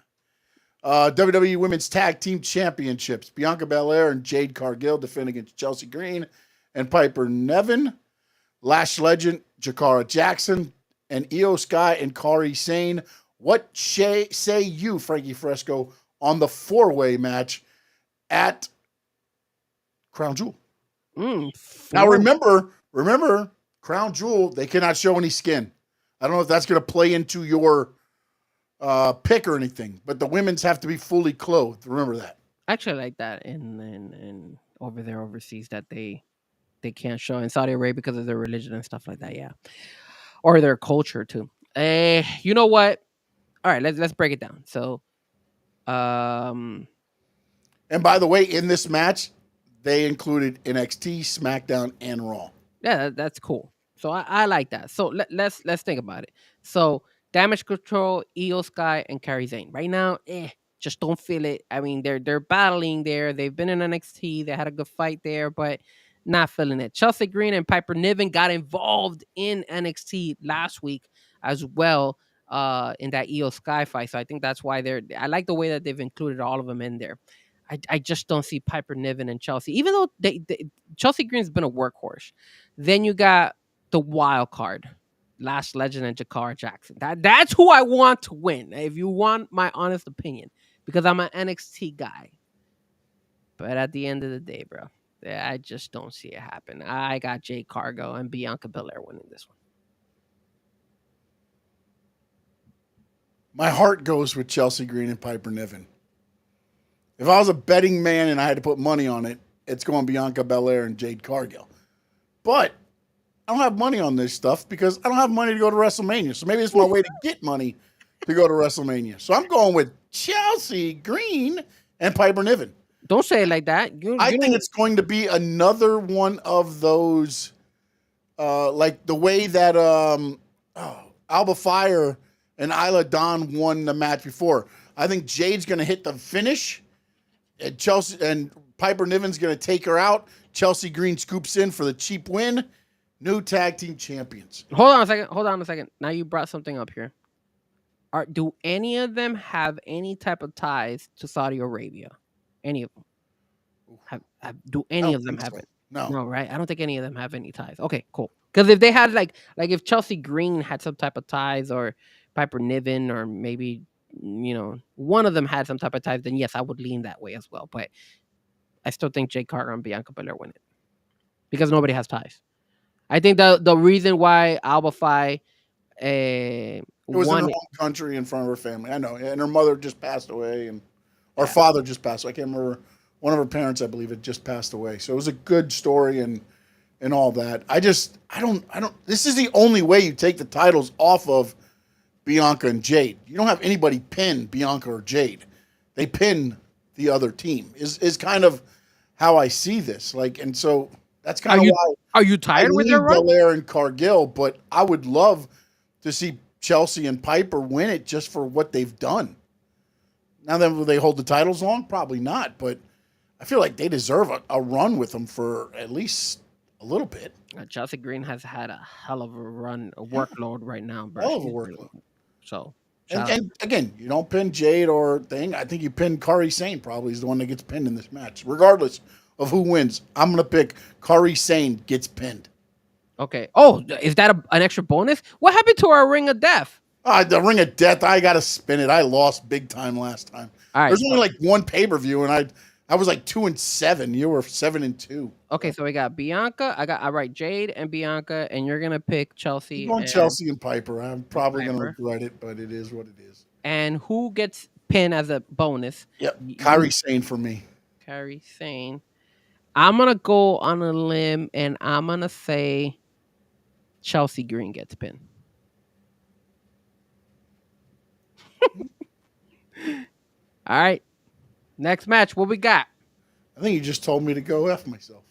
WWE Women's Tag Team Championships. Bianca Belair and Jade Cargill defend against Chelsea Green and Piper Niven. Lash Legend, Jakara Jackson, and Io Sky and Kairi Sane. What say you, Frankie Fresco, on the 4-way match at Crown Jewel? Now remember, Crown Jewel, they cannot show any skin. I don't know if that's going to play into your pick or anything, but the women's have to be fully clothed. Remember that. I actually like that in over there overseas that they can't show in Saudi Arabia because of their religion and stuff like that. Yeah, or their culture too. You know what? All right, let's break it down. So, um, And by the way, in this match, they included NXT, SmackDown, and Raw. yeah, that's cool. So I like that. So let's think about it. So Damage Control, Io Sky, and Kairi Sane. Right now, just don't feel it. I mean, they're battling there. They've been in NXT. They had a good fight there, but not feeling it. Chelsea Green and Piper Niven got involved in NXT last week as well. In that Io Sky fight. So I think that's why I like the way that they've included all of them in there. I just don't see Piper Niven and Chelsea, even though Chelsea Green's been a workhorse. Then you got the wild card, Last Legend and Jakar Jackson. That's who I want to win. If you want my honest opinion, because I'm an NXT guy. But at the end of the day, bro, I just don't see it happen. I got Jade Cargo and Bianca Belair winning this one. My heart goes with Chelsea Green and Piper Niven. If I was a betting man and I had to put money on it, it's going Bianca Belair and Jade Cargill. But I don't have money on this stuff because I don't have money to go to WrestleMania. So maybe it's my way to get money to go to WrestleMania. So I'm going with Chelsea Green and Piper Niven. Don't say it like that. I think it's going to be another one of those, like the way that Alba Fire and Isla Dawn won the match before. I think Jade's going to hit the finish. And Chelsea and Piper Niven's going to take her out. Chelsea Green scoops in for the cheap win. New tag team champions. Hold on a second. Now you brought something up here. Do any of them have any type of ties to Saudi Arabia? Any of them? Do any of them have it? No, right? I don't think any of them have any ties. Okay, cool. Because if they had like if Chelsea Green had some type of ties, or Piper Niven, or maybe one of them had some type of ties, then yes, I would lean that way as well. But I still think Jade Carter and Bianca Belair win it because nobody has ties. I think the reason why Alba Phi it was in her home country in front of her family. I know, and her mother just passed away, and her father just passed away. I can't remember. One of her parents, I believe, had just passed away. So it was a good story and all that. I don't. This is the only way you take the titles off of Bianca and Jade. You don't have anybody pin Bianca or Jade. They pin the other team. Is kind of how I see this. And so that's kind of why. Are you tired with your run? Belair and Cargill, but I would love to see Chelsea and Piper win it just for what they've done. Now then, will they hold the titles long? Probably not, but I feel like they deserve a run with them for at least a little bit. Chelsea Green has had a hell of a run, a workload right now, bro. Hell of a workload. So, and again, you don't pin Jade or thing. I think you pin Kairi Sane probably is the one that gets pinned in this match. Regardless of who wins, I'm going to pick Kairi Sane gets pinned. Okay. Oh, is that an extra bonus? What happened to our Ring of Death? The Ring of Death, I got to spin it. I lost big time last time. All right, There's only like one pay-per-view, and I was like 2-7. You were 7-2. Okay, so we got Bianca. I write Jade and Bianca, and you're gonna pick Chelsea. I'm going Chelsea and Piper. I'm probably gonna regret it, but it is what it is. And who gets pinned as a bonus? Yep, Kairi Sane for me. Kairi Sane. I'm gonna go on a limb, and I'm gonna say Chelsea Green gets pinned. All right. Next match, what we got? I think you just told me to go F myself.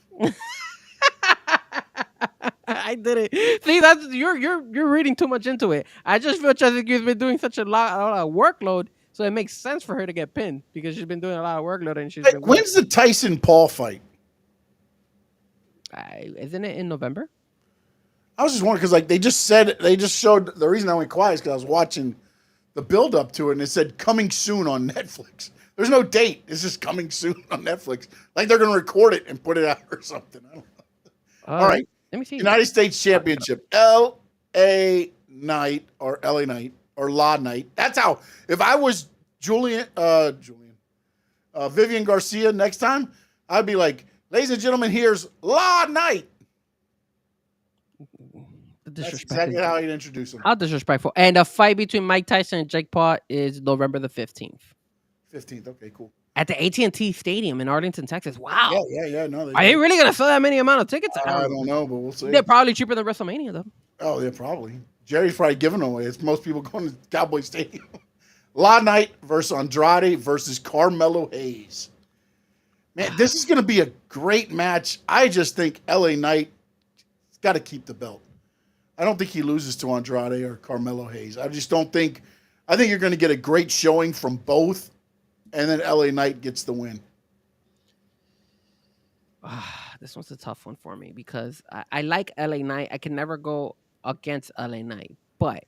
I did it. See, that's you're reading too much into it. I just feel Chelsea Green's been doing such a lot of workload, so it makes sense for her to get pinned because she's been doing a lot of workload and she's been. When's the Tyson Paul fight? Isn't it in November? I was just wondering because they just showed the reason I went quiet is because I was watching the build up to it and it said coming soon on Netflix. There's no date. It's just coming soon on Netflix. Like they're going to record it and put it out or something. I don't know. All right. Let me see. United States Championship. L.A. Knight or L.A. Knight or La Knight. That's how. If I was Vivian Garcia next time, I'd be like, ladies and gentlemen, here's La Knight. That's exactly how you'd introduce him. How disrespectful. And the fight between Mike Tyson and Jake Paul is November the 15th. 15th. Okay, cool. At the AT&T Stadium in Arlington, Texas. Wow. Yeah. No, are they really going to sell that many amount of tickets? I don't know, but we'll see. They're probably cheaper than WrestleMania, though. Oh, yeah, probably. Jerry's probably giving them away. It's most people going to Cowboy Stadium. La Knight versus Andrade versus Carmelo Hayes. Man, this is going to be a great match. I just think LA Knight got to keep the belt. I don't think he loses to Andrade or Carmelo Hayes. I just don't think. I think you're going to get a great showing from both, and then LA Knight gets the win. This one's a tough one for me because I like LA Knight. I can never go against LA Knight, but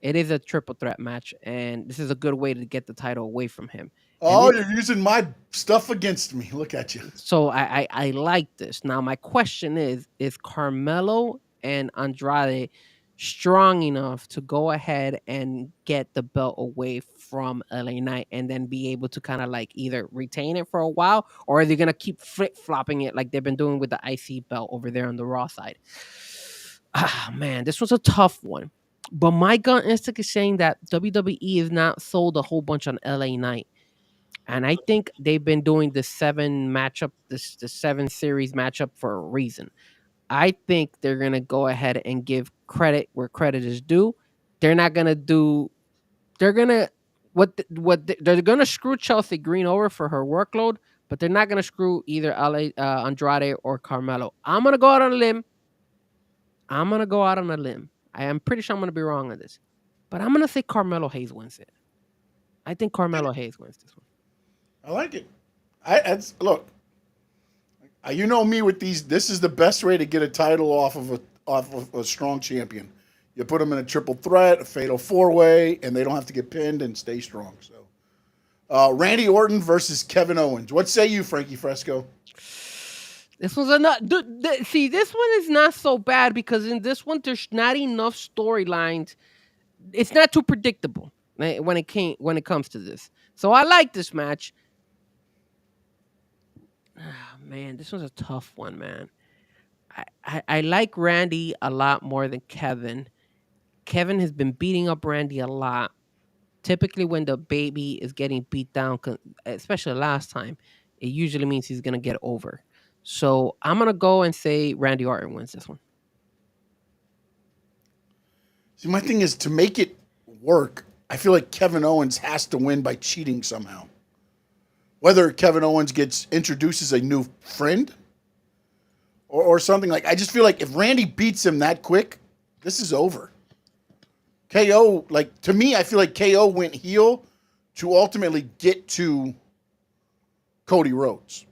it is a triple threat match, and this is a good way to get the title away from him. Oh, you're using my stuff against me. Look at you. So I like this. Now my question is Carmelo and Andrade strong enough to go ahead and get the belt away from LA Knight and then be able to kind of like either retain it for a while, or are they gonna keep flip flopping it like they've been doing with the IC belt over there on the Raw side? Man, this was a tough one. But my gut instinct is saying that WWE is not sold a whole bunch on LA Knight. And I think they've been doing the 7 series matchup for a reason. I think they're gonna go ahead and give credit where credit is due. They're not gonna do. They're gonna they're gonna screw Chelsea Green over for her workload, but they're not gonna screw either Andrade or Carmelo. I'm gonna go out on a limb. I am pretty sure I'm gonna be wrong on this, but I'm gonna say Carmelo Hayes wins it. I think Carmelo Hayes wins this one. I like it. Look. You know me with these. This is the best way to get a title off of a strong champion. You put them in a triple threat, a fatal 4-way, and they don't have to get pinned and stay strong. So, Randy Orton versus Kevin Owens. What say you, Frankie Fresco? This one's see, this one is not so bad because in this one there's not enough storylines. It's not too predictable when it comes to this. So I like this match. Man, this one's a tough one, man. I like Randy a lot more than Kevin. Kevin has been beating up Randy a lot. Typically, when the baby is getting beat down, especially last time, it usually means he's going to get over. So I'm going to go and say Randy Orton wins this one. See, my thing is to make it work, I feel like Kevin Owens has to win by cheating somehow. Whether Kevin Owens introduces a new friend or something like, I just feel like if Randy beats him that quick, this is over. KO, like to me, I feel like KO went heel to ultimately get to Cody Rhodes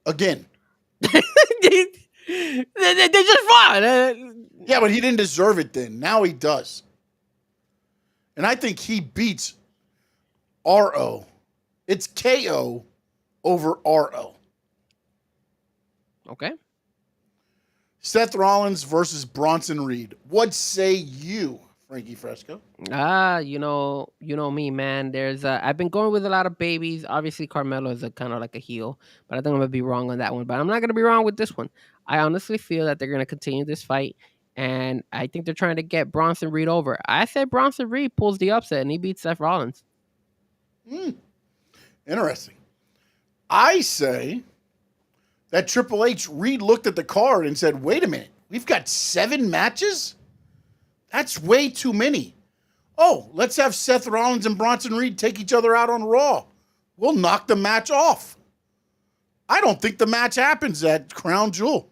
again. they just fought. Yeah, but he didn't deserve it then. Now he does. And I think he beats RO. It's KO over RO. Okay. Seth Rollins versus Bronson Reed. What say you, Frankie Fresco? You know me, man. I've been going with a lot of babies. Obviously, Carmelo is a kind of like a heel, but I think I'm gonna be wrong on that one. But I'm not gonna be wrong with this one. I honestly feel that they're gonna continue this fight, and I think they're trying to get Bronson Reed over. I said Bronson Reed pulls the upset and he beats Seth Rollins. Interesting. I say that Triple H Reed looked at the card and said, "Wait a minute, we've got 7 matches? That's way too many. Oh, let's have Seth Rollins and Bronson Reed take each other out on Raw. We'll knock the match off." I don't think the match happens at Crown Jewel.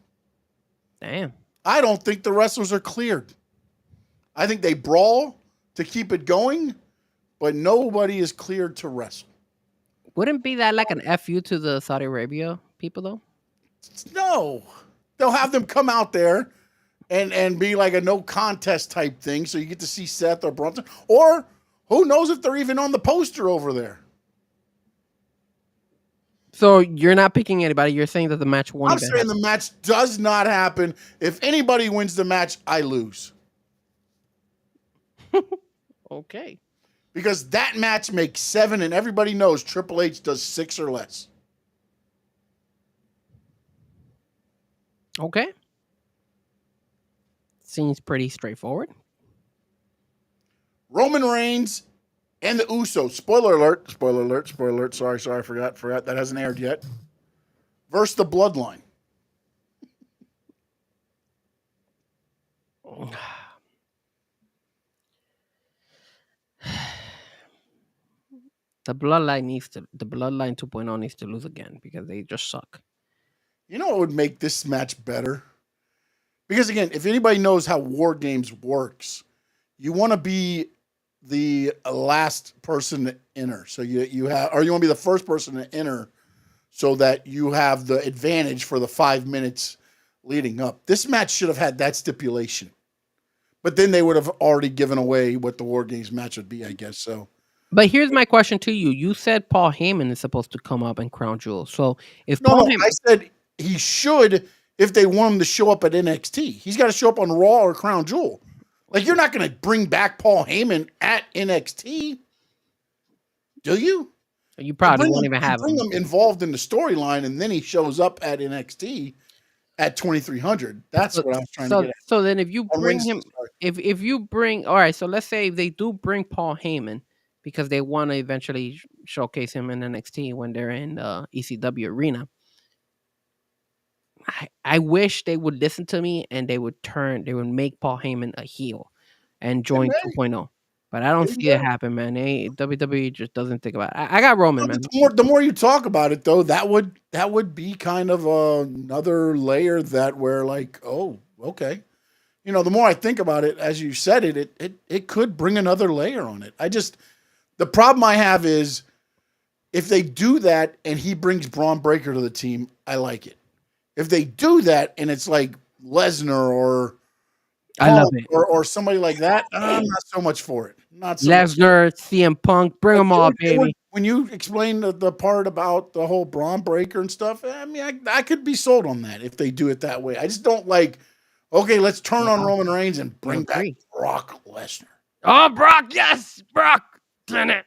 Damn. I don't think the wrestlers are cleared. I think they brawl to keep it going, but nobody is cleared to wrestle. Wouldn't be that like an FU to the Saudi Arabia people though? No. They'll have them come out there and be like a no contest type thing, so you get to see Seth or Bronson. Or who knows if they're even on the poster over there. So you're not picking anybody. You're saying that the match won't. I'm saying the match does not happen. If anybody wins the match, I lose. Okay. Because that match makes 7, and everybody knows Triple H does 6 or less. Okay. Seems pretty straightforward. Roman Reigns and the Usos. Spoiler alert. Sorry, forgot. That hasn't aired yet. Versus the Bloodline. The Bloodline 2.0 needs to lose again because they just suck. You know what would make this match better? Because again, if anybody knows how War Games works, you want to be the last person to enter. So you have, or you want to be the first person to enter, so that you have the advantage for the 5 minutes leading up. This match should have had that stipulation, but then they would have already given away what the War Games match would be, I guess. So, But here's my question to you: you said Paul Heyman is supposed to come up and crown Jewel. So if no, Paul I Heyman, said he should if they want him to show up at NXT. He's got to show up on Raw or Crown Jewel. Like, you're not going to bring back Paul Heyman at NXT, do you? you probably won't even have bring him. him involved in the storyline, and then he shows up at NXT at 2300. That's what I was trying to get at. So then, if you On bring Wednesday, him, sorry. if you bring, all right. So let's say they do bring Paul Heyman because they want to eventually showcase him in NXT when they're in the ECW arena. I wish they would listen to me and they would make Paul Heyman a heel and join may. 2.0. But I don't They see it may. happen, man. WWE just doesn't think about it. I got Roman, man. The more you talk about it, though, that would be kind of another layer that where, like, oh, okay. You know, the more I think about it, as you said it could bring another layer on it. The problem I have is if they do that and he brings Braun Breaker to the team, I like it. If they do that and it's like Lesnar or I love it. or somebody like that, I'm not so much for it. Not so much. Lesnar, CM Punk, bring them all, baby. When you explain the part about the whole Braun Breaker and stuff, I mean, I could be sold on that if they do it that way. I just don't like, okay, let's turn on Roman Reigns and bring back Brock Lesnar. Oh, Brock, yes, Brock. Dun it,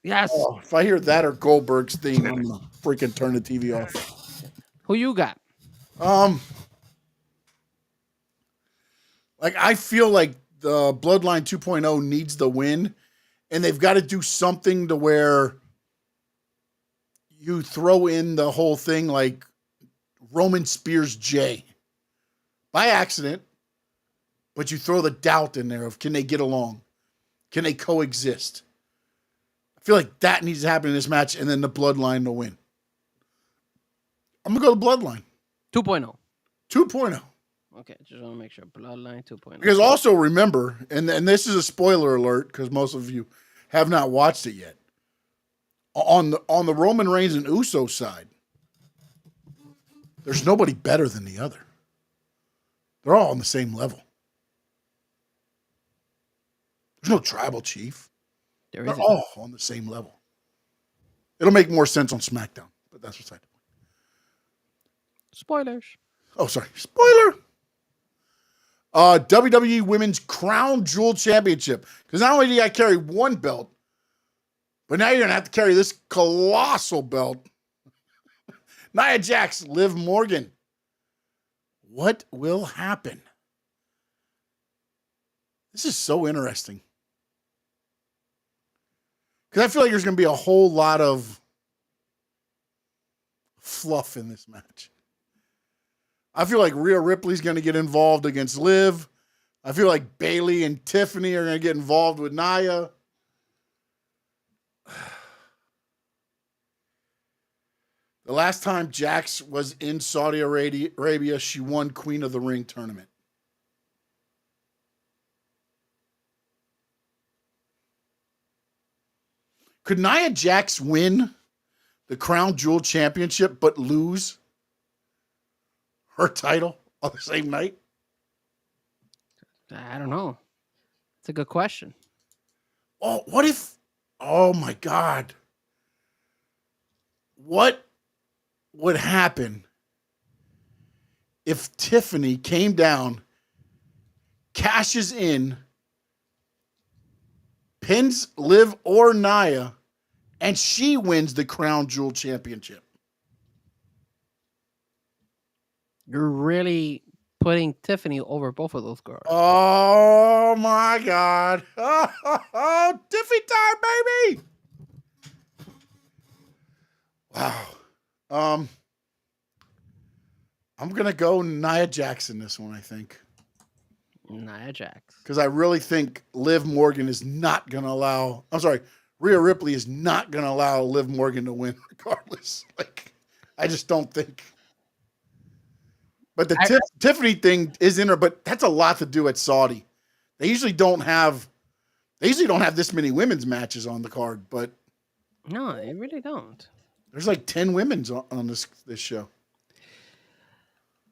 yes. Oh, if I hear that or Goldberg's theme, I'm gonna freaking turn the TV off. Who you got? Like, I feel like the Bloodline 2.0 needs the win, and they've got to do something to where you throw in the whole thing like Roman Spears Jay by accident, but you throw the doubt in there of, can they get along? Can they coexist? I feel like that needs to happen in this match, and then the Bloodline to win. I'm going to go to Bloodline. 2.0. 2.0. Okay, just want to make sure. Bloodline 2.0. Because also remember, and this is a spoiler alert because most of you have not watched it yet. On the Roman Reigns and Uso side, there's nobody better than the other. They're all on the same level. There's no tribal chief. They're all on the same level. It'll make more sense on SmackDown, but that's beside the point. Spoilers. Oh, sorry. Spoiler. WWE Women's Crown Jewel Championship. Because not only do you got to carry one belt, but now you're going to have to carry this colossal belt. Nia Jax, Liv Morgan. What will happen? This is so interesting. Because I feel like there's going to be a whole lot of fluff in this match. I feel like Rhea Ripley's going to get involved against Liv. I feel like Bayley and Tiffany are going to get involved with Nia. The last time Jax was in Saudi Arabia, she won Queen of the Ring tournament. Could Nia Jax win the Crown Jewel Championship but lose her title on the same night? I don't know. It's a good question. Oh, what if? Oh my God. What would happen if Tiffany came down, cashes in, pins Liv or Nia, and she wins the Crown Jewel Championship? You're really putting Tiffany over both of those girls. Oh my God. Oh, Tiffy time, baby. Wow. I'm going to go Nia Jax in this one, I think. Nia Jax. Because I really think Liv Morgan is not going to allow... I'm sorry, Rhea Ripley is not going to allow Liv Morgan to win regardless. Like, I just don't think. But the Tiffany thing is in her, but that's a lot to do at Saudi. They usually don't have this many women's matches on the card, but No, they really don't. there's like 10 women's on this show.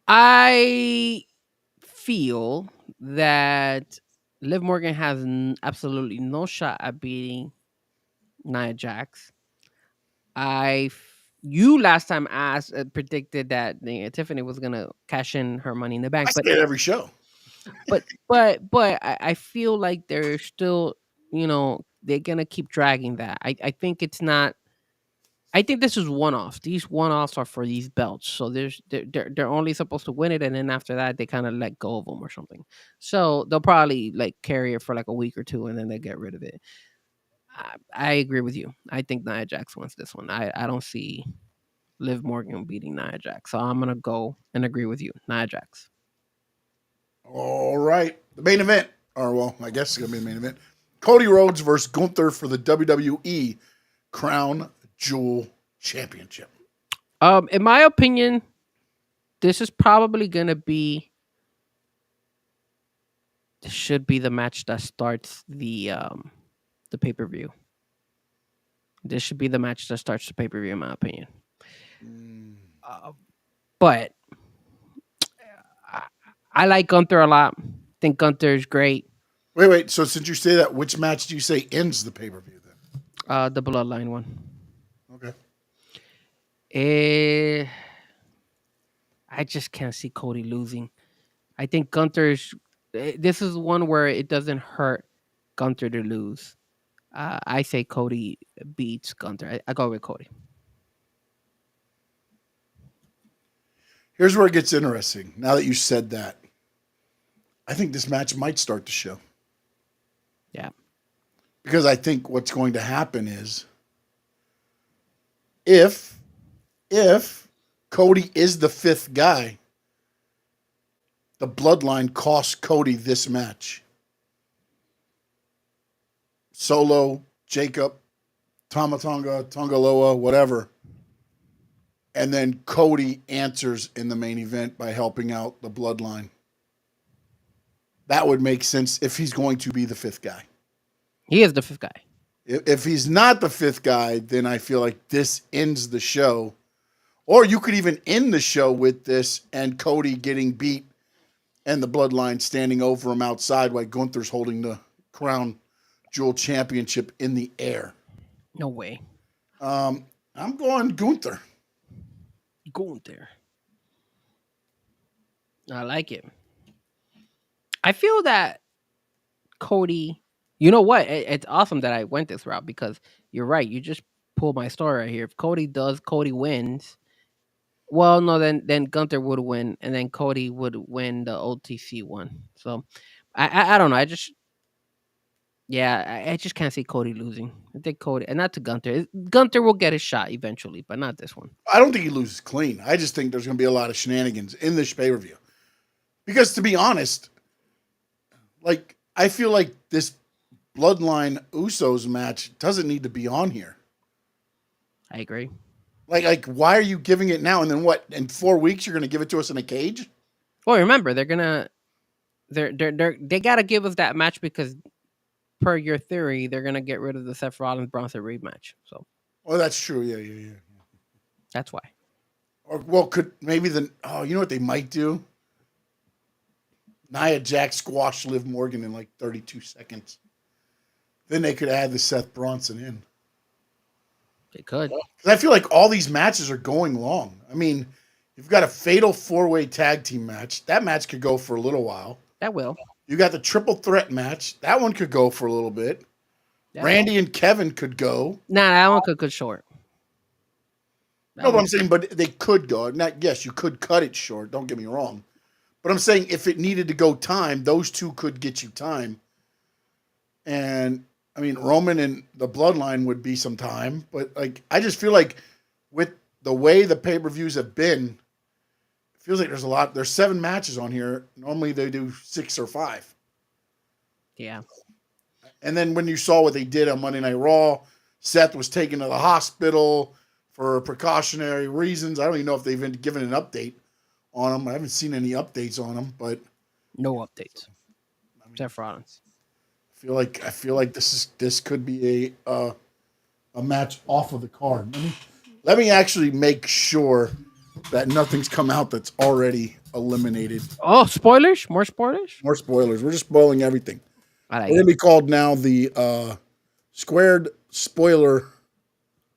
I feel that Liv Morgan has absolutely no shot at beating Nia Jax. You last time asked predicted that Tiffany was gonna cash in her Money in the Bank, I say it every show. but I feel like they're still, they're gonna keep dragging that. I think it's not. I think this is one-off. These one-offs are for these belts, so they're only supposed to win it, and then after that they kind of let go of them or something. So they'll probably like carry it for like a week or two, and then they get rid of it. I agree with you. I think Nia Jax wins this one. I don't see Liv Morgan beating Nia Jax, so I'm gonna go and agree with you, Nia Jax. All right. The main event, or well, I guess it's going to be the main event. Cody Rhodes versus Gunther for the WWE Crown Jewel Championship. In my opinion, this is probably gonna be. This should be the match that starts the pay-per-view. This should be the match that starts the pay-per-view, in my opinion. But I like Gunther a lot. Think Gunther is great. Wait. So since you say that, which match do you say ends the pay-per-view then? The Bloodline one. Okay. I just can't see Cody losing. I think Gunther's. This is one where it doesn't hurt Gunther to lose. I say Cody beats Gunther. I go with Cody. Here's where it gets interesting. Now that you said that, I think this match might start the show. Yeah. Because I think what's going to happen is if Cody is the fifth guy, the Bloodline costs Cody this match. Solo, Jacob, Tamatonga, Tongaloa, whatever. And then Cody answers in the main event by helping out the Bloodline. That would make sense if he's going to be the fifth guy. He is the fifth guy. If he's not the fifth guy, then I feel like this ends the show. Or you could even end the show with this and Cody getting beat and the Bloodline standing over him outside while Gunther's holding the Crown Jewel Championship in the air. No way. I'm going Gunther. Gunther. I like it. I feel that Cody, you know what? It's awesome that I went this route because you're right. You just pulled my story right here. If Cody wins. Well, no, then Gunther would win, and then Cody would win the OTC one. So, I don't know. I just can't see Cody losing. I think Cody, and not to Gunther. Gunther will get his shot eventually, but not this one. I don't think he loses clean. I just think there's going to be a lot of shenanigans in this pay-per-view. Because to be honest, like I feel like this Bloodline Usos match doesn't need to be on here. I agree. Like, why are you giving it now? And then what? In 4 weeks, you're going to give it to us in a cage? Well, remember, they gotta give us that match because, per your theory, they're gonna get rid of the Seth Rollins Bronson Reed match. So, well, that's true. Yeah. that's why. Or could maybe you know what they might do? Nia Jax squash Liv Morgan in like 32 seconds. Then they could add the Seth Bronson in. They could. Because I feel like all these matches are going long. I mean, you've got a fatal 4-way tag team match. That match could go for a little while. That will. You got the triple threat match. That one could go for a little bit. Randy and Kevin could go. Nah, that one could go short. No, but I'm saying, but they could go. Yes, you could cut it short. Don't get me wrong. But I'm saying if it needed to go time, those two could get you time. And I mean, Roman and the Bloodline would be some time, but like I just feel like with the way the pay-per-views have been, it feels like there's a lot. There's 7 matches on here. Normally they do 6 or 5. Yeah. And then when you saw what they did on Monday Night Raw Seth was taken to the hospital for precautionary reasons. I don't even know if they've been given an update on him. I haven't seen any updates on him, but No updates. Seth Rollins. I feel like this could be a match off of the card. Let me actually make sure that nothing's come out that's already eliminated. Oh, spoilers! More spoilers. More spoilers. We're just spoiling everything. I like We're it. gonna be called now the squared spoiler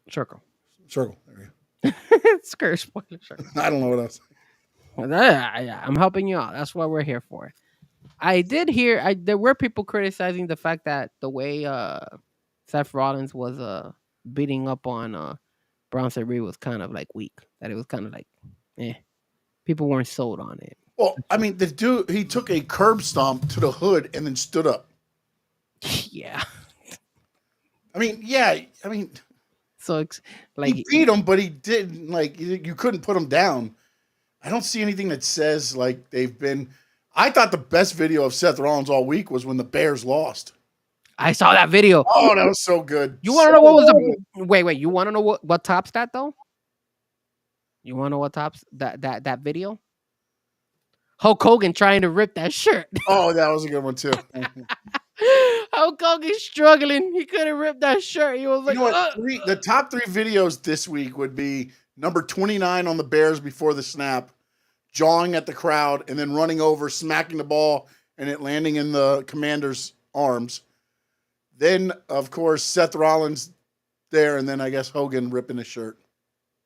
Circle. circle. There we Skirt spoiler circle. go. I don't know what else. Yeah, I'm helping you out. That's what we're here for. I did hear there were people criticizing the fact that the way Seth Rollins was beating up on Bronson Reed was kind of like weak. That it was kind of like, people weren't sold on it. Well, I mean, the dude, he took a curb stomp to the hood and then stood up. Yeah. I mean, yeah. I mean, So it's like he beat him, but he didn't, like, you couldn't put him down. I don't see anything that says, like, they've been. I thought the best video of Seth Rollins all week was when the Bears lost. I saw that video. Oh, that was so good. You want to know what was the wait? You want to know what tops that though? You want to know what tops that video? Hulk Hogan trying to rip that shirt. Oh, that was a good one, too. Hulk Hogan struggling. He couldn't rip that shirt. He was like, You know what? The top 3 videos this week would be number 29 on the Bears before the snap, jawing at the crowd, and then running over, smacking the ball, and it landing in the commander's arms. Then, of course, Seth Rollins there, and then I guess Hogan ripping his shirt.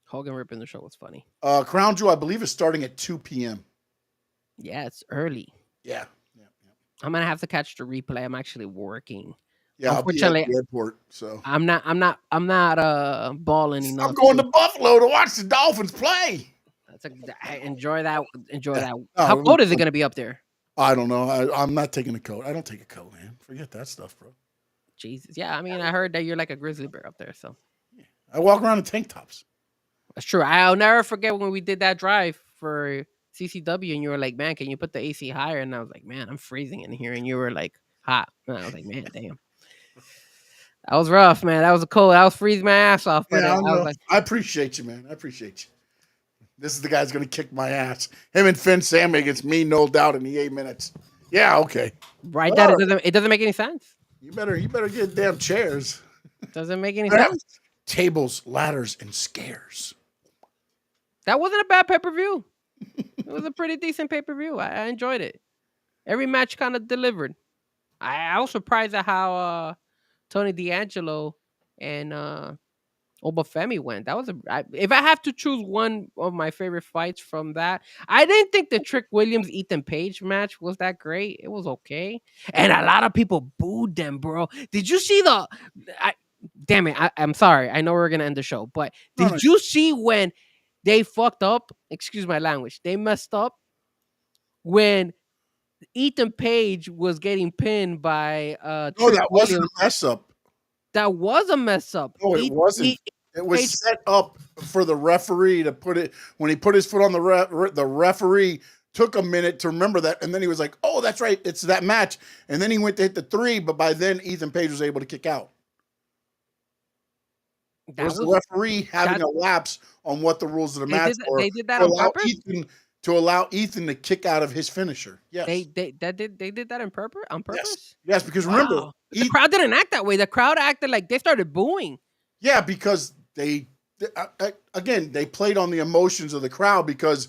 Hogan ripping the shirt was funny. Crown Jewel, I believe, is starting at 2 p.m. Yeah, it's early. Yeah. I'm gonna have to catch the replay. I'm actually working. Yeah, Unfortunately, I'll be at the airport, so. I'm not balling enough. I'm going to Buffalo to watch the Dolphins play. Enjoy that. Enjoy that. No, How cold is it gonna be up there? I don't know. I'm not taking a coat. I don't take a coat, man. Forget that stuff, bro. Jesus. Yeah, I mean, I heard that you're like a grizzly bear up there, so I walk around in tank tops. that's true. I'll never forget when we did that drive for CCW, and you were like, "Man, can you put the AC higher?" And I was like, "Man, I'm freezing in here," and you were like, "Hot." And I was like, "Man, damn." That was rough, man. That was cold. I was freezing my ass off. But Yeah, I was like, I appreciate you, man. I appreciate you. This is the guy who's going to kick my ass. Him and Finn Sam against me, no doubt, in the 8 minutes. Yeah, okay. right, that it doesn't make any sense. You better get damn chairs. It doesn't make any Yeah. sense. Tables, ladders, and scares. That wasn't a bad pay-per-view. It was a pretty decent pay-per-view. I enjoyed it. Every match kind of delivered. I was surprised at how Tony D'Angelo and Obafemi went. That was if I have to choose one of my favorite fights from that, I didn't think the Trick Williams Ethan Page match was that great. It was okay, and a lot of people booed them, bro. Did you see damn it, I'm sorry. I know we're gonna end the show, but did you see when they fucked up? Excuse my language. They messed up when Ethan Page was getting pinned by Trick that wasn't Williams. a mess up. That was a mess up. No, it wasn't. It was set up for the referee to put it. When he put his foot on the referee took a minute to remember that, and then he was like, "Oh, that's right, it's that match." And then he went to hit the 3, but by then Ethan Page was able to kick out. It was the referee having a lapse on what the rules of the match were. They did that on purpose. To allow Ethan to kick out of his finisher. Yes, They did that on purpose. On purpose. Yes, because remember, the crowd didn't act that way. The crowd acted like they started booing. Yeah, because they played on the emotions of the crowd because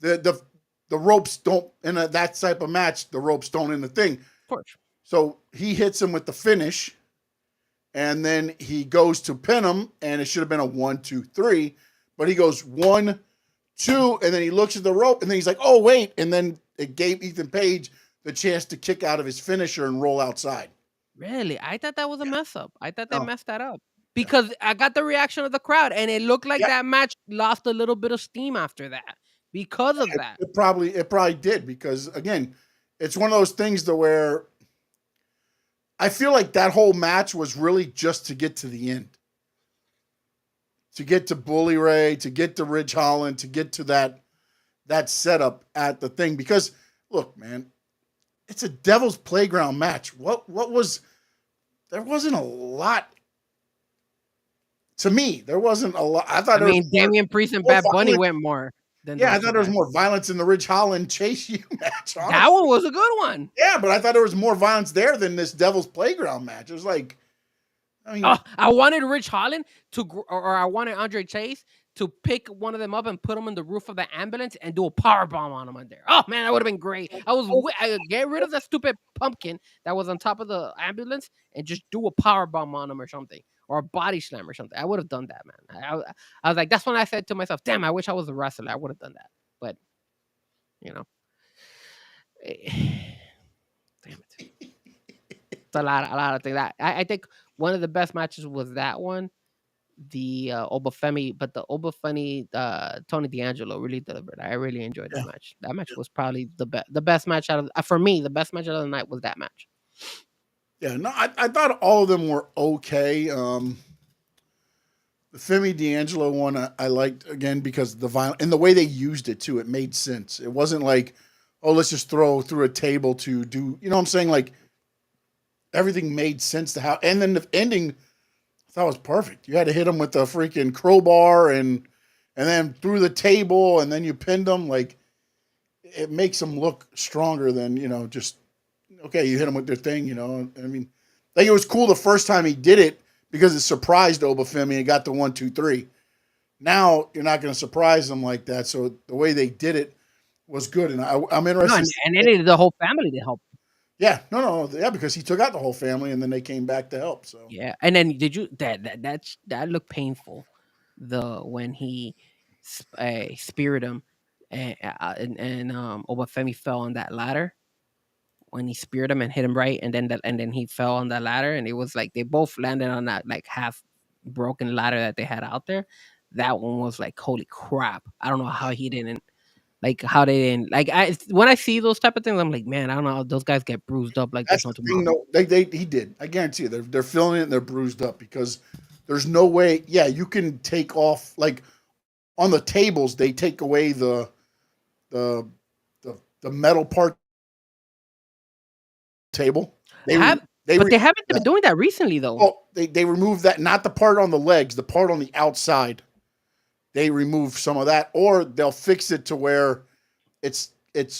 the ropes don't in that type of match. The ropes don't in the thing. Of course. So he hits him with the finish, and then he goes to pin him, and it should have been a 1, 2, 3, but he goes 1, 2, and then he looks at the rope, and then he's like, "Oh wait!" And then it gave Ethan Page the chance to kick out of his finisher and roll outside. Really, I thought that was a mess up. I thought they messed that up because I got the reaction of the crowd, and it looked like that match lost a little bit of steam after that because of that. It probably did because again, it's one of those things to where I feel like that whole match was really just to get to the end. To get to Bully Ray, to get to Ridge Holland, to get to that setup at the thing. Because look, man, it's a Devil's Playground match. There wasn't a lot To me, there wasn't a lot. I thought I there was mean, Damian Priest and more Bad Bunny violence. went more than Yeah, I those thought two there was guys. more violence in the Ridge Holland Chase U match. That Honestly, one was a good one. yeah, but I thought there was more violence there than this Devil's Playground match. It was like, I mean, I wanted Rich Holland or I wanted Andre Chase to pick one of them up and put them on the roof of the ambulance and do a power bomb on them on there. Oh man, that would have been great. I get rid of that stupid pumpkin that was on top of the ambulance and just do a power bomb on them or something, or a body slam or something. I would have done that, man. I was like, that's when I said to myself, damn, I wish I was a wrestler. I would have done that, but you know, damn it. It's a lot of things. I think one of the best matches was that one, the Obafemi, but the Obafemi Tony D'Angelo really delivered. I really enjoyed yeah, that match. That match was probably the best match out of for me. The best match out of the night was that match. yeah. No, I thought all of them were okay. The Femi D'Angelo one I liked again because the violence and the way they used it too. It made sense. It wasn't like, oh, let's just throw through a table to do. You know what I'm saying? Like everything made sense to how. And then the ending, I thought was perfect. You had to hit him with the freaking crowbar and then through the table and then you pinned them. Like it makes them look stronger than just okay. You hit him with their thing. I mean, like it was cool the first time he did it because it surprised Obafemi and got the 1, 2, 3. Now you're not going to surprise them like that. So the way they did it was good, and I'm No, interested. and they needed the whole family to help. Yeah, no, yeah, because he took out the whole family, and then they came back to help. So Yeah, and then did you that looked painful? The when he speared him and Obafemi fell on that ladder when he speared him and hit him right, and then he fell on that ladder, and it was like they both landed on that like half broken ladder that they had out there. That one was like holy crap! I don't know how he didn't like how they didn't like. I when I see those type of things, I'm like, man, I don't know how those guys get bruised up like that's there's the no thing. tomorrow. No, he did. I guarantee you, they're feeling it and they're bruised up because there's no way. Yeah, you can take off like on the tables. They take away the the metal part table. They Have they but they removed haven't been that. doing that recently though. Well, they removed that, not the part on the legs, the part on the outside. They remove some of that, or they'll fix it to where it's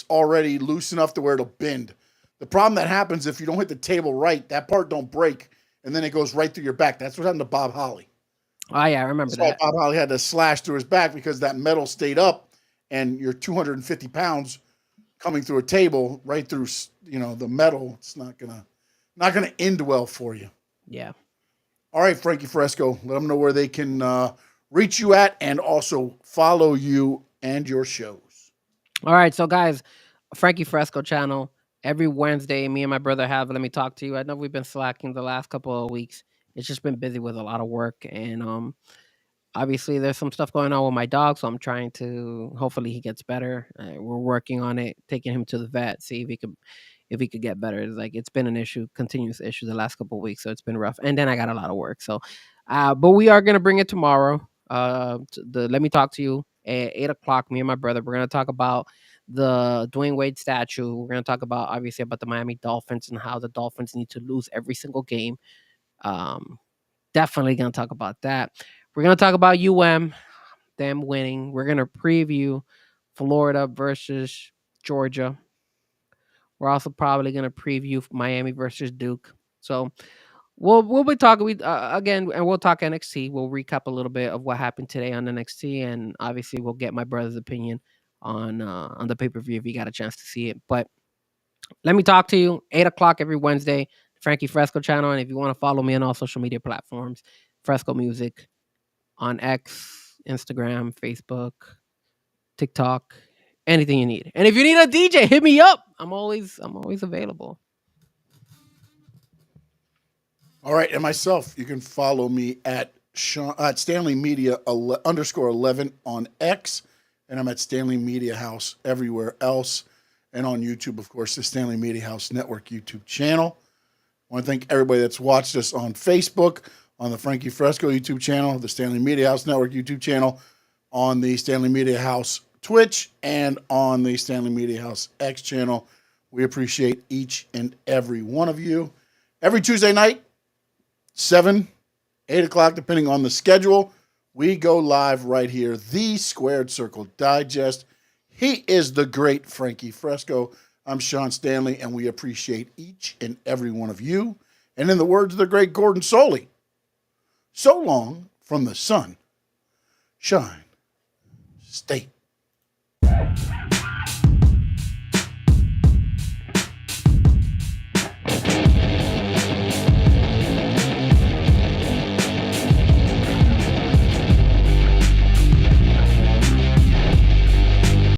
already loose enough to where it'll bend. The problem that happens if you don't hit the table right, that part don't break, and then it goes right through your back. That's what happened to Bob Holly. Oh yeah, I remember That's why that. Bob Holly had to slash through his back because that metal stayed up, and you're 250 pounds coming through a table right through the metal. It's not gonna end well for you. Yeah. All right, Frankie Fresco, let them know where they can reach you at and also follow you and your shows. All right, so guys, Frankie Fresco channel every Wednesday. Me and my brother have Let Me Talk to You. I know we've been slacking the last couple of weeks. It's just been busy with a lot of work, and obviously there's some stuff going on with my dog, so I'm trying to. Hopefully he gets better. We're working on it, taking him to the vet, see if he could get better. It's like it's been an issue, continuous issue the last couple of weeks, so it's been rough. And then I got a lot of work, so but we are gonna bring it tomorrow. The Let Me Talk to You at 8 o'clock. Me and my brother, we're gonna talk about the Dwayne Wade statue. We're gonna talk about obviously about the Miami Dolphins and how the Dolphins need to lose every single game. Um, Definitely gonna talk about that. We're gonna talk about them winning. We're gonna preview Florida versus Georgia. We're also probably gonna preview Miami versus Duke. So we'll be talking again, and we'll talk NXT. We'll recap a little bit of what happened today on NXT, and obviously we'll get my brother's opinion on the pay per view if you got a chance to see it. But Let Me Talk to You 8 o'clock every Wednesday, Frankie Fresco channel, and if you want to follow me on all social media platforms, Fresco Music on X, Instagram, Facebook, TikTok, anything you need. And if you need a DJ, hit me up. I'm always available. All right, and myself, you can follow me at Stanley Media _11 on X, and I'm at Stanley Media House everywhere else, and on YouTube, of course, the Stanley Media House Network YouTube channel. I want to thank everybody that's watched us on Facebook, on the Frankie Fresco YouTube channel, the Stanley Media House Network YouTube channel, on the Stanley Media House Twitch, and on the Stanley Media House X channel. We appreciate each and every one of you. Every Tuesday night, 7 8 o'clock, depending on the schedule. We go live right here, the Squared Circle Digest. He is the great Frankie Fresco. I'm Sean Stanley, and we appreciate each and every one of you. And in the words of the great Gordon Soley, so long from the sun, shine, state.